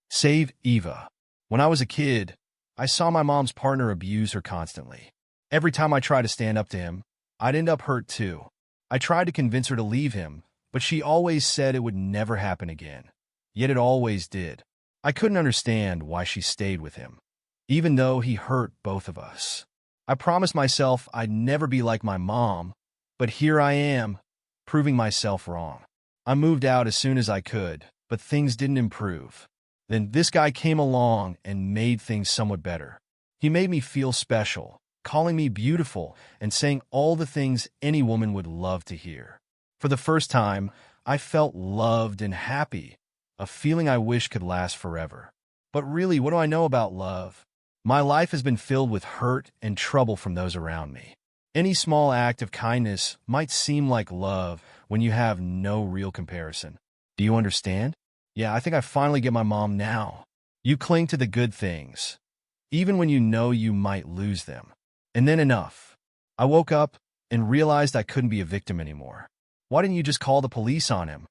Save Eva. When I was a kid, I saw my mom's partner abuse her constantly. Every time I tried to stand up to him, I'd end up hurt too. I tried to convince her to leave him, but she always said it would never happen again. Yet it always did. I couldn't understand why she stayed with him, even though he hurt both of us. I promised myself I'd never be like my mom, but here I am, proving myself wrong. I moved out as soon as I could, but things didn't improve. Then this guy came along and made things somewhat better. He made me feel special, calling me beautiful, and saying all the things any woman would love to hear. For the first time, I felt loved and happy, a feeling I wish could last forever. But really, what do I know about love? My life has been filled with hurt and trouble from those around me. Any small act of kindness might seem like love when you have no real comparison. Do you understand? Yeah, I think I finally get my mom now. You cling to the good things, even when you know you might lose them. And then enough. I woke up and realized I couldn't be a victim anymore. Why didn't you just call the police on him?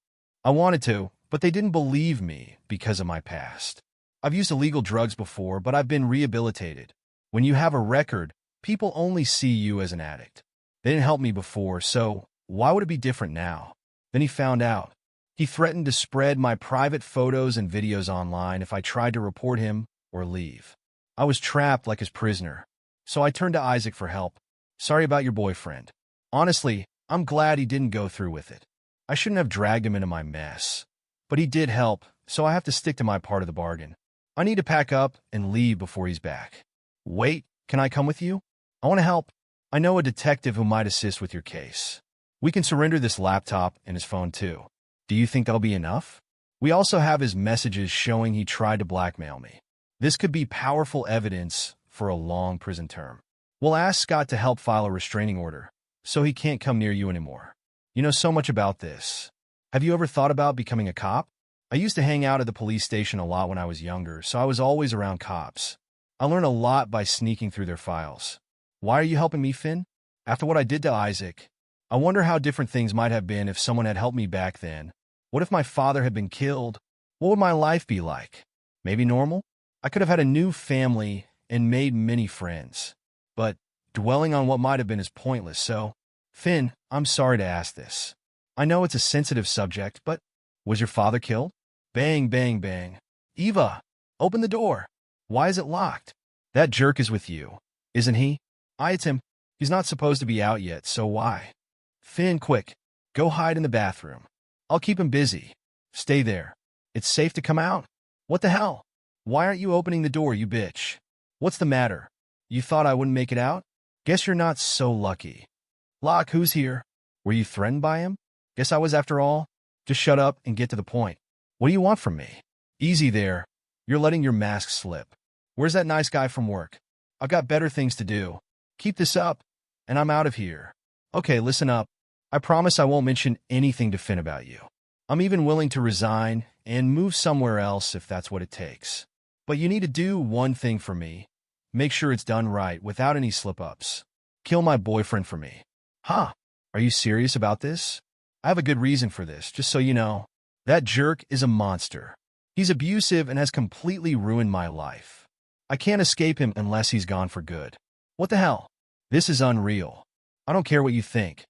I wanted to, but they didn't believe me because of my past. I've used illegal drugs before, but I've been rehabilitated. When you have a record, people only see you as an addict. They didn't help me before, so why would it be different now? Then he found out. He threatened to spread my private photos and videos online if I tried to report him or leave. I was trapped like his prisoner, so I turned to Isaac for help. Sorry about your boyfriend. Honestly, I'm glad he didn't go through with it. I shouldn't have dragged him into my mess. But he did help, so I have to stick to my part of the bargain. I need to pack up and leave before he's back. Wait, can I come with you? I want to help. I know a detective who might assist with your case. We can surrender this laptop and his phone too. Do you think that'll be enough? We also have his messages showing he tried to blackmail me. This could be powerful evidence for a long prison term. We'll ask Scott to help file a restraining order, so he can't come near you anymore. You know so much about this. Have you ever thought about becoming a cop? I used to hang out at the police station a lot when I was younger, so I was always around cops. I learned a lot by sneaking through their files. Why are you helping me, Finn? After what I did to Isaac, I wonder how different things might have been if someone had helped me back then. What if my father had been killed? What would my life be like? Maybe normal? I could have had a new family and made many friends. But dwelling on what might have been is pointless, so... Finn, I'm sorry to ask this. I know it's a sensitive subject, but was your father killed? Bang, bang, bang. Eva, open the door. Why is it locked? That jerk is with you, isn't he? It's him. He's not supposed to be out yet, so why? Finn, quick. Go hide in the bathroom. I'll keep him busy. Stay there. It's safe to come out. What the hell? Why aren't you opening the door, you bitch? What's the matter? You thought I wouldn't make it out? Guess you're not so lucky. Locke, who's here? Were you threatened by him? Guess I was after all. Just shut up and get to the point. What do you want from me? Easy there. You're letting your mask slip. Where's that nice guy from work? I've got better things to do. Keep this up, and I'm out of here. Okay, listen up. I promise I won't mention anything to Finn about you. I'm even willing to resign and move somewhere else if that's what it takes. But you need to do one thing for me. Make sure it's done right without any slip-ups. Kill my boyfriend for me. Huh? Are you serious about this? I have a good reason for this, just so you know. That jerk is a monster. He's abusive and has completely ruined my life. I can't escape him unless he's gone for good. What the hell? This is unreal. I don't care what you think.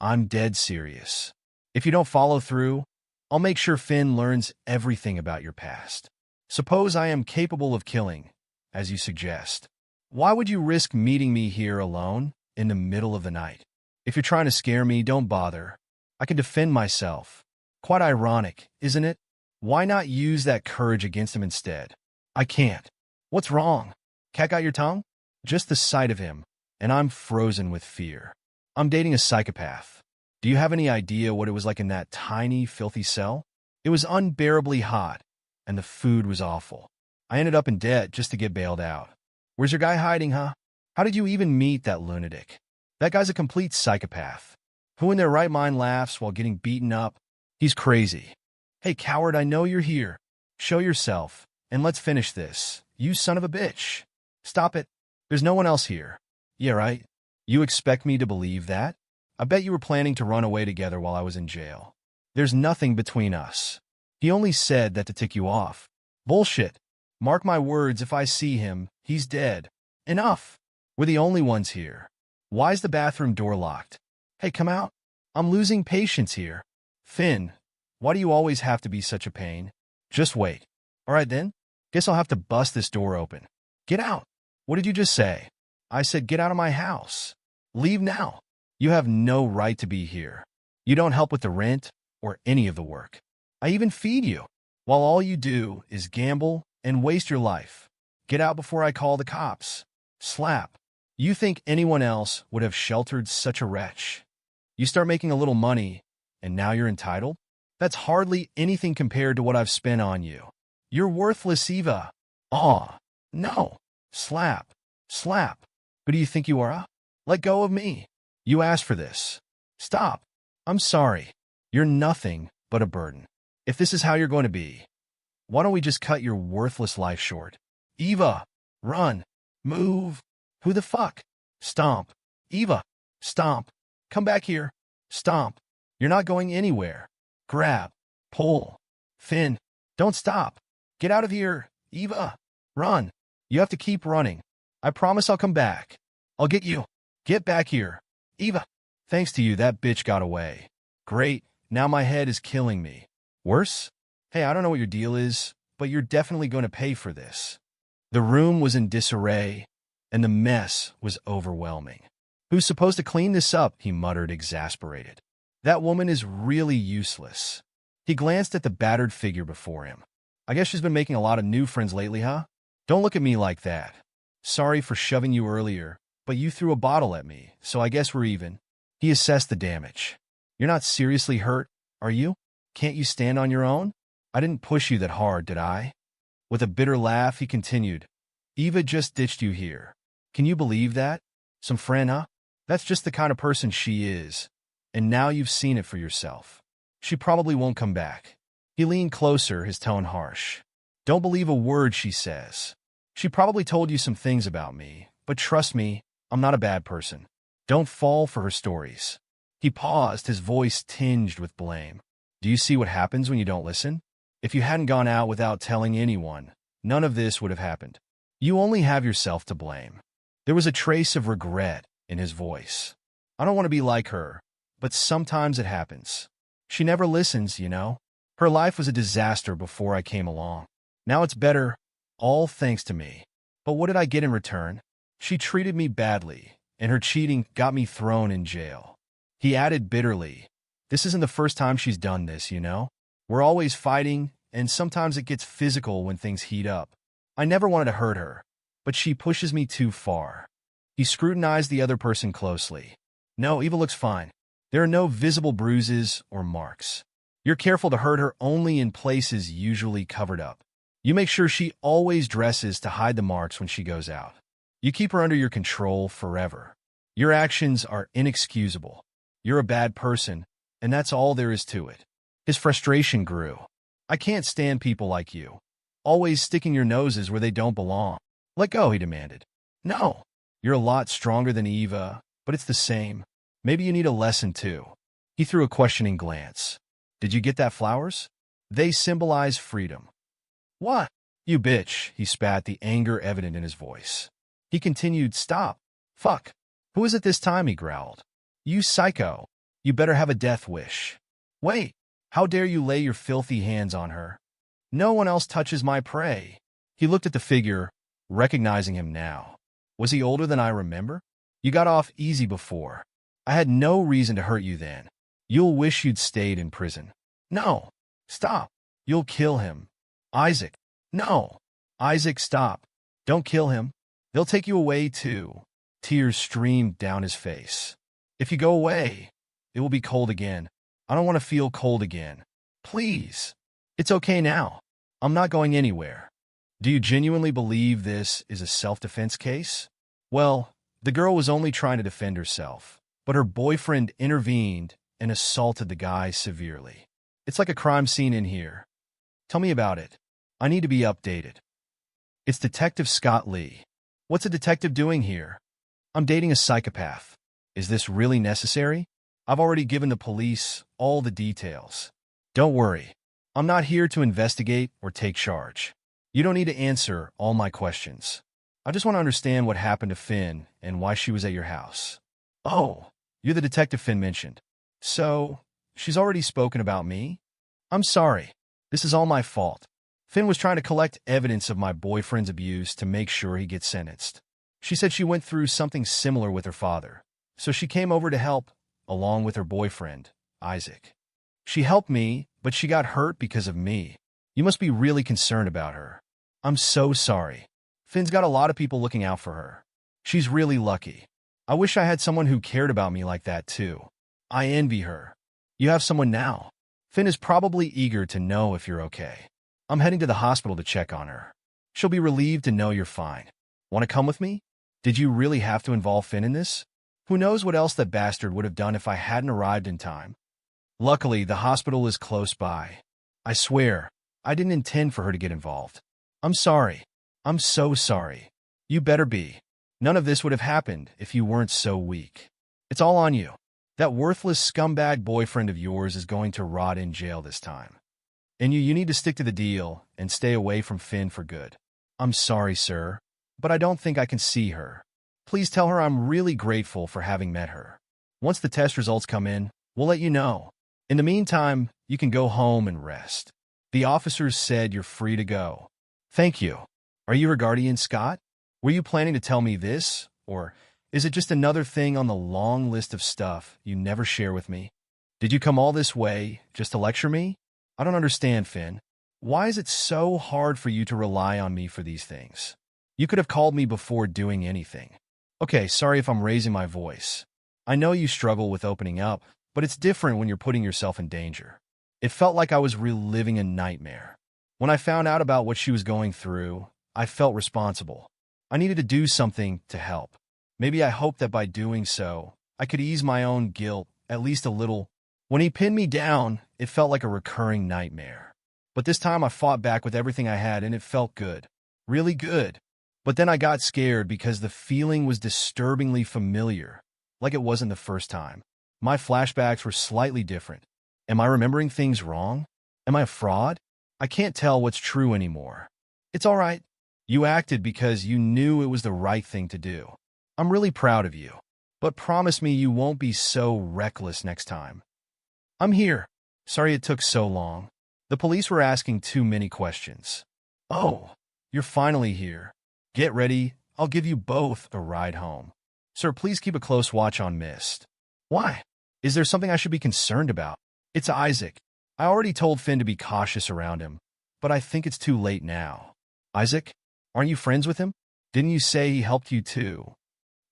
I'm dead serious. If you don't follow through, I'll make sure Finn learns everything about your past. Suppose I am capable of killing, as you suggest. Why would you risk meeting me here alone in the middle of the night? If you're trying to scare me, don't bother. I can defend myself. Quite ironic, isn't it? Why not use that courage against him instead? I can't. What's wrong? Cat got your tongue? Just the sight of him, and I'm frozen with fear. I'm dating a psychopath. Do you have any idea what it was like in that tiny, filthy cell? It was unbearably hot, and the food was awful. I ended up in debt just to get bailed out. Where's your guy hiding, huh? How did you even meet that lunatic? That guy's a complete psychopath. Who in their right mind laughs while getting beaten up? He's crazy. Hey, coward, I know you're here. Show yourself, and let's finish this. You son of a bitch. Stop it. There's no one else here. Yeah, right? You expect me to believe that? I bet you were planning to run away together while I was in jail. There's nothing between us. He only said that to tick you off. Bullshit. Mark my words, if I see him, he's dead. Enough. We're the only ones here. Why's the bathroom door locked? Hey, come out. I'm losing patience here. Finn, why do you always have to be such a pain? Just wait. All right then. Guess I'll have to bust this door open. Get out. What did you just say? I said get out of my house. Leave now. You have no right to be here. You don't help with the rent or any of the work. I even feed you, while all you do is gamble and waste your life. Get out before I call the cops. Slap. You think anyone else would have sheltered such a wretch? You start making a little money, and now you're entitled? That's hardly anything compared to what I've spent on you. You're worthless, Eva. Aw, no. Slap. Slap. Who do you think you are? Let go of me. You asked for this. Stop. I'm sorry. You're nothing but a burden. If this is how you're going to be, why don't we just cut your worthless life short? Eva, run. Move. Who the fuck? Stomp. Eva, stomp. Come back here. Stomp. You're not going anywhere. Grab. Pull. Finn, don't stop. Get out of here. Eva, run. You have to keep running. I promise I'll come back. I'll get you. Get back here. Eva. Thanks to you, that bitch got away. Great. Now my head is killing me. Worse? Hey, I don't know what your deal is, but you're definitely going to pay for this. The room was in disarray, and the mess was overwhelming. Who's supposed to clean this up? He muttered, exasperated. That woman is really useless. He glanced at the battered figure before him. I guess she's been making a lot of new friends lately, huh? Don't look at me like that. Sorry for shoving you earlier, but you threw a bottle at me, so I guess we're even. He assessed the damage. You're not seriously hurt, are you? Can't you stand on your own? I didn't push you that hard, did I? With a bitter laugh, he continued. Eva just ditched you here. Can you believe that? Some friend, huh? That's just the kind of person she is. And now you've seen it for yourself. She probably won't come back. He leaned closer, his tone harsh. Don't believe a word she says. She probably told you some things about me, but trust me, I'm not a bad person. Don't fall for her stories. He paused, his voice tinged with blame. Do you see what happens when you don't listen? If you hadn't gone out without telling anyone, none of this would have happened. You only have yourself to blame. There was a trace of regret in his voice. I don't want to be like her, but sometimes it happens. She never listens, you know. Her life was a disaster before I came along. Now it's better, all thanks to me. But what did I get in return? She treated me badly, and her cheating got me thrown in jail. He added bitterly, this isn't the first time she's done this, you know? We're always fighting, and sometimes it gets physical when things heat up. I never wanted to hurt her, but she pushes me too far. He scrutinized the other person closely. No, Eva looks fine. There are no visible bruises or marks. You're careful to hurt her only in places usually covered up. You make sure she always dresses to hide the marks when she goes out. You keep her under your control forever. Your actions are inexcusable. You're a bad person, and that's all there is to it. His frustration grew. I can't stand people like you. Always sticking your noses where they don't belong. Let go, he demanded. No. You're a lot stronger than Eva, but it's the same. Maybe you need a lesson too. He threw a questioning glance. Did you get that flowers? They symbolize freedom. What? You bitch, he spat, the anger evident in his voice. He continued, stop. Fuck. Who is it this time, he growled. You psycho. You better have a death wish. Wait. How dare you lay your filthy hands on her? No one else touches my prey. He looked at the figure, recognizing him now. Was he older than I remember? You got off easy before. I had no reason to hurt you then. You'll wish you'd stayed in prison. No. Stop. You'll kill him. Isaac. No. Isaac, stop. Don't kill him. They'll take you away too. Tears streamed down his face. If you go away, it will be cold again. I don't want to feel cold again. Please. It's okay now. I'm not going anywhere. Do you genuinely believe this is a self-defense case? Well, the girl was only trying to defend herself, but her boyfriend intervened and assaulted the guy severely. It's like a crime scene in here. Tell me about it. I need to be updated. It's Detective Scott Lee. What's a detective doing here? I'm dating a psychopath. Is this really necessary? I've already given the police all the details. Don't worry. I'm not here to investigate or take charge. You don't need to answer all my questions. I just want to understand what happened to Finn and why she was at your house. Oh, you're the detective Finn mentioned. So, she's already spoken about me? I'm sorry. This is all my fault. Finn was trying to collect evidence of my boyfriend's abuse to make sure he gets sentenced. She said she went through something similar with her father, so she came over to help, along with her boyfriend, Isaac. She helped me, but she got hurt because of me. You must be really concerned about her. I'm so sorry. Finn's got a lot of people looking out for her. She's really lucky. I wish I had someone who cared about me like that too. I envy her. You have someone now. Finn is probably eager to know if you're okay. I'm heading to the hospital to check on her. She'll be relieved to know you're fine. Want to come with me? Did you really have to involve Finn in this? Who knows what else that bastard would have done if I hadn't arrived in time. Luckily, the hospital is close by. I swear, I didn't intend for her to get involved. I'm sorry. I'm so sorry. You better be. None of this would have happened if you weren't so weak. It's all on you. That worthless scumbag boyfriend of yours is going to rot in jail this time. And you need to stick to the deal and stay away from Finn for good. I'm sorry, sir, but I don't think I can see her. Please tell her I'm really grateful for having met her. Once the test results come in, we'll let you know. In the meantime, you can go home and rest. The officers said you're free to go. Thank you. Are you her guardian, Scott? Were you planning to tell me this, or is it just another thing on the long list of stuff you never share with me? Did you come all this way just to lecture me? I don't understand, Finn. Why is it so hard for you to rely on me for these things? You could have called me before doing anything. Okay, sorry if I'm raising my voice. I know you struggle with opening up, but it's different when you're putting yourself in danger. It felt like I was reliving a nightmare. When I found out about what she was going through, I felt responsible. I needed to do something to help. Maybe I hoped that by doing so, I could ease my own guilt, at least a little. When he pinned me down, it felt like a recurring nightmare. But this time I fought back with everything I had, and it felt good. Really good. But then I got scared because the feeling was disturbingly familiar, like it wasn't the first time. My flashbacks were slightly different. Am I remembering things wrong? Am I a fraud? I can't tell what's true anymore. It's all right. You acted because you knew it was the right thing to do. I'm really proud of you. But promise me you won't be so reckless next time. I'm here. Sorry it took so long. The police were asking too many questions. Oh, you're finally here. Get ready. I'll give you both a ride home. Sir, please keep a close watch on Mist. Why? Is there something I should be concerned about? It's Isaac. I already told Finn to be cautious around him, but I think it's too late now. Isaac? Aren't you friends with him? Didn't you say he helped you too?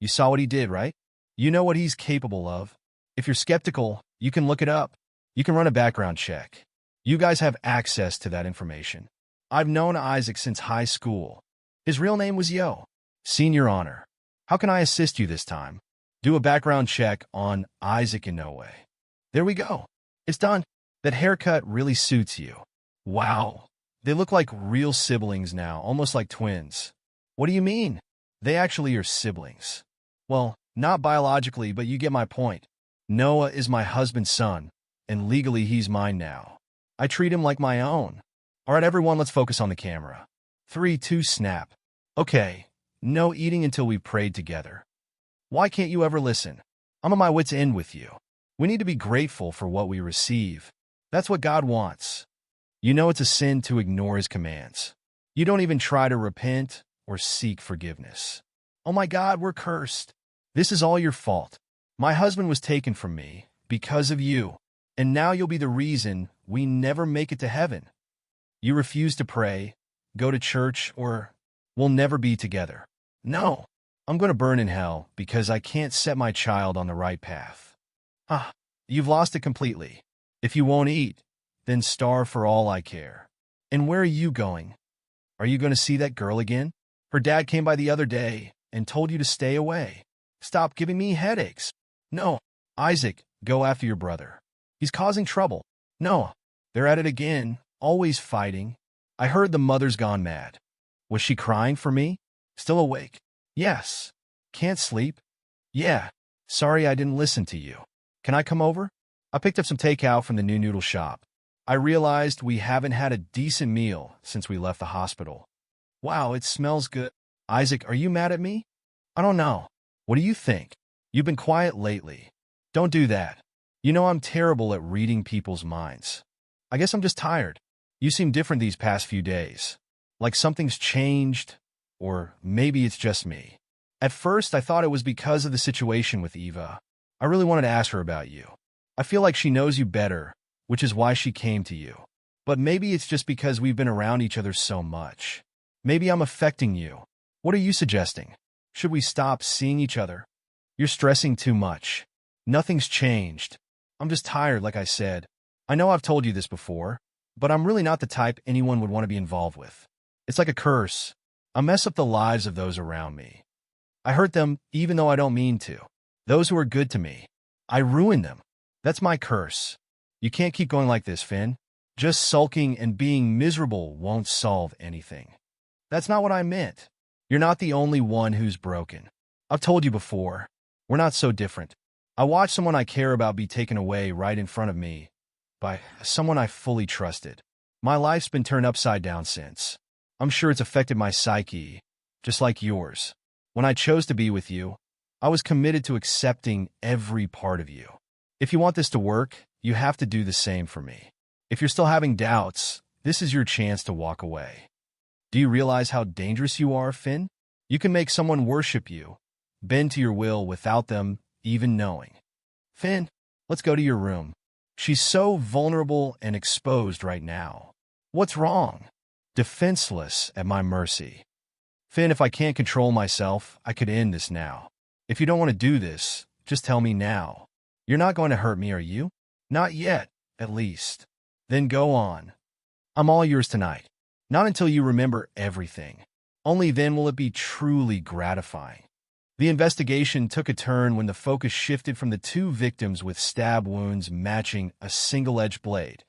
You saw what he did, right? You know what he's capable of. If you're skeptical, you can look it up. You can run a background check. You guys have access to that information. I've known Isaac since high school. His real name was Yo. Senior Honor. How can I assist you this time? Do a background check on Isaac Inoue. There we go. It's done. That haircut really suits you. Wow. They look like real siblings now, almost like twins. What do you mean? They actually are siblings. Well, not biologically, but you get my point. Noah is my husband's son, and legally he's mine now. I treat him like my own. All right, everyone, let's focus on the camera. 3, 2, snap. Okay, no eating until we've prayed together. Why can't you ever listen? I'm on my wit's end with you. We need to be grateful for what we receive. That's what God wants. You know it's a sin to ignore his commands. You don't even try to repent or seek forgiveness. Oh my God, we're cursed. This is all your fault. My husband was taken from me because of you, and now you'll be the reason we never make it to heaven. You refuse to pray, go to church, or we'll never be together. No, I'm going to burn in hell because I can't set my child on the right path. You've lost it completely. If you won't eat, then starve for all I care. And where are you going? Are you going to see that girl again? Her dad came by the other day and told you to stay away. Stop giving me headaches. No, Isaac, go after your brother. He's causing trouble. No, they're at it again, always fighting. I heard the mother's gone mad. Was she crying for me? Still awake? Yes. Can't sleep? Yeah. Sorry I didn't listen to you. Can I come over? I picked up some takeout from the new noodle shop. I realized we haven't had a decent meal since we left the hospital. Wow, it smells good. Isaac, are you mad at me? I don't know. What do you think? You've been quiet lately. Don't do that. You know I'm terrible at reading people's minds. I guess I'm just tired. You seem different these past few days. Like something's changed, or maybe it's just me. At first, I thought it was because of the situation with Eva. I really wanted to ask her about you. I feel like she knows you better, which is why she came to you. But maybe it's just because we've been around each other so much. Maybe I'm affecting you. What are you suggesting? Should we stop seeing each other? You're stressing too much. Nothing's changed. I'm just tired, like I said. I know I've told you this before, but I'm really not the type anyone would want to be involved with. It's like a curse. I mess up the lives of those around me. I hurt them even though I don't mean to. Those who are good to me, I ruin them. That's my curse. You can't keep going like this, Finn. Just sulking and being miserable won't solve anything. That's not what I meant. You're not the only one who's broken. I've told you before, we're not so different. I watched someone I care about be taken away right in front of me by someone I fully trusted. My life's been turned upside down since. I'm sure it's affected my psyche, just like yours. When I chose to be with you, I was committed to accepting every part of you. If you want this to work, you have to do the same for me. If you're still having doubts, this is your chance to walk away. Do you realize how dangerous you are, Finn? You can make someone worship you, bend to your will without them even knowing. Finn, let's go to your room. She's so vulnerable and exposed right now. What's wrong? Defenseless at my mercy. Finn, if I can't control myself, I could end this now. If you don't want to do this, just tell me now. You're not going to hurt me, are you? Not yet, at least. Then go on. I'm all yours tonight. Not until you remember everything. Only then will it be truly gratifying. The investigation took a turn when the focus shifted from the two victims with stab wounds matching a single-edged blade,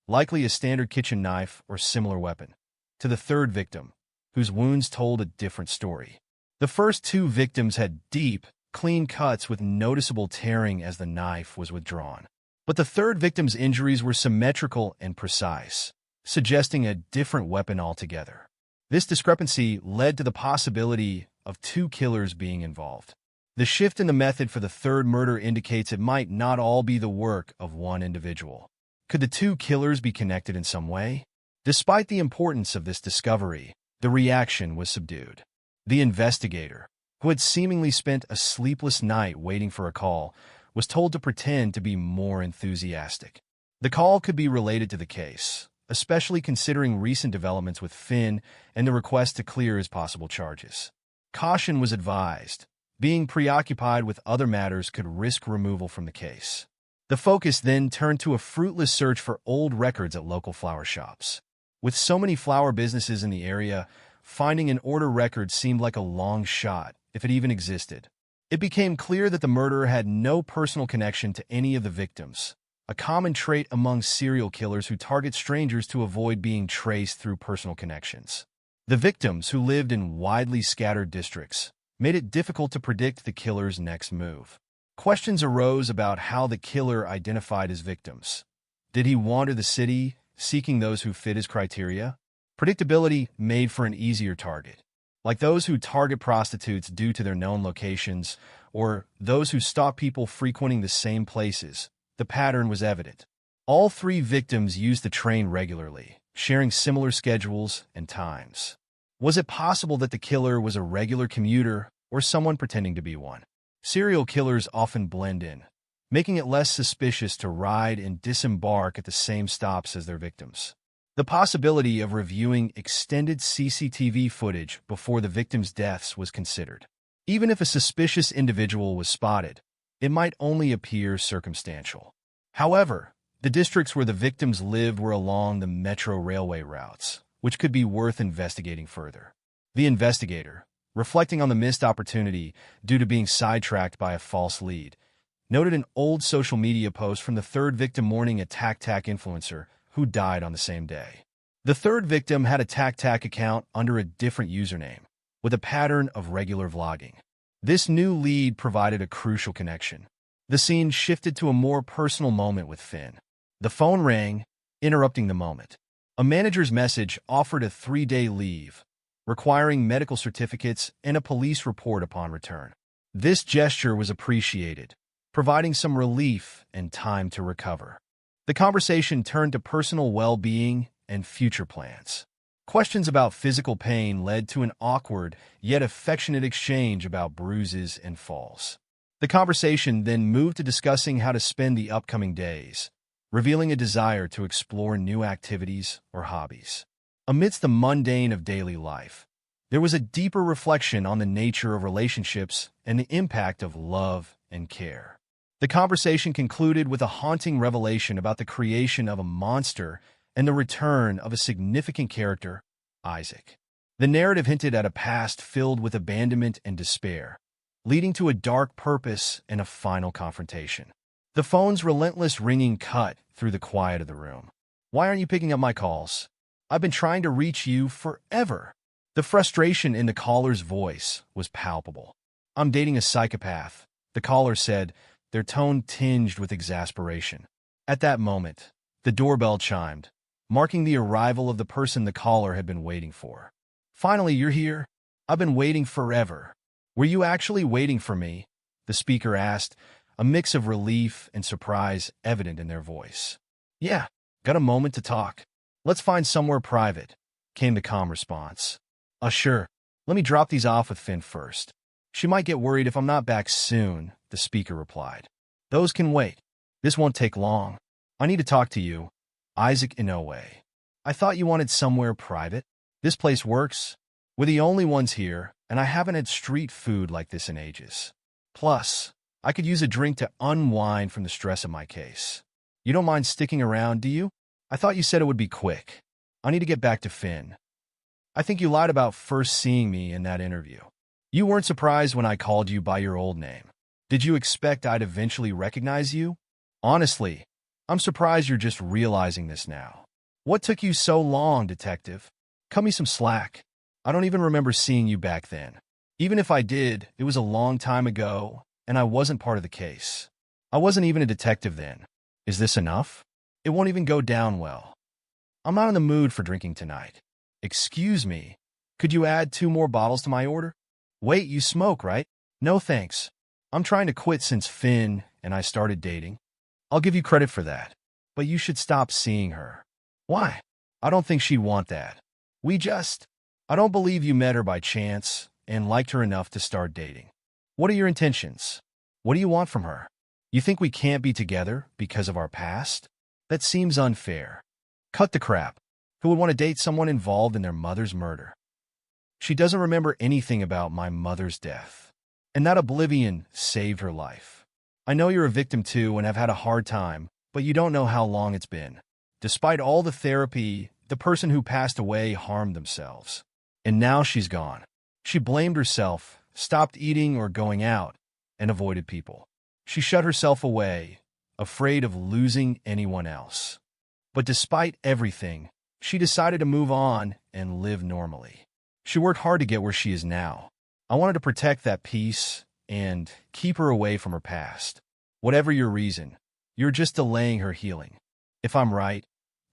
likely a standard kitchen knife or similar weapon, to the third victim, whose wounds told a different story. The first two victims had deep, clean cuts with noticeable tearing as the knife was withdrawn. But the third victim's injuries were symmetrical and precise, suggesting a different weapon altogether. This discrepancy led to the possibility of two killers being involved. The shift in the method for the third murder indicates it might not all be the work of one individual. Could the two killers be connected in some way? Despite the importance of this discovery, the reaction was subdued. The investigator, who had seemingly spent a sleepless night waiting for a call, was told to pretend to be more enthusiastic. The call could be related to the case, especially considering recent developments with Finn and the request to clear his possible charges. Caution was advised. Being preoccupied with other matters could risk removal from the case. The focus then turned to a fruitless search for old records at local flower shops. With so many flower businesses in the area, finding an order record seemed like a long shot, if it even existed. It became clear that the murderer had no personal connection to any of the victims, a common trait among serial killers who target strangers to avoid being traced through personal connections. The victims, who lived in widely scattered districts, made it difficult to predict the killer's next move. Questions arose about how the killer identified his victims. Did he wander the city, seeking those who fit his criteria? Predictability made for an easier target, like those who target prostitutes due to their known locations, or those who stalk people frequenting the same places. The pattern was evident. All three victims used the train regularly, sharing similar schedules and times. Was it possible that the killer was a regular commuter or someone pretending to be one? Serial killers often blend in, making it less suspicious to ride and disembark at the same stops as their victims. The possibility of reviewing extended CCTV footage before the victims' deaths was considered. Even if a suspicious individual was spotted, it might only appear circumstantial. However, the districts where the victims lived were along the metro railway routes, which could be worth investigating further. The investigator, reflecting on the missed opportunity due to being sidetracked by a false lead, noted an old social media post from the third victim mourning a TacTac influencer who died on the same day. The third victim had a TacTac account under a different username, with a pattern of regular vlogging. This new lead provided a crucial connection. The scene shifted to a more personal moment with Finn. The phone rang, interrupting the moment. A manager's message offered a 3-day leave, requiring medical certificates and a police report upon return. This gesture was appreciated, providing some relief and time to recover. The conversation turned to personal well-being and future plans. Questions about physical pain led to an awkward yet affectionate exchange about bruises and falls. The conversation then moved to discussing how to spend the upcoming days, revealing a desire to explore new activities or hobbies. Amidst the mundane of daily life, There was a deeper reflection on the nature of relationships and the impact of love and care. The conversation concluded with a haunting revelation about the creation of a monster and the return of a significant character, Isaac. The narrative hinted at a past filled with abandonment and despair, leading to a dark purpose and a final confrontation. The phone's relentless ringing cut through the quiet of the room. "Why aren't you picking up my calls? I've been trying to reach you forever." The frustration in the caller's voice was palpable. "I'm dating a psychopath," the caller said, their tone tinged with exasperation. At that moment, the doorbell chimed, marking the arrival of the person the caller had been waiting for. "Finally, you're here. I've been waiting forever." "Were you actually waiting for me?" the speaker asked, a mix of relief and surprise evident in their voice. "Yeah, got a moment to talk? Let's find somewhere private," came the calm response. Sure. Let me drop these off with Finn first. She might get worried if I'm not back soon," the speaker replied. "Those can wait. This won't take long. I need to talk to you, Isaac Inoue. I thought you wanted somewhere private. This place works. We're the only ones here, and I haven't had street food like this in ages. Plus, I could use a drink to unwind from the stress of my case. You don't mind sticking around, do you? I thought you said it would be quick. I need to get back to Finn. I think you lied about first seeing me in that interview. You weren't surprised when I called you by your old name. Did you expect I'd eventually recognize you? Honestly, I'm surprised you're just realizing this now. What took you so long, detective? Cut me some slack. I don't even remember seeing you back then. Even if I did, it was a long time ago, and I wasn't part of the case. I wasn't even a detective then. Is this enough? It won't even go down well. I'm not in the mood for drinking tonight. Excuse me, could you add 2 more bottles to my order? Wait, you smoke, right? No thanks. I'm trying to quit since Finn and I started dating. I'll give you credit for that, but you should stop seeing her. Why? I don't think she'd want that. I don't believe you met her by chance and liked her enough to start dating. What are your intentions? What do you want from her? You think we can't be together because of our past? That seems unfair. Cut the crap. Who would want to date someone involved in their mother's murder? She doesn't remember anything about my mother's death. And that oblivion saved her life. I know you're a victim too and have had a hard time, but you don't know how long it's been. Despite all the therapy, the person who passed away harmed themselves. And now she's gone. She blamed herself, stopped eating or going out, and avoided people. She shut herself away, afraid of losing anyone else. But despite everything, she decided to move on and live normally. She worked hard to get where she is now. I wanted to protect that peace and keep her away from her past. Whatever your reason, you're just delaying her healing. If I'm right,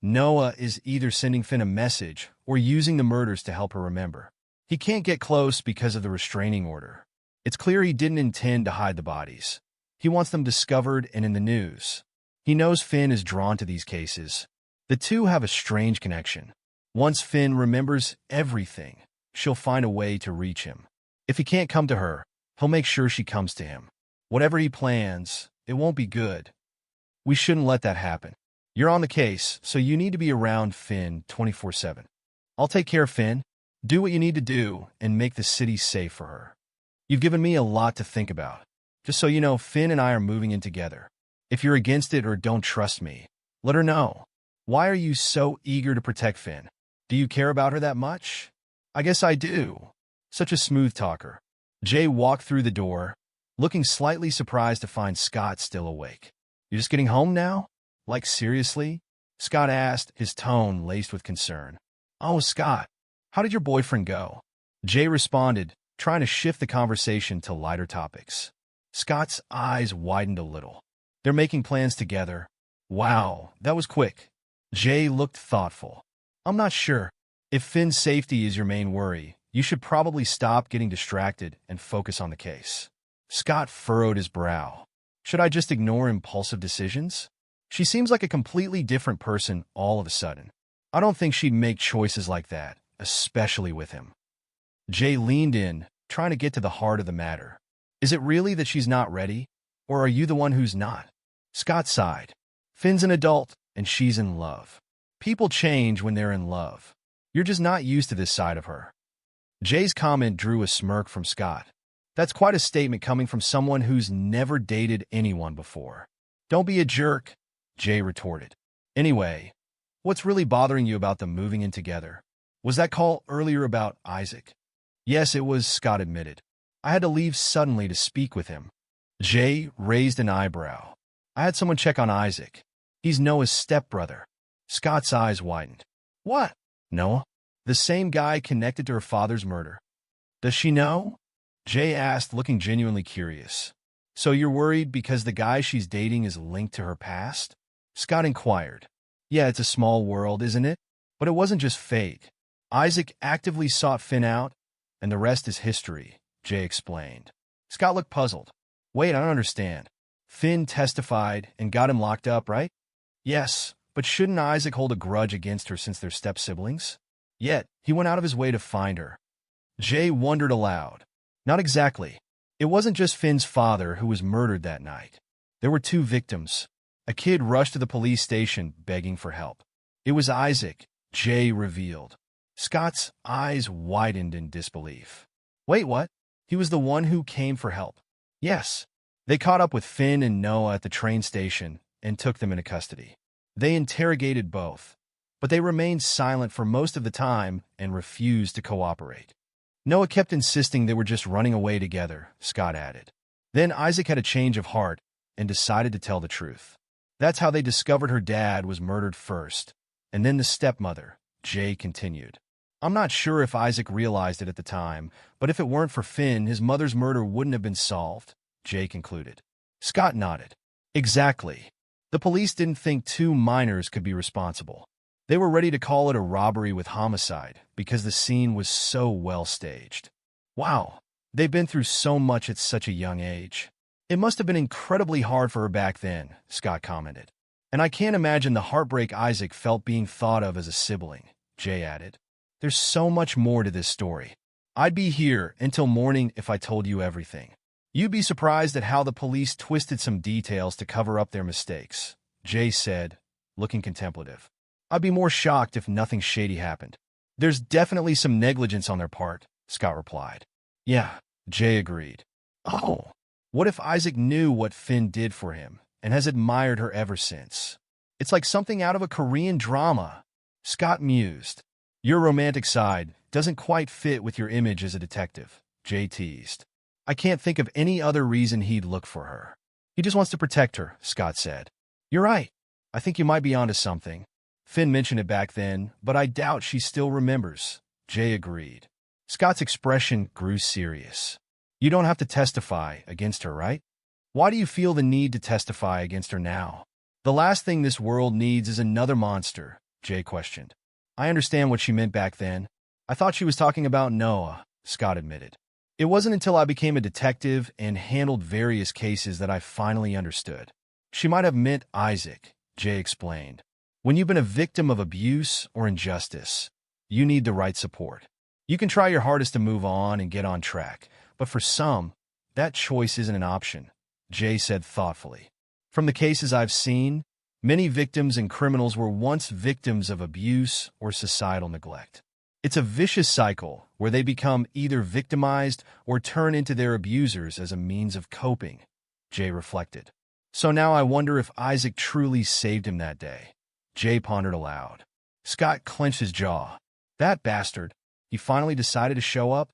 Noah is either sending Finn a message or using the murders to help her remember. He can't get close because of the restraining order. It's clear he didn't intend to hide the bodies. He wants them discovered and in the news. He knows Finn is drawn to these cases. The two have a strange connection. Once Finn remembers everything, she'll find a way to reach him. If he can't come to her, he'll make sure she comes to him. Whatever he plans, it won't be good. We shouldn't let that happen. You're on the case, so you need to be around Finn 24/7. I'll take care of Finn. Do what you need to do and make the city safe for her. You've given me a lot to think about. Just so you know, Finn and I are moving in together. If you're against it or don't trust me, let her know. Why are you so eager to protect Finn? Do you care about her that much? I guess I do. Such a smooth talker. Jay walked through the door, looking slightly surprised to find Scott still awake. You're just getting home now? Like, seriously? Scott asked, his tone laced with concern. Oh, Scott, how did your boyfriend go? Jay responded, trying to shift the conversation to lighter topics. Scott's eyes widened a little. They're making plans together. Wow, that was quick. Jay looked thoughtful. I'm not sure. If Finn's safety is your main worry, you should probably stop getting distracted and focus on the case. Scott furrowed his brow. Should I just ignore impulsive decisions? She seems like a completely different person all of a sudden. I don't think she'd make choices like that, especially with him. Jay leaned in, trying to get to the heart of the matter. Is it really that she's not ready, or are you the one who's not? Scott sighed. Finn's an adult, and she's in love. People change when they're in love. You're just not used to this side of her. Jay's comment drew a smirk from Scott. That's quite a statement coming from someone who's never dated anyone before. Don't be a jerk, Jay retorted. Anyway, what's really bothering you about them moving in together? Was that call earlier about Isaac? Yes, it was, Scott admitted. I had to leave suddenly to speak with him. Jay raised an eyebrow. I had someone check on Isaac. He's Noah's stepbrother. Scott's eyes widened. What? Noah? The same guy connected to her father's murder. Does she know? Jay asked, looking genuinely curious. So you're worried because the guy she's dating is linked to her past? Scott inquired. Yeah, it's a small world, isn't it? But it wasn't just fate. Isaac actively sought Finn out, and the rest is history, Jay explained. Scott looked puzzled. Wait, I don't understand. Finn testified and got him locked up, right? Yes, but shouldn't Isaac hold a grudge against her since they're step-siblings? Yet, he went out of his way to find her. Jay wondered aloud. Not exactly. It wasn't just Finn's father who was murdered that night. There were two victims. A kid rushed to the police station begging for help. It was Isaac, Jay revealed. Scott's eyes widened in disbelief. Wait, what? He was the one who came for help? Yes. They caught up with Finn and Noah at the train station and took them into custody. They interrogated both, but they remained silent for most of the time and refused to cooperate. Noah kept insisting they were just running away together, Scott added. Then Isaac had a change of heart and decided to tell the truth. That's how they discovered her dad was murdered first, and then the stepmother, Jay continued. I'm not sure if Isaac realized it at the time, but if it weren't for Finn, his mother's murder wouldn't have been solved, Jay concluded. Scott nodded. Exactly. The police didn't think two minors could be responsible. They were ready to call it a robbery with homicide because the scene was so well staged. Wow, they've been through so much at such a young age. It must have been incredibly hard for her back then, Scott commented. And I can't imagine the heartbreak Isaac felt being thought of as a sibling, Jay added. There's so much more to this story. I'd be here until morning if I told you everything. You'd be surprised at how the police twisted some details to cover up their mistakes, Jay said, looking contemplative. I'd be more shocked if nothing shady happened. There's definitely some negligence on their part, Scott replied. Yeah, Jay agreed. Oh, what if Isaac knew what Finn did for him and has admired her ever since? It's like something out of a Korean drama. Scott mused. Your romantic side doesn't quite fit with your image as a detective, Jay teased. I can't think of any other reason he'd look for her. He just wants to protect her, Scott said. You're right. I think you might be onto something. Finn mentioned it back then, but I doubt she still remembers, Jay agreed. Scott's expression grew serious. You don't have to testify against her, right? Why do you feel the need to testify against her now? The last thing this world needs is another monster, Jay questioned. I understand what she meant back then. I thought she was talking about Noah, Scott admitted. It wasn't until I became a detective and handled various cases that I finally understood. She might have meant Isaac, Jay explained. When you've been a victim of abuse or injustice, you need the right support. You can try your hardest to move on and get on track, but for some, that choice isn't an option, Jay said thoughtfully. From the cases I've seen, many victims and criminals were once victims of abuse or societal neglect. It's a vicious cycle where they become either victimized or turn into their abusers as a means of coping, Jay reflected. So now I wonder if Isaac truly saved him that day. Jay pondered aloud. Scott clenched his jaw. That bastard. He finally decided to show up?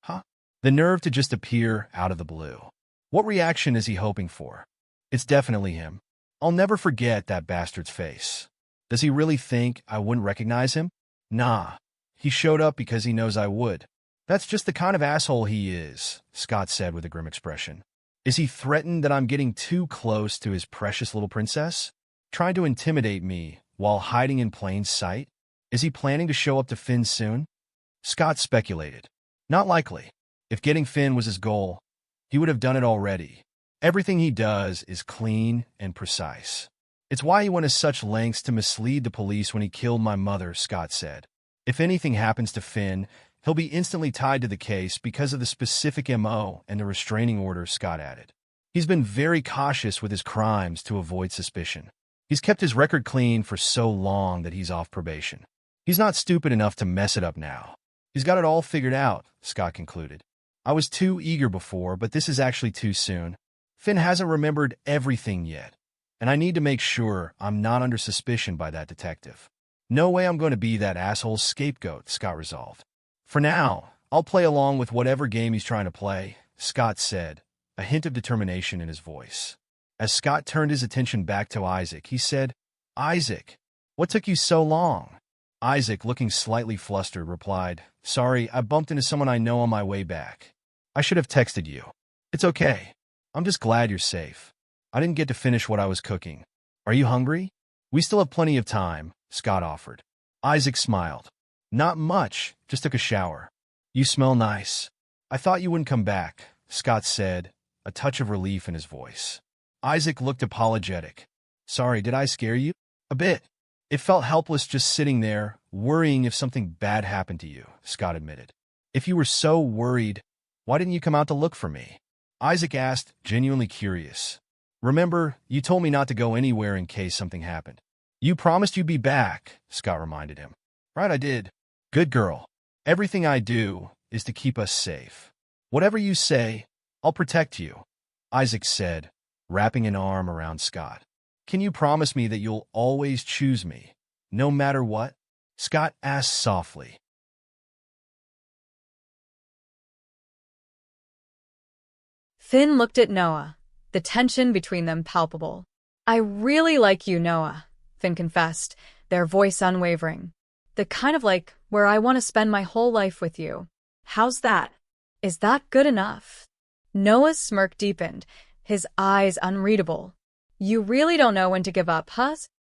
Huh? The nerve to just appear out of the blue. What reaction is he hoping for? It's definitely him. I'll never forget that bastard's face. Does he really think I wouldn't recognize him? Nah. He showed up because he knows I would. That's just the kind of asshole he is, Scott said with a grim expression. Is he threatened that I'm getting too close to his precious little princess? Trying to intimidate me while hiding in plain sight? Is he planning to show up to Finn soon? Scott speculated. Not likely. If getting Finn was his goal, he would have done it already. Everything he does is clean and precise. It's why he went to such lengths to mislead the police when he killed my mother, Scott said. If anything happens to Finn, he'll be instantly tied to the case because of the specific MO and the restraining order, Scott added. He's been very cautious with his crimes to avoid suspicion. He's kept his record clean for so long that he's off probation. He's not stupid enough to mess it up now. He's got it all figured out, Scott concluded. I was too eager before, but this is actually too soon. Finn hasn't remembered everything yet, and I need to make sure I'm not under suspicion by that detective. No way I'm going to be that asshole's scapegoat, Scott resolved. For now, I'll play along with whatever game he's trying to play, Scott said, a hint of determination in his voice. As Scott turned his attention back to Isaac, he said, Isaac, what took you so long? Isaac, looking slightly flustered, replied, Sorry, I bumped into someone I know on my way back. I should have texted you. It's okay. I'm just glad you're safe. I didn't get to finish what I was cooking. Are you hungry? We still have plenty of time, Scott offered. Isaac smiled. Not much, just took a shower. You smell nice. I thought you wouldn't come back, Scott said, a touch of relief in his voice. Isaac looked apologetic. Sorry, did I scare you? A bit. It felt helpless just sitting there, worrying if something bad happened to you, Scott admitted. If you were so worried, why didn't you come out to look for me? Isaac asked, genuinely curious. Remember, you told me not to go anywhere in case something happened. You promised you'd be back, Scott reminded him. Right, I did. Good girl. Everything I do is to keep us safe. Whatever you say, I'll protect you, Isaac said, wrapping an arm around Scott. Can you promise me that you'll always choose me, no matter what? Scott asked softly. Finn looked at Noah, the tension between them palpable. I really like you, Noah, Finn confessed, their voice unwavering. The kind of like where I want to spend my whole life with you. How's that? Is that good enough? Noah's smirk deepened, his eyes unreadable. You really don't know when to give up, huh?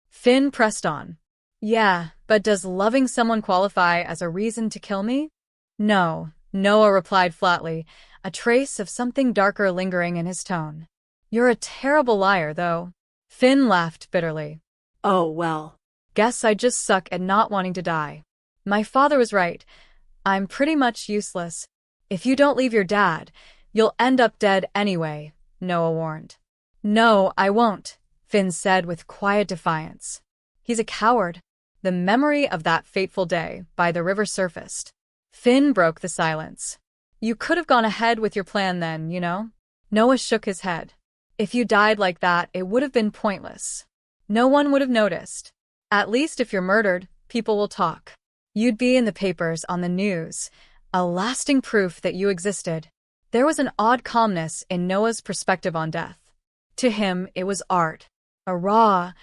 Finn pressed on. Yeah, but does loving someone qualify as a reason to kill me? No, Noah replied flatly, a trace of something darker lingering in his tone. You're a terrible liar, though. Finn laughed bitterly. Oh, well. Guess I just suck at not wanting to die. My father was right. I'm pretty much useless. If you don't leave your dad, you'll end up dead anyway, Noah warned. No, I won't, Finn said with quiet defiance. He's a coward. The memory of that fateful day by the river surfaced. Finn broke the silence. You could have gone ahead with your plan then, you know? Noah shook his head. If you died like that, it would have been pointless. No one would have noticed. At least if you're murdered, people will talk. You'd be in the papers, on the news, a lasting proof that you existed. There was an odd calmness in Noah's perspective on death. To him, it was art, a raw,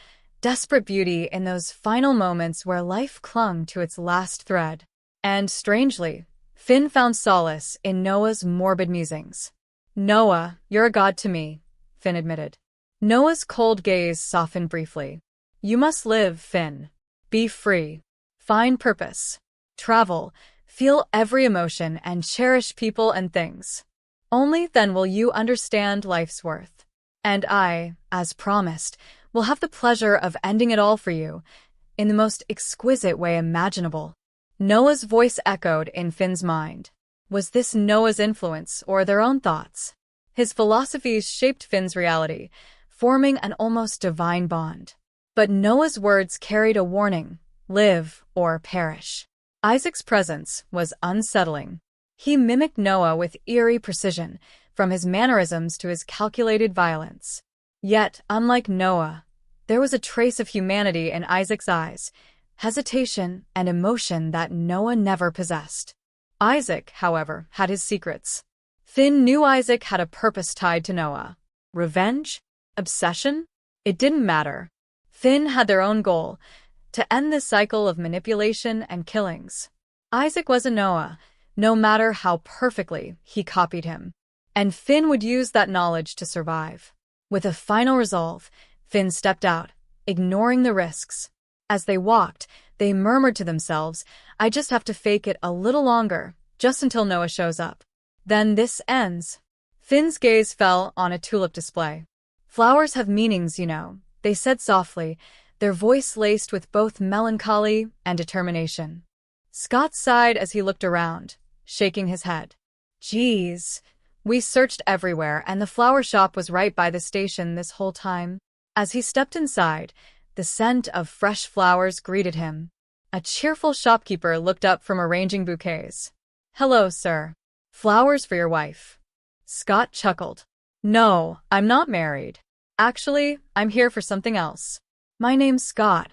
desperate beauty in those final moments where life clung to its last thread. And, strangely, Finn found solace in Noah's morbid musings. Noah, you're a god to me, Finn admitted. Noah's cold gaze softened briefly. You must live, Finn. Be free. Find purpose. Travel. Feel every emotion and cherish people and things. Only then will you understand life's worth. And I, as promised, will have the pleasure of ending it all for you, in the most exquisite way imaginable. Noah's voice echoed in Finn's mind. Was this Noah's influence or their own thoughts? His philosophies shaped Finn's reality, forming an almost divine bond. But Noah's words carried a warning: live or perish. Isaac's presence was unsettling. He mimicked Noah with eerie precision, from his mannerisms to his calculated violence. Yet, unlike Noah, there was a trace of humanity in Isaac's eyes, hesitation and emotion that Noah never possessed. Isaac, however, had his secrets. Finn knew Isaac had a purpose tied to Noah. Revenge? Obsession? It didn't matter. Finn had their own goal: to end this cycle of manipulation and killings. Isaac was a Noah, no matter how perfectly he copied him. And Finn would use that knowledge to survive. With a final resolve, Finn stepped out, ignoring the risks. As they walked, they murmured to themselves, I just have to fake it a little longer, just until Noah shows up. Then this ends. Finn's gaze fell on a tulip display. Flowers have meanings, you know, they said softly, their voice laced with both melancholy and determination. Scott sighed as he looked around, shaking his head. Geez, we searched everywhere and the flower shop was right by the station this whole time. As he stepped inside, the scent of fresh flowers greeted him. A cheerful shopkeeper looked up from arranging bouquets. Hello, sir. Flowers for your wife. Scott chuckled. No, I'm not married. Actually, I'm here for something else. My name's Scott.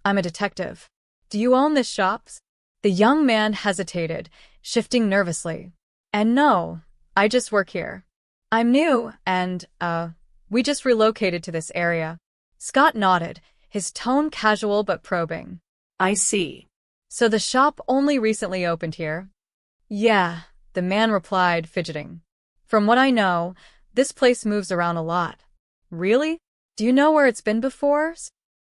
I'm a detective. Do you own this shop? The young man hesitated, shifting nervously. And no, I just work here. I'm new, and, we just relocated to this area. Scott nodded, his tone casual but probing. I see. So the shop only recently opened here? Yeah, the man replied, fidgeting. From what I know, this place moves around a lot. Really? Do you know where it's been before?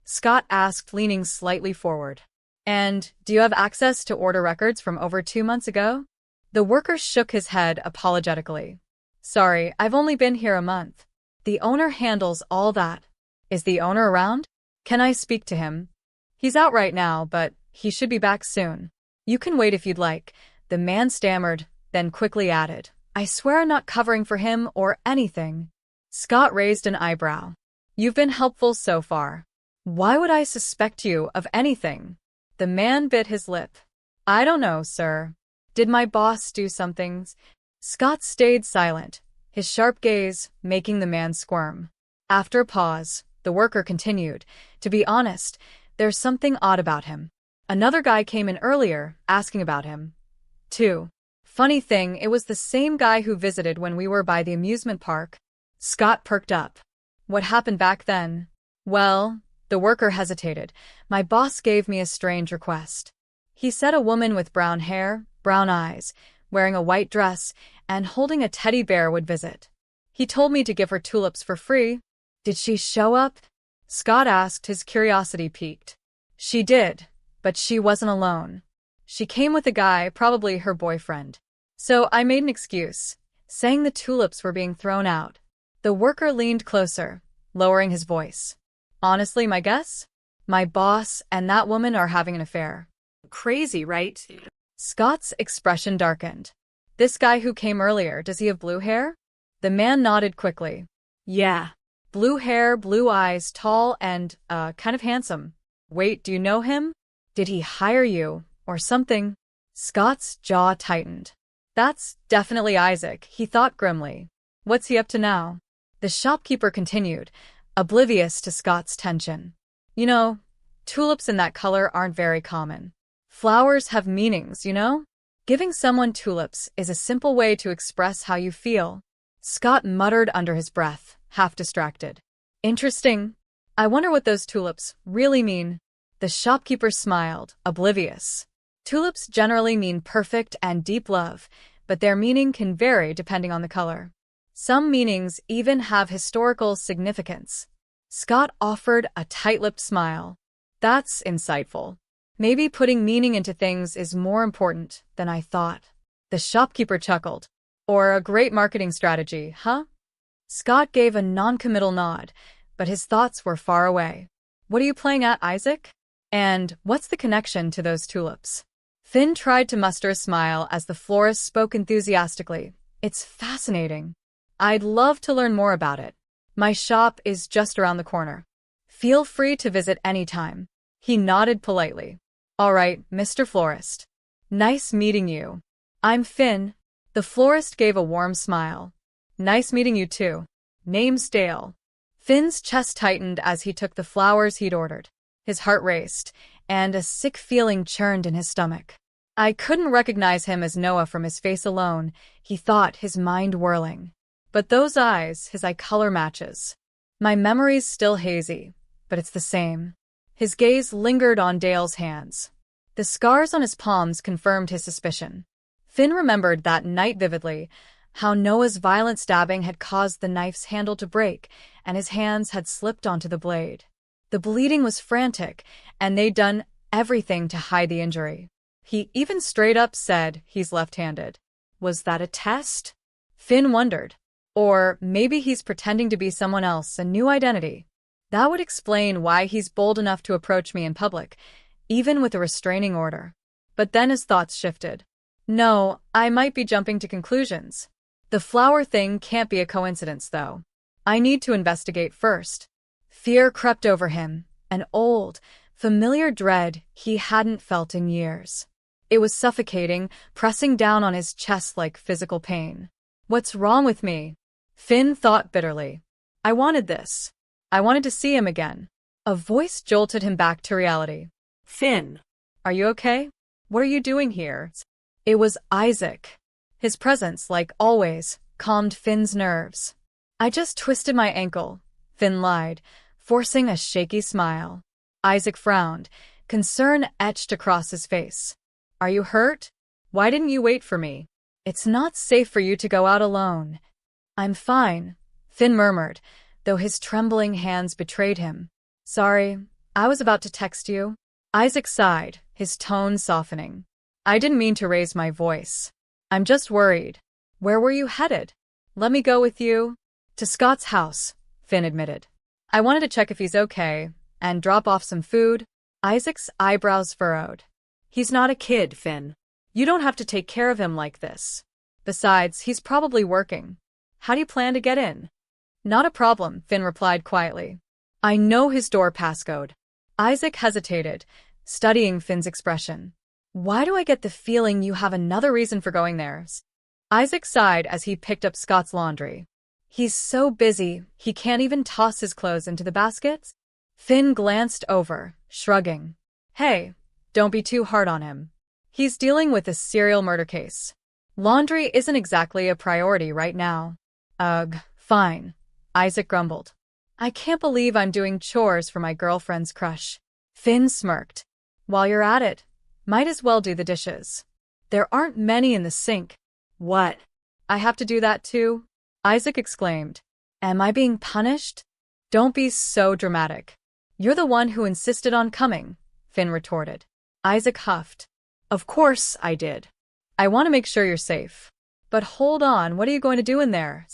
Scott asked, leaning slightly forward. And do you have access to order records from over 2 months ago? The worker shook his head apologetically. Sorry, I've only been here a month. The owner handles all that. Is the owner around? Can I speak to him? He's out right now, but he should be back soon. You can wait if you'd like, the man stammered, then quickly added. I swear I'm not covering for him or anything. Scott raised an eyebrow. You've been helpful so far. Why would I suspect you of anything? The man bit his lip. I don't know, sir. Did my boss do something? Scott stayed silent, his sharp gaze making the man squirm. After a pause, the worker continued. To be honest, there's something odd about him. Another guy came in earlier, asking about him, too. Funny thing, it was the same guy who visited when we were by the amusement park. Scott perked up. What happened back then? Well, the worker hesitated. My boss gave me a strange request. He said a woman with brown hair, brown eyes, wearing a white dress, and holding a teddy bear would visit. He told me to give her tulips for free. Did she show up? Scott asked, his curiosity piqued. She did, but she wasn't alone. She came with a guy, probably her boyfriend. So I made an excuse, saying the tulips were being thrown out. The worker leaned closer, lowering his voice. Honestly, my guess? My boss and that woman are having an affair. Crazy, right? Scott's expression darkened. This guy who came earlier, does he have blue hair? The man nodded quickly. Yeah. Blue hair, blue eyes, tall and, kind of handsome. Wait, do you know him? Did he hire you, or something? Scott's jaw tightened. That's definitely Isaac, he thought grimly. What's he up to now? The shopkeeper continued, oblivious to Scott's tension. You know, tulips in that color aren't very common. Flowers have meanings, you know? Giving someone tulips is a simple way to express how you feel. Scott muttered under his breath, half distracted. Interesting. I wonder what those tulips really mean. The shopkeeper smiled, oblivious. Tulips generally mean perfect and deep love, but their meaning can vary depending on the color. Some meanings even have historical significance. Scott offered a tight-lipped smile. That's insightful. Maybe putting meaning into things is more important than I thought. The shopkeeper chuckled. Or a great marketing strategy, huh? Scott gave a non-committal nod, but his thoughts were far away. What are you playing at, Isaac? And what's the connection to those tulips? Finn tried to muster a smile as the florist spoke enthusiastically. It's fascinating. I'd love to learn more about it. My shop is just around the corner. Feel free to visit anytime. He nodded politely. All right, Mr. Florist. Nice meeting you. I'm Finn. The florist gave a warm smile. Nice meeting you too. Name's Dale. Finn's chest tightened as he took the flowers he'd ordered. His heart raced, and a sick feeling churned in his stomach. I couldn't recognize him as Noah from his face alone, he thought, his mind whirling. But those eyes, his eye color matches. My memory's still hazy, but it's the same. His gaze lingered on Dale's hands. The scars on his palms confirmed his suspicion. Finn remembered that night vividly, how Noah's violent stabbing had caused the knife's handle to break, and his hands had slipped onto the blade. The bleeding was frantic, and they'd done everything to hide the injury. He even straight up said he's left-handed. Was that a test? Finn wondered. Or maybe he's pretending to be someone else, a new identity. That would explain why he's bold enough to approach me in public, even with a restraining order. But then his thoughts shifted. No, I might be jumping to conclusions. The flower thing can't be a coincidence, though. I need to investigate first. Fear crept over him, an old, Familiar dread he hadn't felt in years. It was suffocating, pressing down on his chest like physical pain. What's wrong with me? Finn thought bitterly. I wanted this. I wanted to see him again. A voice jolted him back to reality. Finn. Are you okay? What are you doing here? It was Isaac. His presence, like always, calmed Finn's nerves. I just twisted my ankle, Finn lied, forcing a shaky smile. Isaac frowned, concern etched across his face. Are you hurt? Why didn't you wait for me? It's not safe for you to go out alone. I'm fine, Finn murmured, though his trembling hands betrayed him. Sorry, I was about to text you. Isaac sighed, his tone softening. I didn't mean to raise my voice. I'm just worried. Where were you headed? Let me go with you. To Scott's house, Finn admitted. I wanted to check if he's okay, and drop off some food. Isaac's eyebrows furrowed. He's not a kid, Finn. You don't have to take care of him like this. Besides, he's probably working. How do you plan to get in? Not a problem, Finn replied quietly. I know his door passcode. Isaac hesitated, studying Finn's expression. Why do I get the feeling you have another reason for going there? Isaac sighed as he picked up Scott's laundry. He's so busy, he can't even toss his clothes into the baskets? Finn glanced over, shrugging. Hey, don't be too hard on him. He's dealing with a serial murder case. Laundry isn't exactly a priority right now. Ugh, fine, Isaac grumbled. I can't believe I'm doing chores for my girlfriend's crush. Finn smirked. While you're at it, might as well do the dishes. There aren't many in the sink. What? I have to do that too? Isaac exclaimed. Am I being punished? Don't be so dramatic. You're the one who insisted on coming, Finn retorted. Isaac huffed. Of course I did. I want to make sure you're safe. But hold on, what are you going to do in there?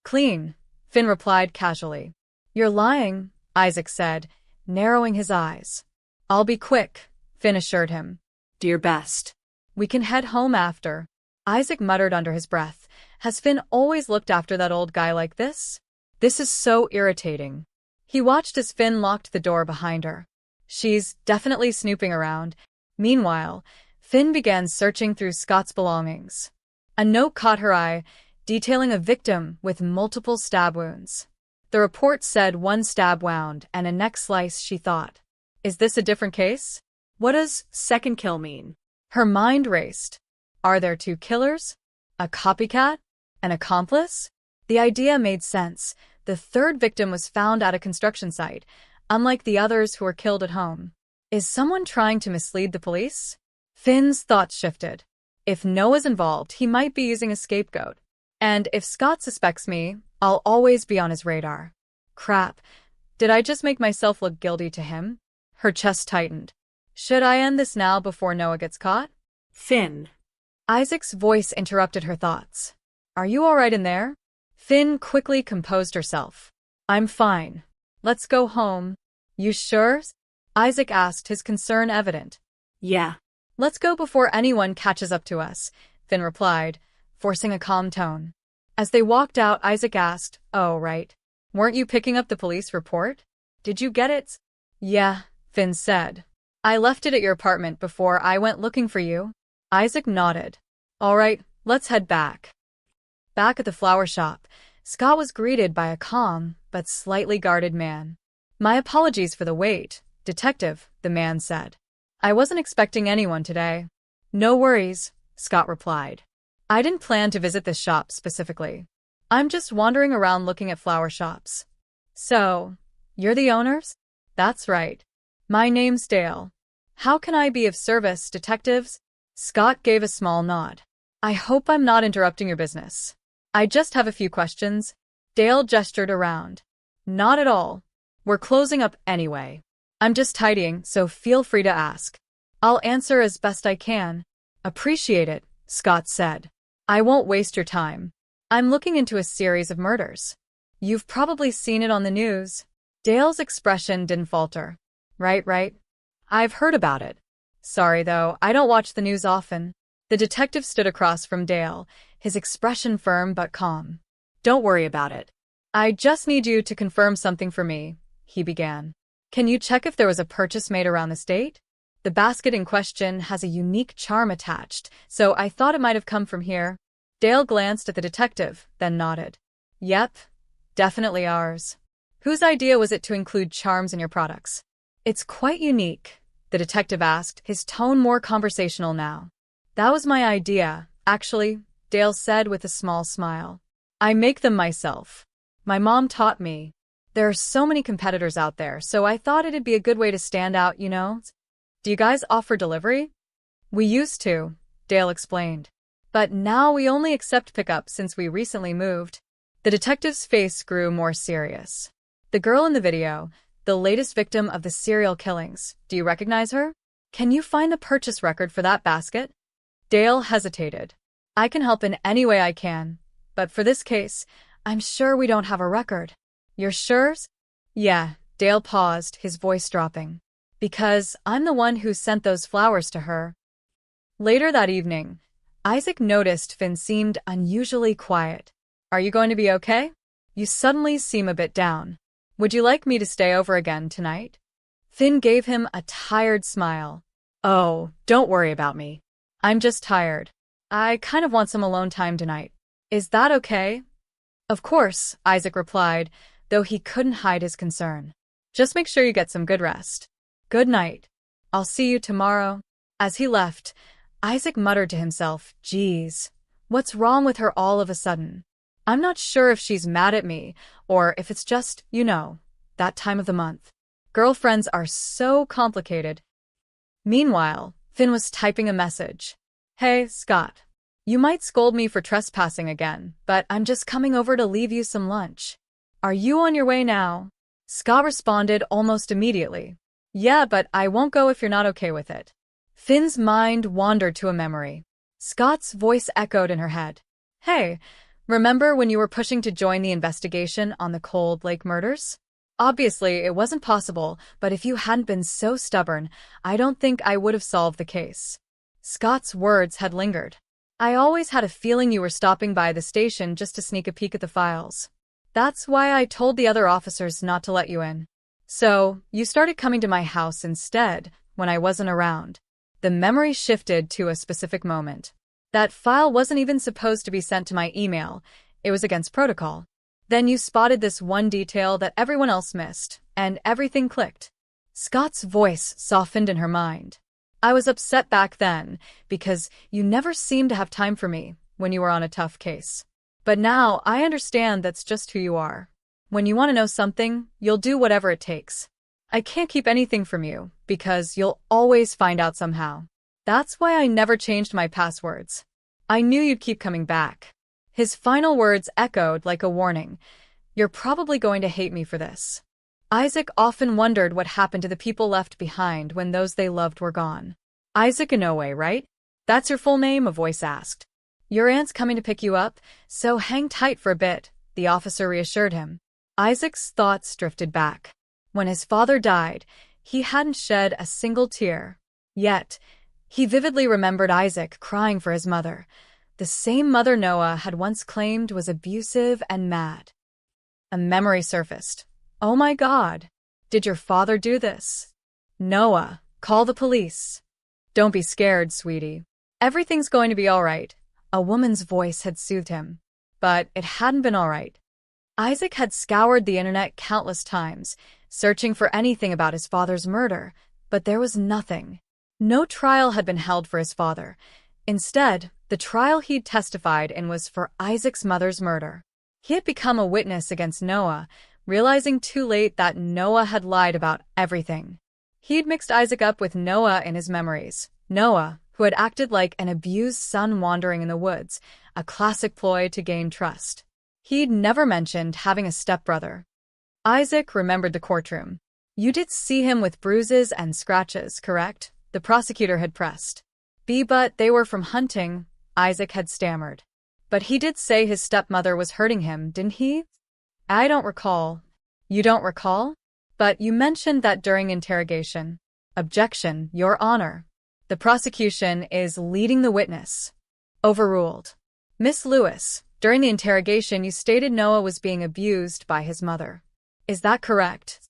Clean, Finn replied casually. You're lying, Isaac said, narrowing his eyes. I'll be quick, Finn assured him. Do your best. We can head home after. Isaac muttered under his breath. Has Finn always looked after that old guy like this? This is so irritating. He watched as Finn locked the door behind her. She's definitely snooping around. Meanwhile, Finn began searching through Scott's belongings. A note caught her eye, detailing a victim with multiple stab wounds. The report said 1 stab wound and a neck slice, she thought. Is this a different case? What does second kill mean? Her mind raced. Are there 2 killers? A copycat? An accomplice? The idea made sense. The third victim was found at a construction site, unlike the others who were killed at home. Is someone trying to mislead the police? Finn's thoughts shifted. If Noah's involved, he might be using a scapegoat. And if Scott suspects me, I'll always be on his radar. Crap. Did I just make myself look guilty to him? Her chest tightened. Should I end this now before Noah gets caught? Finn. Isaac's voice interrupted her thoughts. Are you all right in there? Finn quickly composed herself. I'm fine. Let's go home. You sure? Isaac asked, his concern evident. Yeah. Let's go before anyone catches up to us, Finn replied, forcing a calm tone. As they walked out, Isaac asked, Oh, right. Weren't you picking up the police report? Did you get it? Yeah, Finn said. I left it at your apartment before I went looking for you. Isaac nodded. All right, let's head back. Back at the flower shop, Scott was greeted by a calm but slightly guarded man. My apologies for the wait, Detective, the man said. I wasn't expecting anyone today. No worries, Scott replied. I didn't plan to visit this shop specifically. I'm just wandering around looking at flower shops. So, you're the owners? That's right. My name's Dale. How can I be of service, detectives? Scott gave a small nod. I hope I'm not interrupting your business. I just have a few questions. Dale gestured around. Not at all. We're closing up anyway. I'm just tidying, so feel free to ask. I'll answer as best I can. Appreciate it, Scott said. I won't waste your time. I'm looking into a series of murders. You've probably seen it on the news. Dale's expression didn't falter. Right. I've heard about it. Sorry, though, I don't watch the news often. The detective stood across from Dale, his expression firm but calm. Don't worry about it. I just need you to confirm something for me, he began. Can you check if there was a purchase made around this date? The basket in question has a unique charm attached, so I thought it might have come from here. Dale glanced at the detective, then nodded. Yep, definitely ours. Whose idea was it to include charms in your products? It's quite unique, the detective asked, his tone more conversational now. That was my idea, actually, Dale said with a small smile. I make them myself. My mom taught me. There are so many competitors out there, so I thought it'd be a good way to stand out, you know? Do you guys offer delivery? We used to, Dale explained. But now we only accept pickup since we recently moved. The detective's face grew more serious. The girl in the video, the latest victim of the serial killings, do you recognize her? Can you find the purchase record for that basket? Dale hesitated. I can help in any way I can, but for this case, I'm sure we don't have a record. You're sure? Yeah, Dale paused, his voice dropping. Because I'm the one who sent those flowers to her. Later that evening, Isaac noticed Finn seemed unusually quiet. Are you going to be okay? You suddenly seem a bit down. Would you like me to stay over again tonight? Finn gave him a tired smile. Oh, don't worry about me. I'm just tired. I kind of want some alone time tonight. Is that okay? Of course, Isaac replied, though he couldn't hide his concern. Just make sure you get some good rest. Good night. I'll see you tomorrow. As he left, Isaac muttered to himself, geez, what's wrong with her all of a sudden? I'm not sure if she's mad at me, or if it's just, you know, that time of the month. Girlfriends are so complicated. Meanwhile, Finn was typing a message. Hey, Scott. You might scold me for trespassing again, but I'm just coming over to leave you some lunch. Are you on your way now? Scott responded almost immediately. Yeah, but I won't go if you're not okay with it. Finn's mind wandered to a memory. Scott's voice echoed in her head. Hey, remember when you were pushing to join the investigation on the Cold Lake murders? Obviously, it wasn't possible, but if you hadn't been so stubborn, I don't think I would have solved the case. Scott's words had lingered. I always had a feeling you were stopping by the station just to sneak a peek at the files. That's why I told the other officers not to let you in. So, you started coming to my house instead, when I wasn't around. The memory shifted to a specific moment. That file wasn't even supposed to be sent to my email. It was against protocol. Then you spotted this one detail that everyone else missed, and everything clicked. Scott's voice softened in her mind. I was upset back then, because you never seemed to have time for me when you were on a tough case. But now I understand that's just who you are. When you want to know something, you'll do whatever it takes. I can't keep anything from you, because you'll always find out somehow. That's why I never changed my passwords. I knew you'd keep coming back. His final words echoed like a warning. You're probably going to hate me for this. Isaac often wondered what happened to the people left behind when those they loved were gone. Isaac Inoue, right? That's your full name, a voice asked. Your aunt's coming to pick you up, so hang tight for a bit, the officer reassured him. Isaac's thoughts drifted back. When his father died, he hadn't shed a single tear. Yet, he vividly remembered Isaac crying for his mother, the same mother Noah had once claimed was abusive and mad. A memory surfaced. Oh my God! Did your father do this? Noah, call the police. Don't be scared, sweetie. Everything's going to be all right. A woman's voice had soothed him. But it hadn't been all right. Isaac had scoured the internet countless times, searching for anything about his father's murder, but there was nothing. No trial had been held for his father. Instead, the trial he'd testified in was for Isaac's mother's murder. He had become a witness against Noah, realizing too late that Noah had lied about everything. He'd mixed Isaac up with Noah in his memories. Noah, who had acted like an abused son wandering in the woods, a classic ploy to gain trust. He'd never mentioned having a stepbrother. Isaac remembered the courtroom. You did see him with bruises and scratches, correct? The prosecutor had pressed. But they were from hunting, Isaac had stammered. But he did say his stepmother was hurting him, didn't he? I don't recall. You don't recall? But you mentioned that during interrogation. Objection, Your Honor. The prosecution is leading the witness. Overruled. Miss Lewis, during the interrogation you stated Noah was being abused by his mother. Is that correct?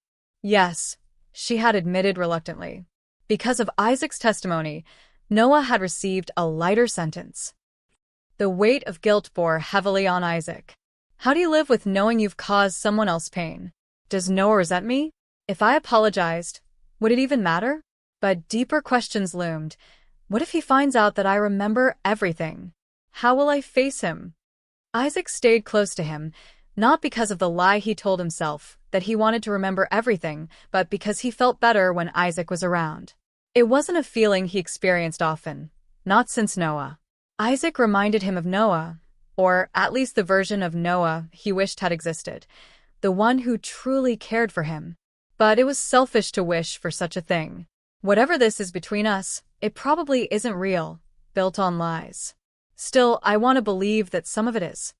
Yes. she had admitted reluctantly. Because of Isaac's testimony, Noah had received a lighter sentence. The weight of guilt bore heavily on Isaac. How do you live with knowing you've caused someone else pain? Does Noah resent me? If I apologized, would it even matter? But deeper questions loomed. What if he finds out that I remember everything? How will I face him? Isaac stayed close to him, not because of the lie he told himself that he wanted to remember everything, but because he felt better when Isaac was around. It wasn't a feeling he experienced often, not since Noah. Isaac reminded him of Noah, or at least the version of Noah he wished had existed, the one who truly cared for him. But it was selfish to wish for such a thing. Whatever this is between us, it probably isn't real, built on lies. Still, I want to believe that some of it is.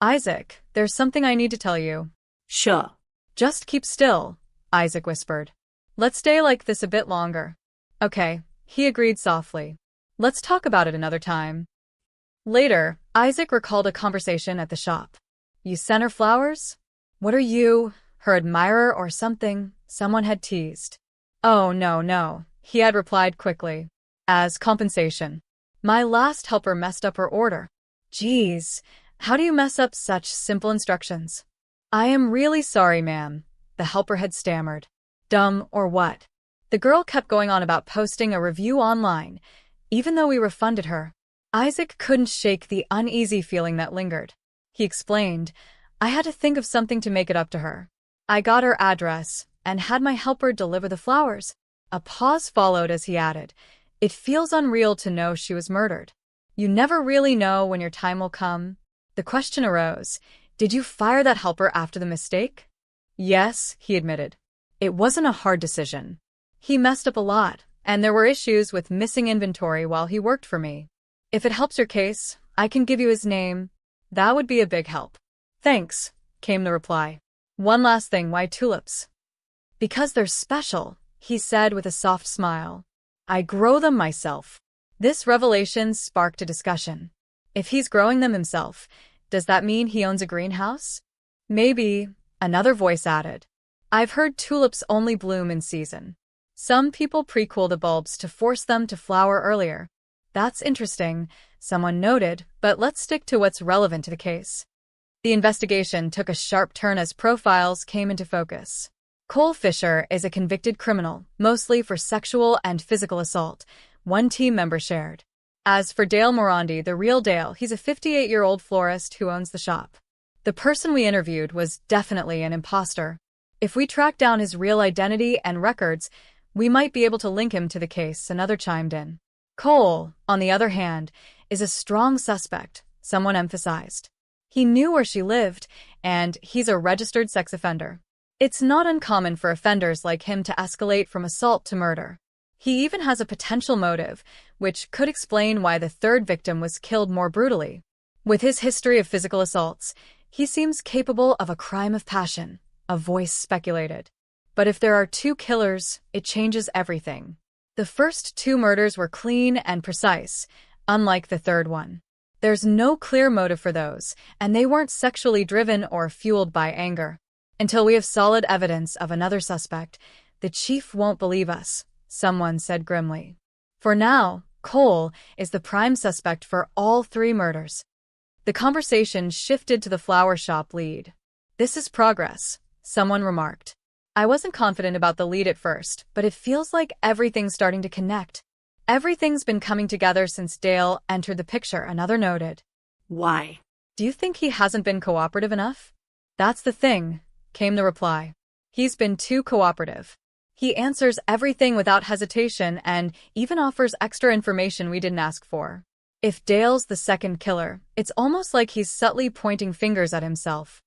Isaac, there's something I need to tell you. Sure. Just keep still, Isaac whispered. Let's stay like this a bit longer. Okay, he agreed softly. Let's talk about it another time. Later, Isaac recalled a conversation at the shop. You sent her flowers? What are you, her admirer or something? Someone had teased. Oh, no, he had replied quickly. As compensation. My last helper messed up her order. Geez, how do you mess up such simple instructions? I am really sorry, ma'am, the helper had stammered. Dumb or what? The girl kept going on about posting a review online, even though we refunded her. Isaac couldn't shake the uneasy feeling that lingered. He explained, I had to think of something to make it up to her. I got her address and had my helper deliver the flowers. A pause followed as he added, It feels unreal to know she was murdered. You never really know when your time will come. The question arose, did you fire that helper after the mistake? Yes, he admitted. It wasn't a hard decision. He messed up a lot, and there were issues with missing inventory while he worked for me. If it helps your case, I can give you his name. That would be a big help. Thanks, came the reply. One last thing, why tulips? Because they're special, he said with a soft smile. I grow them myself. This revelation sparked a discussion. If he's growing them himself, does that mean he owns a greenhouse? Maybe, another voice added. I've heard tulips only bloom in season. Some people pre-cool the bulbs to force them to flower earlier. That's interesting, someone noted, but let's stick to what's relevant to the case. The investigation took a sharp turn as profiles came into focus. Cole Fisher is a convicted criminal, mostly for sexual and physical assault, one team member shared. As for Dale Morandi, the real Dale, he's a 58-year-old florist who owns the shop. The person we interviewed was definitely an imposter. If we track down his real identity and records, we might be able to link him to the case, another chimed in. Cole, on the other hand, is a strong suspect, someone emphasized. He knew where she lived, and he's a registered sex offender. It's not uncommon for offenders like him to escalate from assault to murder. He even has a potential motive, which could explain why the third victim was killed more brutally. With his history of physical assaults, he seems capable of a crime of passion, a voice speculated. But if there are two killers, it changes everything. The first two murders were clean and precise, unlike the third one. There's no clear motive for those, and they weren't sexually driven or fueled by anger. Until we have solid evidence of another suspect, the chief won't believe us, someone said grimly. For now, Cole is the prime suspect for all three murders. The conversation shifted to the flower shop lead. This is progress, someone remarked. I wasn't confident about the lead at first, but it feels like everything's starting to connect. Everything's been coming together since Dale entered the picture, another noted. Why? Do you think he hasn't been cooperative enough? That's the thing, came the reply. He's been too cooperative. He answers everything without hesitation and even offers extra information we didn't ask for. If Dale's the second killer, it's almost like he's subtly pointing fingers at himself.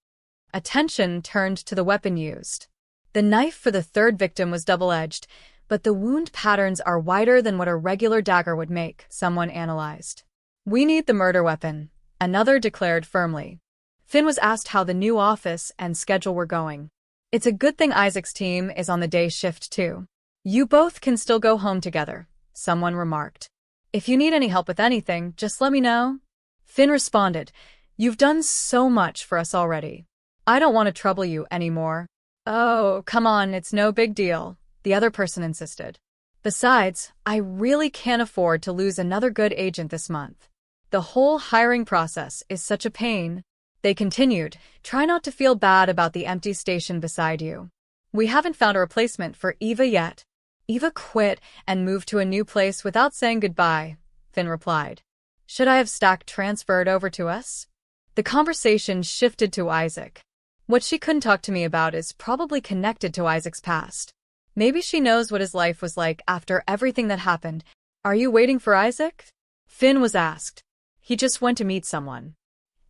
Attention turned to the weapon used. The knife for the third victim was double-edged, but the wound patterns are wider than what a regular dagger would make, someone analyzed. We need the murder weapon, another declared firmly. Finn was asked how the new office and schedule were going. It's a good thing Isaac's team is on the day shift too. You both can still go home together, someone remarked. If you need any help with anything, just let me know. Finn responded, You've done so much for us already. I don't want to trouble you anymore. Oh, come on, it's no big deal, the other person insisted. Besides, I really can't afford to lose another good agent this month. The whole hiring process is such a pain. They continued, try not to feel bad about the empty station beside you. We haven't found a replacement for Eva yet. Eva quit and moved to a new place without saying goodbye, Finn replied. Should I have Stack transferred over to us? The conversation shifted to Isaac. What she couldn't talk to me about is probably connected to Isaac's past. Maybe she knows what his life was like after everything that happened. Are you waiting for Isaac? Finn was asked. He just went to meet someone.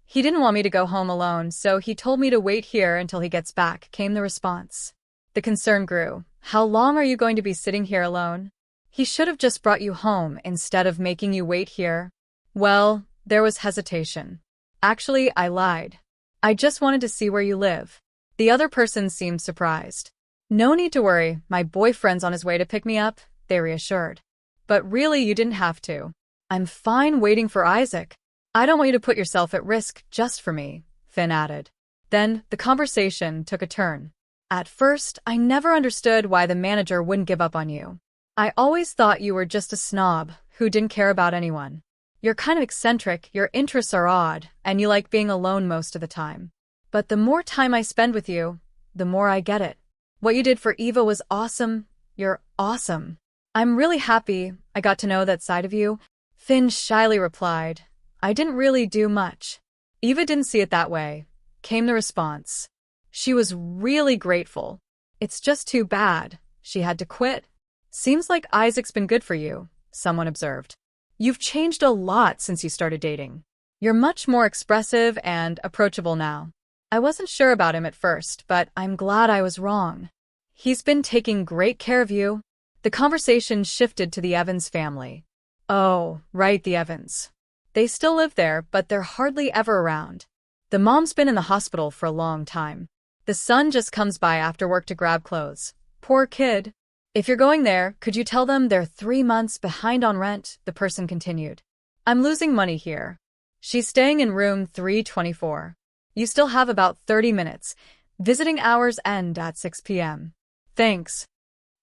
He didn't want me to go home alone, so he told me to wait here until he gets back, came the response. The concern grew. How long are you going to be sitting here alone? He should have just brought you home instead of making you wait here. Well, there was hesitation. Actually, I lied. I just wanted to see where you live. The other person seemed surprised. No need to worry, my boyfriend's on his way to pick me up, they reassured. But really, you didn't have to. I'm fine waiting for Isaac. I don't want you to put yourself at risk just for me, Finn added. Then, the conversation took a turn. At first, I never understood why the manager wouldn't give up on you. I always thought you were just a snob who didn't care about anyone. You're kind of eccentric, your interests are odd, and you like being alone most of the time. But the more time I spend with you, the more I get it. What you did for Eva was awesome. You're awesome. I'm really happy I got to know that side of you, Finn shyly replied. I didn't really do much. Eva didn't see it that way, came the response. She was really grateful. It's just too bad she had to quit. Seems like Isaac's been good for you, someone observed. You've changed a lot since you started dating. You're much more expressive and approachable now. I wasn't sure about him at first, but I'm glad I was wrong. He's been taking great care of you. The conversation shifted to the Evans family. Oh, right, the Evans. They still live there, but they're hardly ever around. The mom's been in the hospital for a long time. The son just comes by after work to grab clothes. Poor kid. If you're going there, could you tell them they're 3 months behind on rent? The person continued. I'm losing money here. She's staying in room 324. You still have about 30 minutes. Visiting hours end at 6 p.m. Thanks.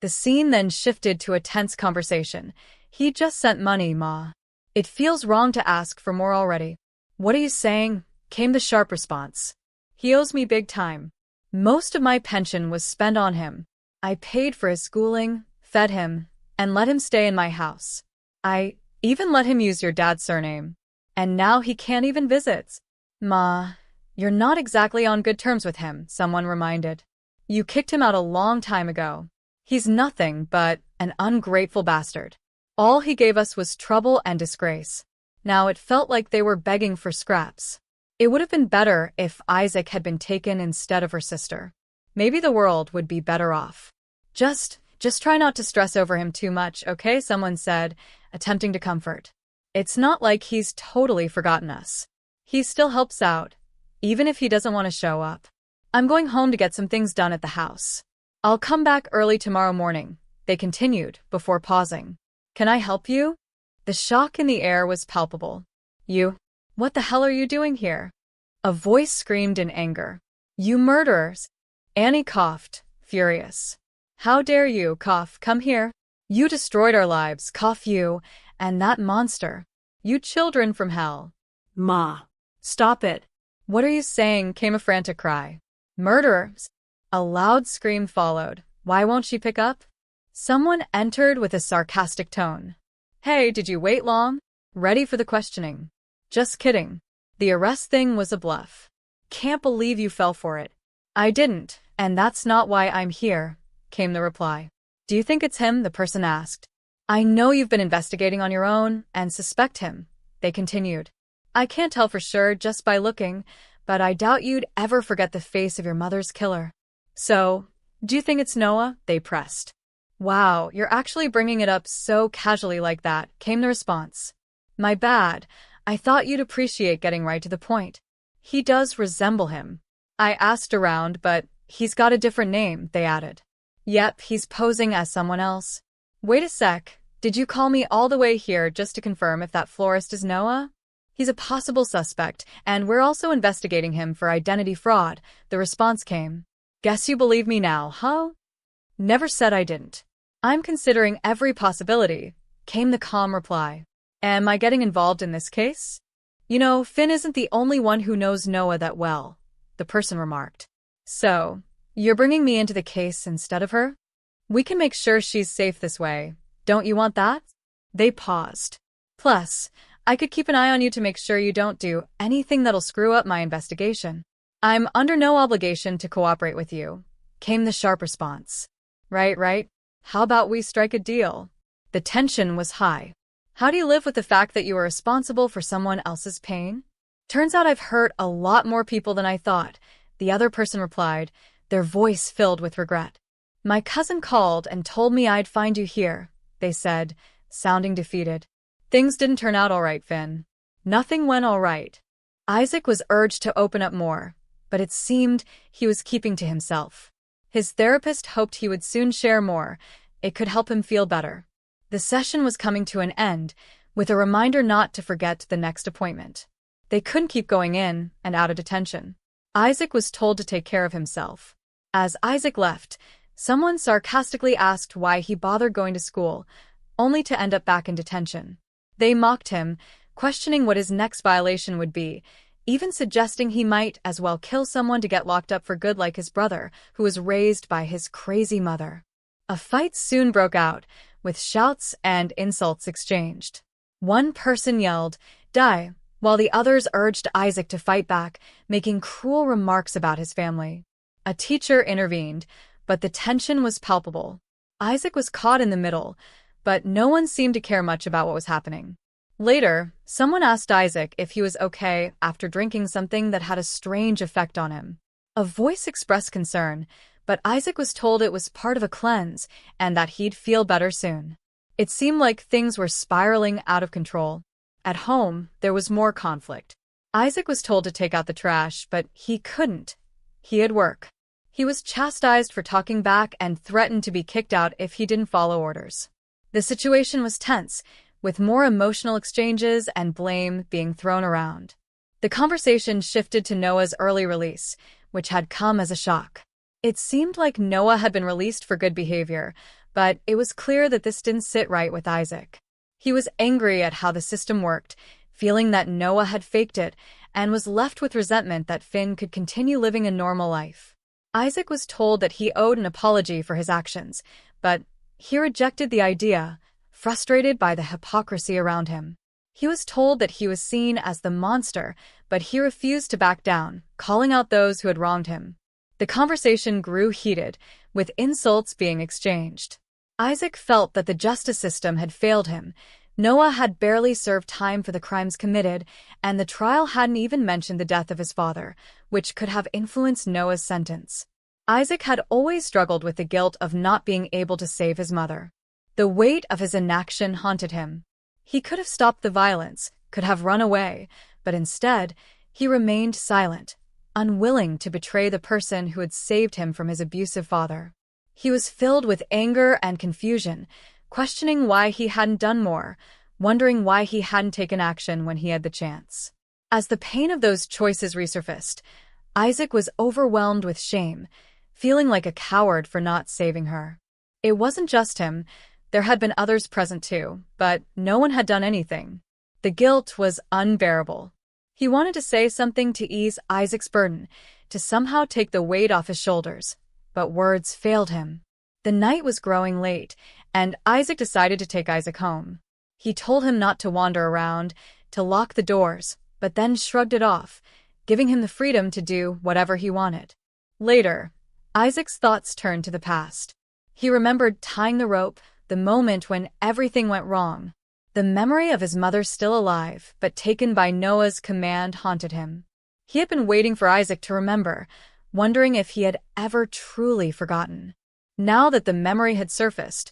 The scene then shifted to a tense conversation. He just sent money, Ma. It feels wrong to ask for more already. What are you saying? Came the sharp response. He owes me big time. Most of my pension was spent on him. I paid for his schooling, fed him, and let him stay in my house. I even let him use your dad's surname. And now he can't even visit. Ma, you're not exactly on good terms with him, someone reminded. You kicked him out a long time ago. He's nothing but an ungrateful bastard. All he gave us was trouble and disgrace. Now it felt like they were begging for scraps. It would have been better if Isaac had been taken instead of her sister. Maybe the world would be better off. Just try not to stress over him too much, okay? Someone said, attempting to comfort. It's not like he's totally forgotten us. He still helps out, even if he doesn't want to show up. I'm going home to get some things done at the house. I'll come back early tomorrow morning, they continued, before pausing. Can I help you? The shock in the air was palpable. You? What the hell are you doing here? A voice screamed in anger. You murderers! Annie coughed, furious. How dare you, cough, come here. You destroyed our lives, cough you, and that monster. You children from hell. Ma, stop it. What are you saying? Came a frantic cry. Murderers! A loud scream followed. Why won't she pick up? Someone entered with a sarcastic tone. Hey, did you wait long? Ready for the questioning. Just kidding. The arrest thing was a bluff. Can't believe you fell for it. I didn't, and that's not why I'm here, came the reply. Do you think it's him? The person asked. I know you've been investigating on your own and suspect him, they continued. I can't tell for sure just by looking, but I doubt you'd ever forget the face of your mother's killer. So, do you think it's Noah? They pressed. Wow, you're actually bringing it up so casually like that, came the response. My bad. I thought you'd appreciate getting right to the point. He does resemble him. I asked around, but he's got a different name, they added. Yep, he's posing as someone else. Wait a sec, did you call me all the way here just to confirm if that florist is Noah? He's a possible suspect, and we're also investigating him for identity fraud, the response came. Guess you believe me now, huh? Never said I didn't. I'm considering every possibility, came the calm reply. Am I getting involved in this case? You know, Finn isn't the only one who knows Noah that well, the person remarked. So, you're bringing me into the case instead of her? We can make sure she's safe this way. Don't you want that? They paused. Plus, I could keep an eye on you to make sure you don't do anything that'll screw up my investigation. I'm under no obligation to cooperate with you, came the sharp response. Right. How about we strike a deal? The tension was high. How do you live with the fact that you are responsible for someone else's pain? Turns out I've hurt a lot more people than I thought, the other person replied, their voice filled with regret. My cousin called and told me I'd find you here, they said, sounding defeated. Things didn't turn out all right, Finn. Nothing went all right. Isaac was urged to open up more, but it seemed he was keeping to himself. His therapist hoped he would soon share more. It could help him feel better. The session was coming to an end, with a reminder not to forget the next appointment. They couldn't keep going in and out of detention. Isaac was told to take care of himself. As Isaac left, someone sarcastically asked why he bothered going to school, only to end up back in detention. They mocked him, questioning what his next violation would be, even suggesting he might as well kill someone to get locked up for good like his brother, who was raised by his crazy mother. A fight soon broke out, with shouts and insults exchanged. One person yelled, "Die," while the others urged Isaac to fight back, making cruel remarks about his family. A teacher intervened, but the tension was palpable. Isaac was caught in the middle, but no one seemed to care much about what was happening. Later, someone asked Isaac if he was okay after drinking something that had a strange effect on him. A voice expressed concern, but Isaac was told it was part of a cleanse and that he'd feel better soon. It seemed like things were spiraling out of control. At home, there was more conflict. Isaac was told to take out the trash, but he couldn't. He had work. He was chastised for talking back and threatened to be kicked out if he didn't follow orders. The situation was tense, with more emotional exchanges and blame being thrown around. The conversation shifted to Noah's early release, which had come as a shock. It seemed like Noah had been released for good behavior, but it was clear that this didn't sit right with Isaac. He was angry at how the system worked, feeling that Noah had faked it, and was left with resentment that Finn could continue living a normal life. Isaac was told that he owed an apology for his actions, but he rejected the idea, frustrated by the hypocrisy around him. He was told that he was seen as the monster, but he refused to back down, calling out those who had wronged him. The conversation grew heated, with insults being exchanged. Isaac felt that the justice system had failed him. Noah had barely served time for the crimes committed, and the trial hadn't even mentioned the death of his father, which could have influenced Noah's sentence. Isaac had always struggled with the guilt of not being able to save his mother. The weight of his inaction haunted him. He could have stopped the violence, could have run away, but instead, he remained silent, unwilling to betray the person who had saved him from his abusive father. He was filled with anger and confusion, questioning why he hadn't done more, wondering why he hadn't taken action when he had the chance. As the pain of those choices resurfaced, Isaac was overwhelmed with shame, feeling like a coward for not saving her. It wasn't just him. There had been others present too, but no one had done anything. The guilt was unbearable. He wanted to say something to ease Isaac's burden, to somehow take the weight off his shoulders, but words failed him. The night was growing late, and Isaac decided to take Isaac home. He told him not to wander around, to lock the doors, but then shrugged it off, giving him the freedom to do whatever he wanted. Later, Isaac's thoughts turned to the past. He remembered tying the rope, the moment when everything went wrong. The memory of his mother still alive, but taken by Noah's command, haunted him. He had been waiting for Isaac to remember, wondering if he had ever truly forgotten. Now that the memory had surfaced,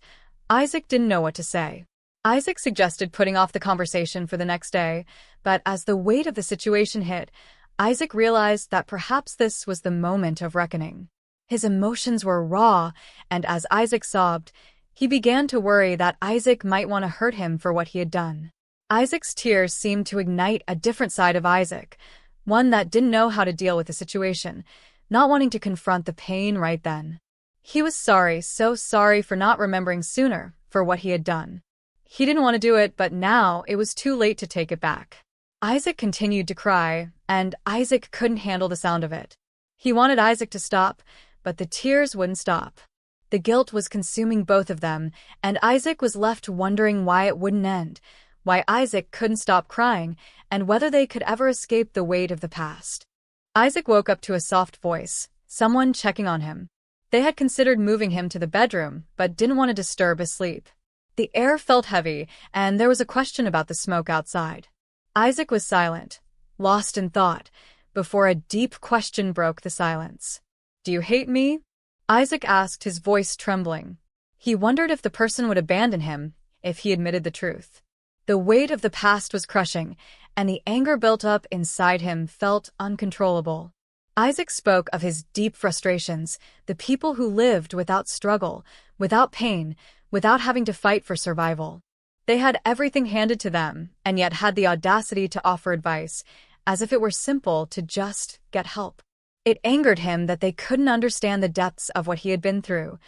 Isaac didn't know what to say. Isaac suggested putting off the conversation for the next day, but as the weight of the situation hit, Isaac realized that perhaps this was the moment of reckoning. His emotions were raw, and as Isaac sobbed, he began to worry that Isaac might want to hurt him for what he had done. Isaac's tears seemed to ignite a different side of Isaac, one that didn't know how to deal with the situation, not wanting to confront the pain right then. He was sorry, so sorry for not remembering sooner for what he had done. He didn't want to do it, but now it was too late to take it back. Isaac continued to cry, and Isaac couldn't handle the sound of it. He wanted Isaac to stop, but the tears wouldn't stop. The guilt was consuming both of them, and Isaac was left wondering why it wouldn't end, why Isaac couldn't stop crying, and whether they could ever escape the weight of the past. Isaac woke up to a soft voice, someone checking on him. They had considered moving him to the bedroom, but didn't want to disturb his sleep. The air felt heavy, and there was a question about the smoke outside. Isaac was silent, lost in thought, before a deep question broke the silence. "Do you hate me?" Isaac asked, his voice trembling. He wondered if the person would abandon him if he admitted the truth. The weight of the past was crushing, and the anger built up inside him felt uncontrollable. Isaac spoke of his deep frustrations, the people who lived without struggle, without pain, without having to fight for survival. They had everything handed to them, and yet had the audacity to offer advice, as if it were simple to just get help. It angered him that they couldn't understand the depths of what he had been through,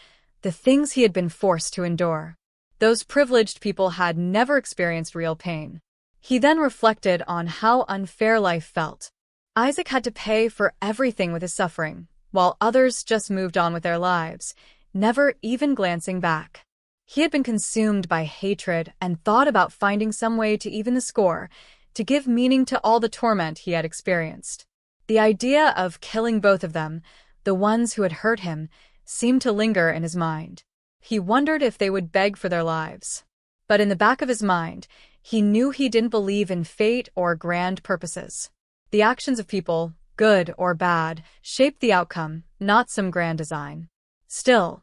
the things he had been forced to endure. Those privileged people had never experienced real pain. He then reflected on how unfair life felt. Isaac had to pay for everything with his suffering, while others just moved on with their lives, never even glancing back. He had been consumed by hatred and thought about finding some way to even the score, to give meaning to all the torment he had experienced. The idea of killing both of them, the ones who had hurt him, seemed to linger in his mind. He wondered if they would beg for their lives. But in the back of his mind, he knew he didn't believe in fate or grand purposes. The actions of people, good or bad, shaped the outcome, not some grand design. Still,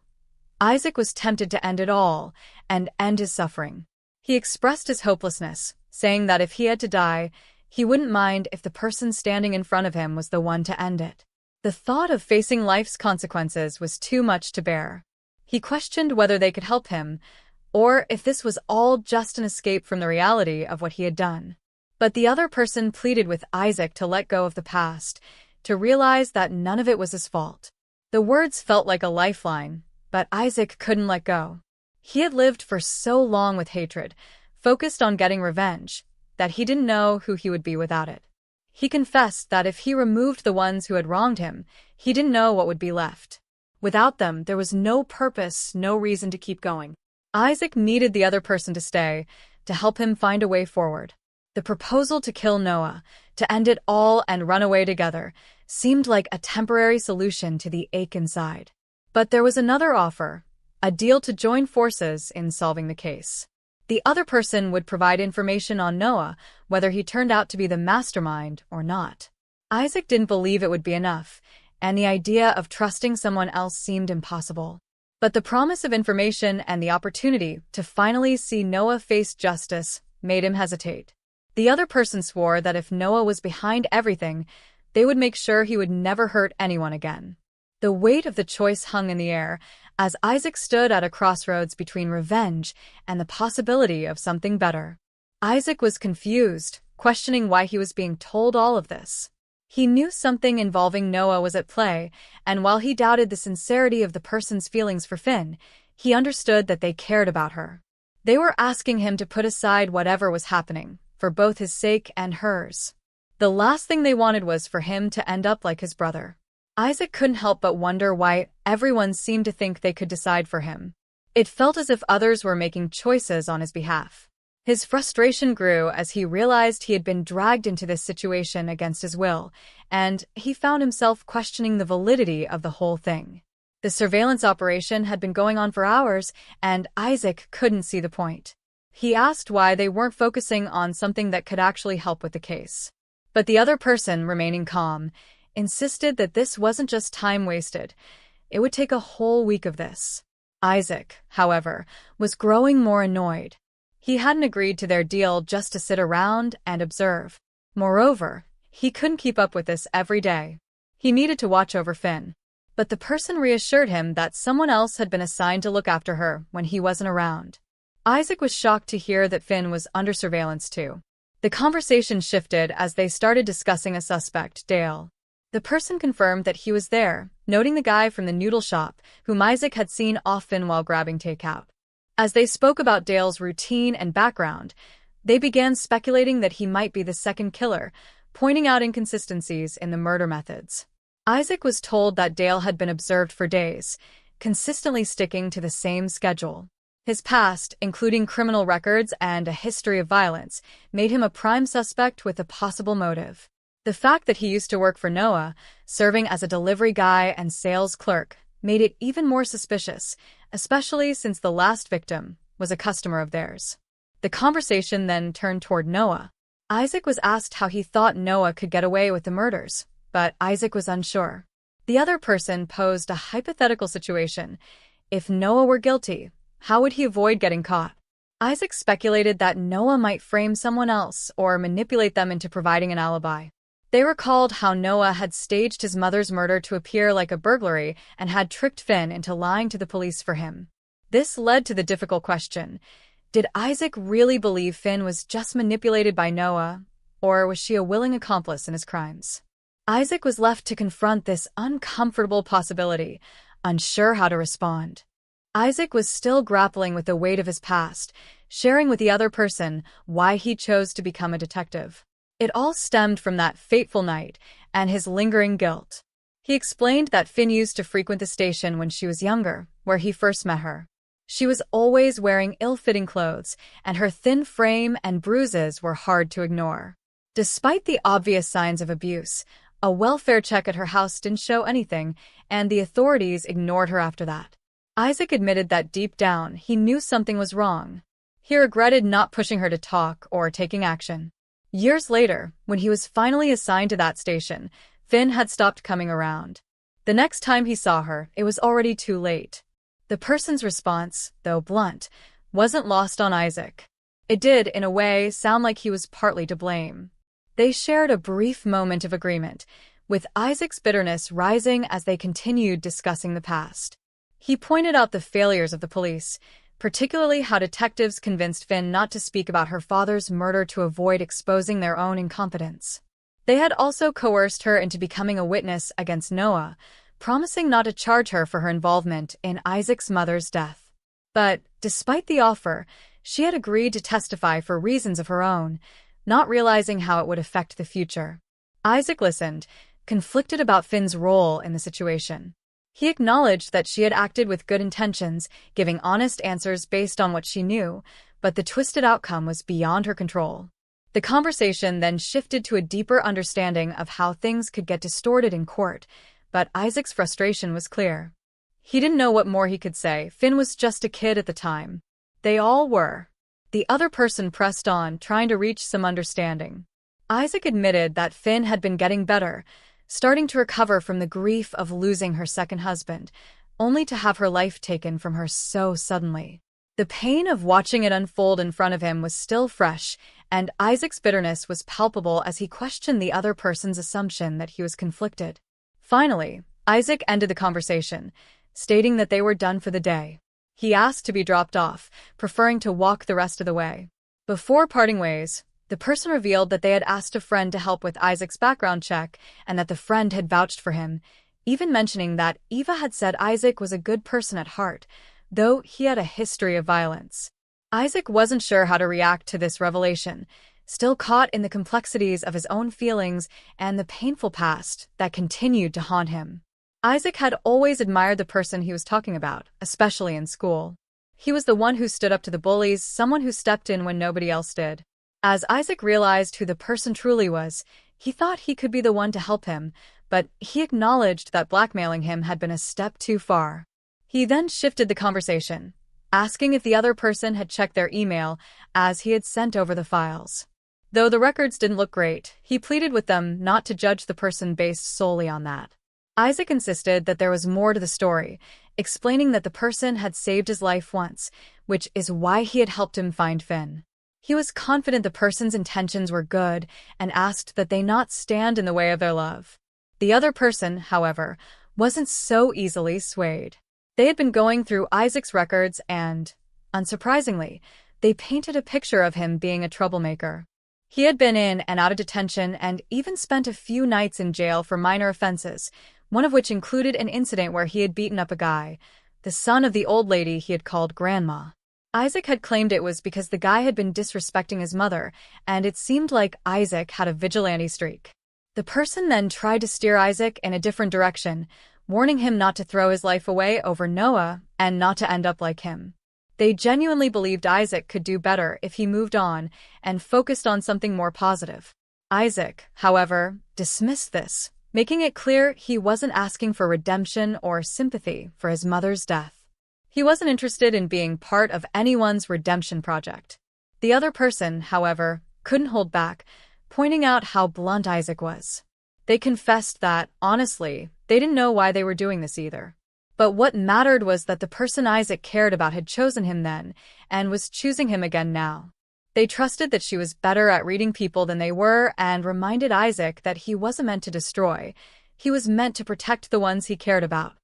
Isaac was tempted to end it all and end his suffering. He expressed his hopelessness, saying that if he had to die, he wouldn't mind if the person standing in front of him was the one to end it. The thought of facing life's consequences was too much to bear. He questioned whether they could help him, or if this was all just an escape from the reality of what he had done. But the other person pleaded with Isaac to let go of the past, to realize that none of it was his fault. The words felt like a lifeline, but Isaac couldn't let go. He had lived for so long with hatred, focused on getting revenge, that he didn't know who he would be without it. He confessed that if he removed the ones who had wronged him, he didn't know what would be left. Without them, there was no purpose, no reason to keep going. Isaac needed the other person to stay, to help him find a way forward. The proposal to kill Noah, to end it all and run away together, seemed like a temporary solution to the ache inside. But there was another offer, a deal to join forces in solving the case. The other person would provide information on Noah, whether he turned out to be the mastermind or not. Isaac didn't believe it would be enough, and the idea of trusting someone else seemed impossible. But the promise of information and the opportunity to finally see Noah face justice made him hesitate. The other person swore that if Noah was behind everything, they would make sure he would never hurt anyone again. The weight of the choice hung in the air as Isaac stood at a crossroads between revenge and the possibility of something better. Isaac was confused, questioning why he was being told all of this. He knew something involving Noah was at play, and while he doubted the sincerity of the person's feelings for Finn, he understood that they cared about her. They were asking him to put aside whatever was happening, for both his sake and hers. The last thing they wanted was for him to end up like his brother. Isaac couldn't help but wonder why everyone seemed to think they could decide for him. It felt as if others were making choices on his behalf. His frustration grew as he realized he had been dragged into this situation against his will, and he found himself questioning the validity of the whole thing. The surveillance operation had been going on for hours, and Isaac couldn't see the point. He asked why they weren't focusing on something that could actually help with the case. But the other person, remaining calm, insisted that this wasn't just time wasted. It would take a whole week of this. Isaac, however, was growing more annoyed. He hadn't agreed to their deal just to sit around and observe. Moreover, he couldn't keep up with this every day. He needed to watch over Finn. But the person reassured him that someone else had been assigned to look after her when he wasn't around. Isaac was shocked to hear that Finn was under surveillance too. The conversation shifted as they started discussing a suspect, Dale. The person confirmed that he was there, noting the guy from the noodle shop, whom Isaac had seen often while grabbing takeout. As they spoke about Dale's routine and background, they began speculating that he might be the second killer, pointing out inconsistencies in the murder methods. Isaac was told that Dale had been observed for days, consistently sticking to the same schedule. His past, including criminal records and a history of violence, made him a prime suspect with a possible motive. The fact that he used to work for Noah, serving as a delivery guy and sales clerk, made it even more suspicious, especially since the last victim was a customer of theirs. The conversation then turned toward Noah. Isaac was asked how he thought Noah could get away with the murders, but Isaac was unsure. The other person posed a hypothetical situation. If Noah were guilty, how would he avoid getting caught? Isaac speculated that Noah might frame someone else or manipulate them into providing an alibi. They recalled how Noah had staged his mother's murder to appear like a burglary and had tricked Finn into lying to the police for him. This led to the difficult question: did Isaac really believe Finn was just manipulated by Noah, or was she a willing accomplice in his crimes? Isaac was left to confront this uncomfortable possibility, unsure how to respond. Isaac was still grappling with the weight of his past, sharing with the other person why he chose to become a detective. It all stemmed from that fateful night and his lingering guilt. He explained that Finn used to frequent the station when she was younger, where he first met her. She was always wearing ill-fitting clothes, and her thin frame and bruises were hard to ignore. Despite the obvious signs of abuse, a welfare check at her house didn't show anything, and the authorities ignored her after that. Isaac admitted that deep down he knew something was wrong. He regretted not pushing her to talk or taking action. Years later, when he was finally assigned to that station, Finn had stopped coming around. The next time he saw her, it was already too late. The person's response, though blunt, wasn't lost on Isaac. It did, in a way, sound like he was partly to blame. They shared a brief moment of agreement, with Isaac's bitterness rising as they continued discussing the past. He pointed out the failures of the police, particularly how detectives convinced Finn not to speak about her father's murder to avoid exposing their own incompetence. They had also coerced her into becoming a witness against Noah, promising not to charge her for her involvement in Isaac's mother's death. But, despite the offer, she had agreed to testify for reasons of her own, not realizing how it would affect the future. Isaac listened, conflicted about Finn's role in the situation. He acknowledged that she had acted with good intentions, giving honest answers based on what she knew, but the twisted outcome was beyond her control. The conversation then shifted to a deeper understanding of how things could get distorted in court, but Isaac's frustration was clear. He didn't know what more he could say. Finn was just a kid at the time. They all were. The other person pressed on, trying to reach some understanding. Isaac admitted that Finn had been getting better, starting to recover from the grief of losing her second husband, only to have her life taken from her so suddenly. The pain of watching it unfold in front of him was still fresh, and Isaac's bitterness was palpable as he questioned the other person's assumption that he was conflicted. Finally, Isaac ended the conversation, stating that they were done for the day. He asked to be dropped off, preferring to walk the rest of the way. Before parting ways, the person revealed that they had asked a friend to help with Isaac's background check and that the friend had vouched for him, even mentioning that Eva had said Isaac was a good person at heart, though he had a history of violence. Isaac wasn't sure how to react to this revelation, still caught in the complexities of his own feelings and the painful past that continued to haunt him. Isaac had always admired the person he was talking about, especially in school. He was the one who stood up to the bullies, someone who stepped in when nobody else did. As Isaac realized who the person truly was, he thought he could be the one to help him, but he acknowledged that blackmailing him had been a step too far. He then shifted the conversation, asking if the other person had checked their email, as he had sent over the files. Though the records didn't look great, he pleaded with them not to judge the person based solely on that. Isaac insisted that there was more to the story, explaining that the person had saved his life once, which is why he had helped him find Finn. He was confident the person's intentions were good and asked that they not stand in the way of their love. The other person, however, wasn't so easily swayed. They had been going through Isaac's records and, unsurprisingly, they painted a picture of him being a troublemaker. He had been in and out of detention and even spent a few nights in jail for minor offenses, one of which included an incident where he had beaten up a guy, the son of the old lady he had called Grandma. Isaac had claimed it was because the guy had been disrespecting his mother, and it seemed like Isaac had a vigilante streak. The person then tried to steer Isaac in a different direction, warning him not to throw his life away over Noah and not to end up like him. They genuinely believed Isaac could do better if he moved on and focused on something more positive. Isaac, however, dismissed this, making it clear he wasn't asking for redemption or sympathy for his mother's death. He wasn't interested in being part of anyone's redemption project. The other person, however, couldn't hold back, pointing out how blunt Isaac was. They confessed that, honestly, they didn't know why they were doing this either. But what mattered was that the person Isaac cared about had chosen him then, and was choosing him again now. They trusted that she was better at reading people than they were, and reminded Isaac that he wasn't meant to destroy. He was meant to protect the ones he cared about.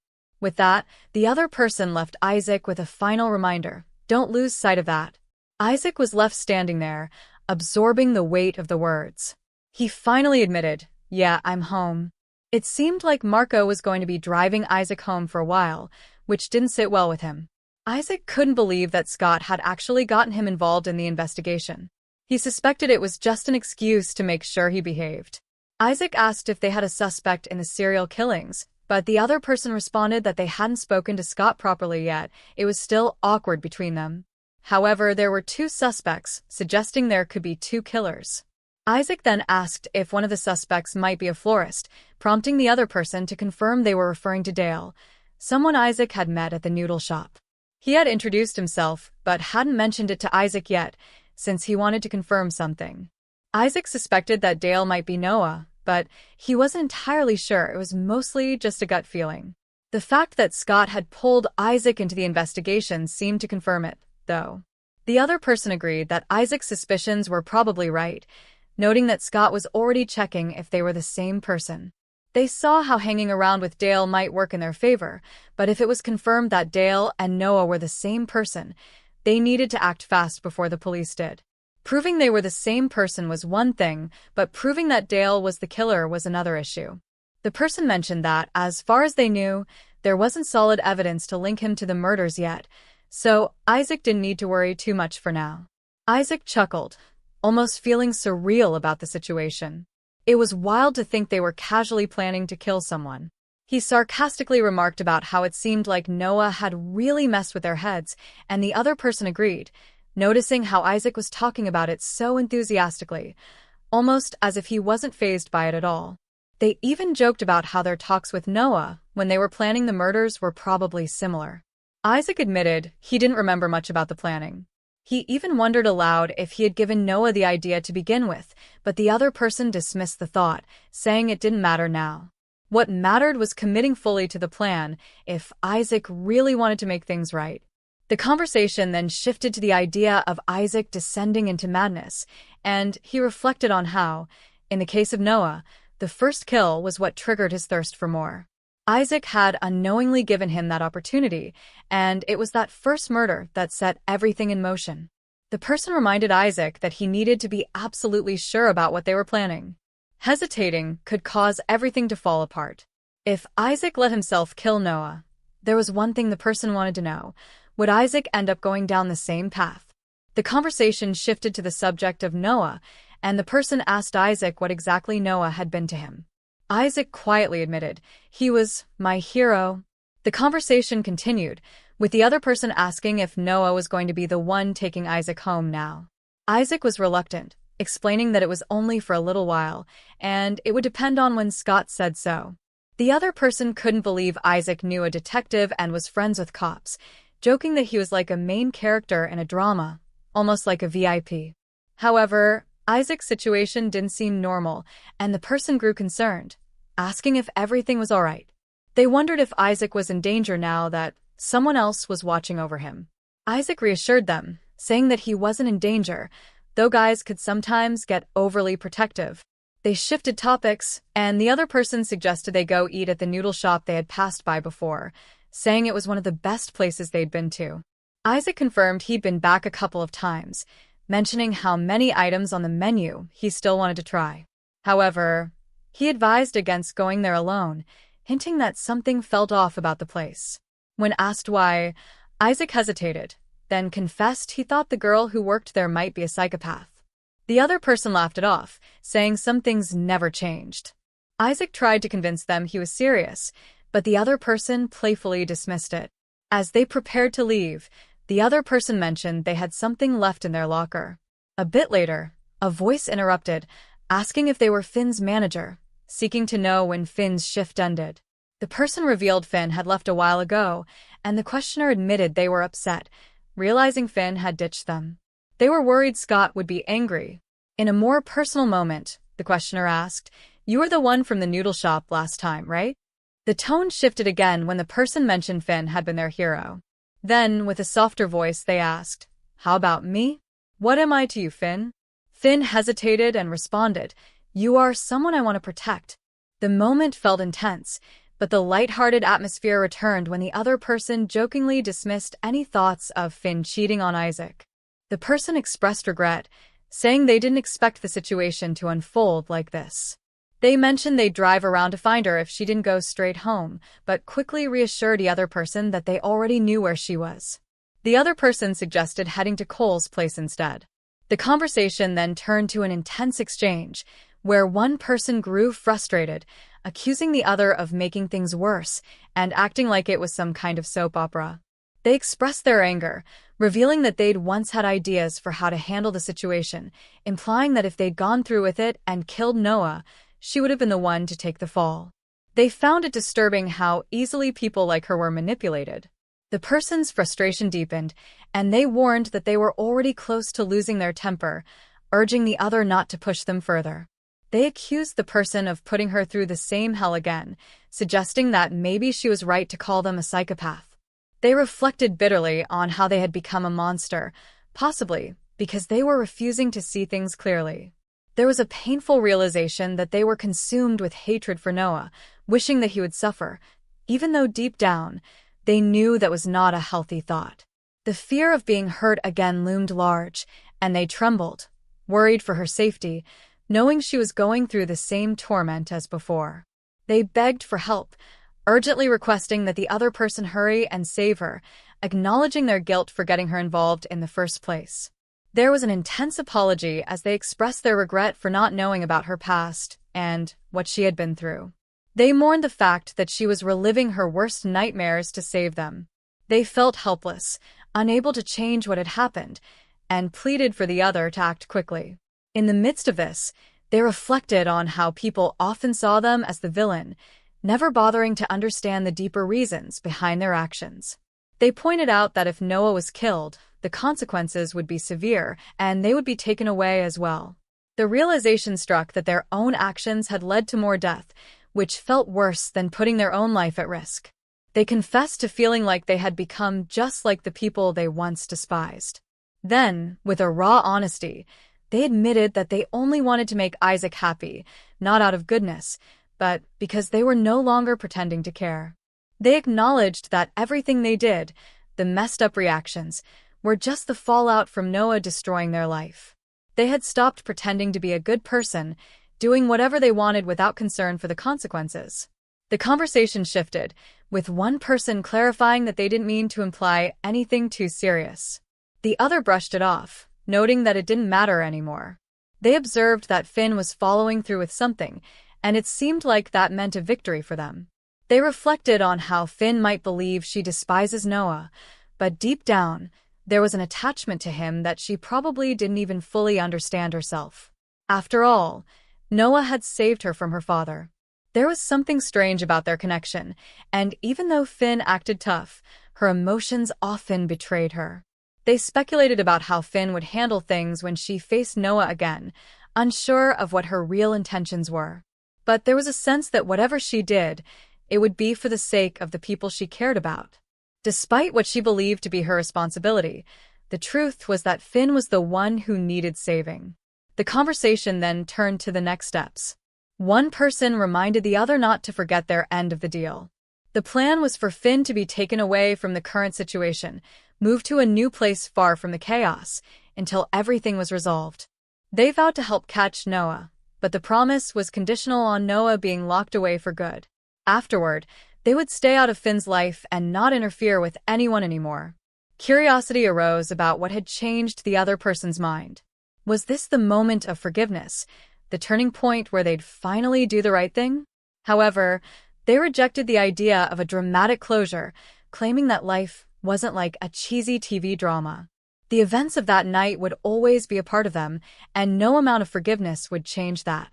With that, the other person left Isaac with a final reminder: don't lose sight of that. Isaac was left standing there, absorbing the weight of the words. He finally admitted, "Yeah, I'm home." It seemed like Marco was going to be driving Isaac home for a while, which didn't sit well with him. Isaac couldn't believe that Scott had actually gotten him involved in the investigation. He suspected it was just an excuse to make sure he behaved. Isaac asked if they had a suspect in the serial killings, but the other person responded that they hadn't spoken to Scott properly yet. It was still awkward between them. However, there were 2 suspects, suggesting there could be 2 killers. Isaac then asked if one of the suspects might be a florist, prompting the other person to confirm they were referring to Dale, someone Isaac had met at the noodle shop. He had introduced himself, but hadn't mentioned it to Isaac yet, since he wanted to confirm something. Isaac suspected that Dale might be Noah, but he wasn't entirely sure. It was mostly just a gut feeling. The fact that Scott had pulled Isaac into the investigation seemed to confirm it, though. The other person agreed that Isaac's suspicions were probably right, noting that Scott was already checking if they were the same person. They saw how hanging around with Dale might work in their favor, but if it was confirmed that Dale and Noah were the same person, they needed to act fast before the police did. Proving they were the same person was one thing, but proving that Dale was the killer was another issue. The person mentioned that, as far as they knew, there wasn't solid evidence to link him to the murders yet, so Isaac didn't need to worry too much for now. Isaac chuckled, almost feeling surreal about the situation. It was wild to think they were casually planning to kill someone. He sarcastically remarked about how it seemed like Noah had really messed with their heads, and the other person agreed, noticing how Isaac was talking about it so enthusiastically, almost as if he wasn't fazed by it at all. They even joked about how their talks with Noah, when they were planning the murders, were probably similar. Isaac admitted he didn't remember much about the planning. He even wondered aloud if he had given Noah the idea to begin with, but the other person dismissed the thought, saying it didn't matter now. What mattered was committing fully to the plan if Isaac really wanted to make things right. The conversation then shifted to the idea of Isaac descending into madness, and he reflected on how, in the case of Noah, the first kill was what triggered his thirst for more. Isaac had unknowingly given him that opportunity, and it was that first murder that set everything in motion. The person reminded Isaac that he needed to be absolutely sure about what they were planning. Hesitating could cause everything to fall apart. If Isaac let himself kill Noah, there was one thing the person wanted to know: would Isaac end up going down the same path? The conversation shifted to the subject of Noah, and the person asked Isaac what exactly Noah had been to him. Isaac quietly admitted, "He was my hero." The conversation continued, with the other person asking if Noah was going to be the one taking Isaac home now. Isaac was reluctant, explaining that it was only for a little while, and it would depend on when Scott said so. The other person couldn't believe Isaac knew a detective and was friends with cops, joking that he was like a main character in a drama, almost like a VIP. However, Isaac's situation didn't seem normal, and the person grew concerned, asking if everything was all right. They wondered if Isaac was in danger now that someone else was watching over him. Isaac reassured them, saying that he wasn't in danger, though guys could sometimes get overly protective. They shifted topics, and the other person suggested they go eat at the noodle shop they had passed by before, saying it was one of the best places they'd been to. Isaac confirmed he'd been back a couple of times, mentioning how many items on the menu he still wanted to try. However, he advised against going there alone, hinting that something felt off about the place. When asked why, Isaac hesitated, then confessed he thought the girl who worked there might be a psychopath. The other person laughed it off, saying some things never changed. Isaac tried to convince them he was serious, but the other person playfully dismissed it. As they prepared to leave, the other person mentioned they had something left in their locker. A bit later, a voice interrupted, asking if they were Finn's manager, seeking to know when Finn's shift ended. The person revealed Finn had left a while ago, and the questioner admitted they were upset, realizing Finn had ditched them. They were worried Scott would be angry. In a more personal moment, the questioner asked, "You were the one from the noodle shop last time, right?" The tone shifted again when the person mentioned Finn had been their hero. Then, with a softer voice, they asked, "How about me? What am I to you, Finn?" Finn hesitated and responded, "You are someone I want to protect." The moment felt intense, but the light-hearted atmosphere returned when the other person jokingly dismissed any thoughts of Finn cheating on Isaac. The person expressed regret, saying they didn't expect the situation to unfold like this. They mentioned they'd drive around to find her if she didn't go straight home, but quickly reassured the other person that they already knew where she was. The other person suggested heading to Cole's place instead. The conversation then turned to an intense exchange, where one person grew frustrated, accusing the other of making things worse and acting like it was some kind of soap opera. They expressed their anger, revealing that they'd once had ideas for how to handle the situation, implying that if they'd gone through with it and killed Noah, she would have been the one to take the fall. They found it disturbing how easily people like her were manipulated. The person's frustration deepened, and they warned that they were already close to losing their temper, urging the other not to push them further. They accused the person of putting her through the same hell again, suggesting that maybe she was right to call them a psychopath. They reflected bitterly on how they had become a monster, possibly because they were refusing to see things clearly. There was a painful realization that they were consumed with hatred for Noah, wishing that he would suffer, even though deep down, they knew that was not a healthy thought. The fear of being hurt again loomed large, and they trembled, worried for her safety, knowing she was going through the same torment as before. They begged for help, urgently requesting that the other person hurry and save her, acknowledging their guilt for getting her involved in the first place. There was an intense apology as they expressed their regret for not knowing about her past and what she had been through. They mourned the fact that she was reliving her worst nightmares to save them. They felt helpless, unable to change what had happened, and pleaded for the other to act quickly. In the midst of this, they reflected on how people often saw them as the villain, never bothering to understand the deeper reasons behind their actions. They pointed out that if Noah was killed, the consequences would be severe, and they would be taken away as well. The realization struck that their own actions had led to more death, which felt worse than putting their own life at risk. They confessed to feeling like they had become just like the people they once despised. Then, with a raw honesty, they admitted that they only wanted to make Isaac happy, not out of goodness, but because they were no longer pretending to care. They acknowledged that everything they did, the messed-up reactions, were just the fallout from Noah destroying their life. They had stopped pretending to be a good person, doing whatever they wanted without concern for the consequences. The conversation shifted, with one person clarifying that they didn't mean to imply anything too serious. The other brushed it off, noting that it didn't matter anymore. They observed that Finn was following through with something, and it seemed like that meant a victory for them. They reflected on how Finn might believe she despises Noah, but deep down, there was an attachment to him that she probably didn't even fully understand herself. After all, Noah had saved her from her father. There was something strange about their connection, and even though Finn acted tough, her emotions often betrayed her. They speculated about how Finn would handle things when she faced Noah again, unsure of what her real intentions were. But there was a sense that whatever she did, it would be for the sake of the people she cared about. Despite what she believed to be her responsibility, the truth was that Finn was the one who needed saving. The conversation then turned to the next steps. One person reminded the other not to forget their end of the deal. The plan was for Finn to be taken away from the current situation, moved to a new place far from the chaos, until everything was resolved. They vowed to help catch Noah, but the promise was conditional on Noah being locked away for good. Afterward, they would stay out of Finn's life and not interfere with anyone anymore. Curiosity arose about what had changed the other person's mind. Was this the moment of forgiveness, the turning point where they'd finally do the right thing? However, they rejected the idea of a dramatic closure, claiming that life wasn't like a cheesy TV drama. The events of that night would always be a part of them, and no amount of forgiveness would change that.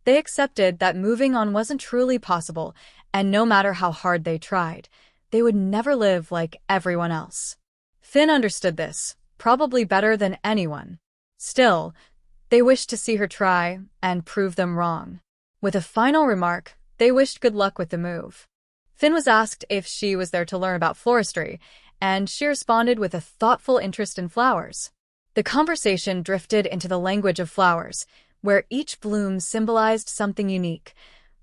They accepted that moving on wasn't truly possible, and no matter how hard they tried, they would never live like everyone else. Finn understood this, probably better than anyone. Still, they wished to see her try and prove them wrong. With a final remark, they wished good luck with the move. Finn was asked if she was there to learn about floristry, and she responded with a thoughtful interest in flowers. The conversation drifted into the language of flowers, where each bloom symbolized something unique.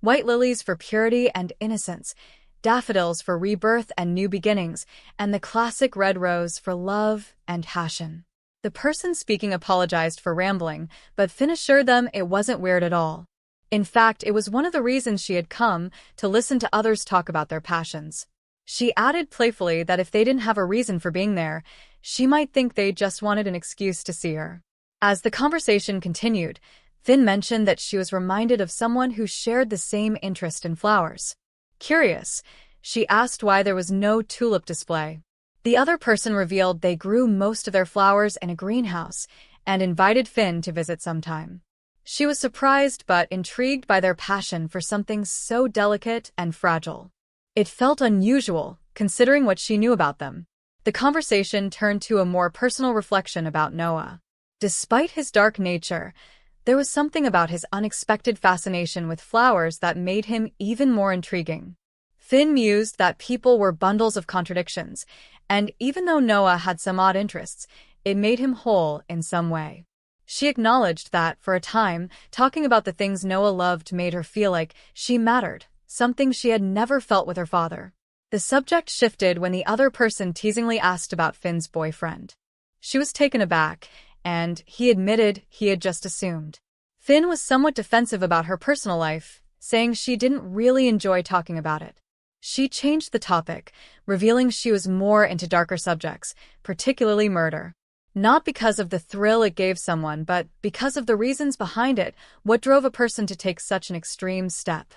White lilies for purity and innocence, daffodils for rebirth and new beginnings, and the classic red rose for love and passion. The person speaking apologized for rambling, but Finn assured them it wasn't weird at all. In fact, it was one of the reasons she had come, to listen to others talk about their passions. She added playfully that if they didn't have a reason for being there, she might think they just wanted an excuse to see her. As the conversation continued, Finn mentioned that she was reminded of someone who shared the same interest in flowers. Curious, she asked why there was no tulip display. The other person revealed they grew most of their flowers in a greenhouse and invited Finn to visit sometime. She was surprised but intrigued by their passion for something so delicate and fragile. It felt unusual, considering what she knew about them. The conversation turned to a more personal reflection about Noah. Despite his dark nature, there was something about his unexpected fascination with flowers that made him even more intriguing. Finn mused that people were bundles of contradictions, and even though Noah had some odd interests, it made him whole in some way. She acknowledged that, for a time, talking about the things Noah loved made her feel like she mattered, something she had never felt with her father. The subject shifted when the other person teasingly asked about Finn's boyfriend. She was taken aback, and he admitted he had just assumed. Finn was somewhat defensive about her personal life, saying she didn't really enjoy talking about it. She changed the topic, revealing she was more into darker subjects, particularly murder. Not because of the thrill it gave someone, but because of the reasons behind it, what drove a person to take such an extreme step.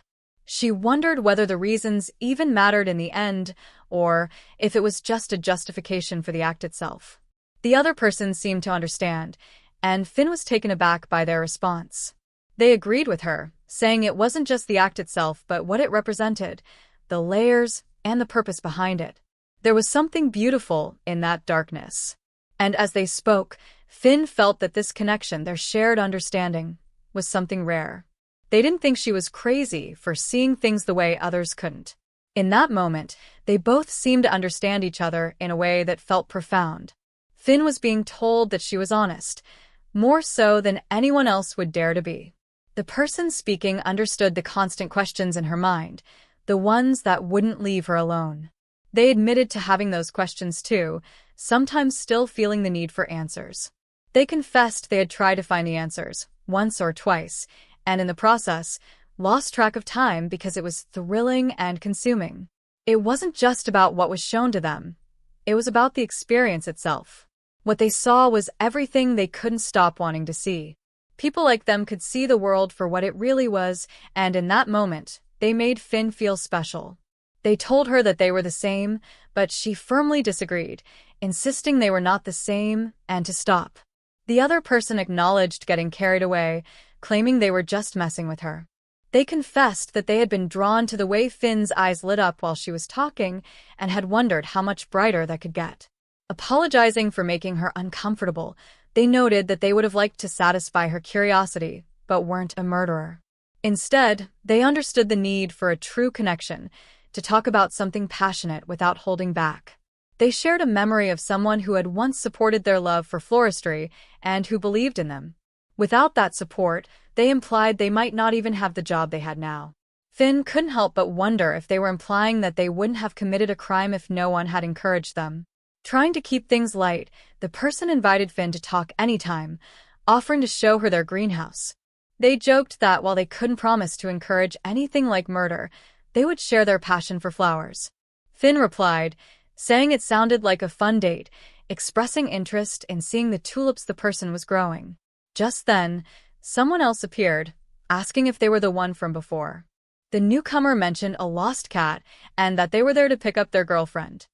She wondered whether the reasons even mattered in the end, or if it was just a justification for the act itself. The other person seemed to understand, and Finn was taken aback by their response. They agreed with her, saying it wasn't just the act itself but what it represented, the layers, and the purpose behind it. There was something beautiful in that darkness. And as they spoke, Finn felt that this connection, their shared understanding, was something rare. They didn't think she was crazy for seeing things the way others couldn't. In that moment, they both seemed to understand each other in a way that felt profound. Finn was being told that she was honest, more so than anyone else would dare to be. The person speaking understood the constant questions in her mind, the ones that wouldn't leave her alone. They admitted to having those questions too, sometimes still feeling the need for answers. They confessed they had tried to find the answers, once or twice, and in the process, lost track of time because it was thrilling and consuming. It wasn't just about what was shown to them. It was about the experience itself. What they saw was everything they couldn't stop wanting to see. People like them could see the world for what it really was, and in that moment, they made Finn feel special. They told her that they were the same, but she firmly disagreed, insisting they were not the same and to stop. The other person acknowledged getting carried away, claiming they were just messing with her. They confessed that they had been drawn to the way Finn's eyes lit up while she was talking and had wondered how much brighter that could get. Apologizing for making her uncomfortable, they noted that they would have liked to satisfy her curiosity, but weren't a murderer. Instead, they understood the need for a true connection, to talk about something passionate without holding back. They shared a memory of someone who had once supported their love for floristry and who believed in them. Without that support, they implied they might not even have the job they had now. Finn couldn't help but wonder if they were implying that they wouldn't have committed a crime if no one had encouraged them. Trying to keep things light, the person invited Finn to talk anytime, offering to show her their greenhouse. They joked that while they couldn't promise to encourage anything like murder, They would share their passion for flowers. Finn replied, saying it sounded like a fun date, expressing interest in seeing the tulips the person was growing. Just then, someone else appeared, asking if they were the one from before. The newcomer mentioned a lost cat and that they were there to pick up their girlfriend.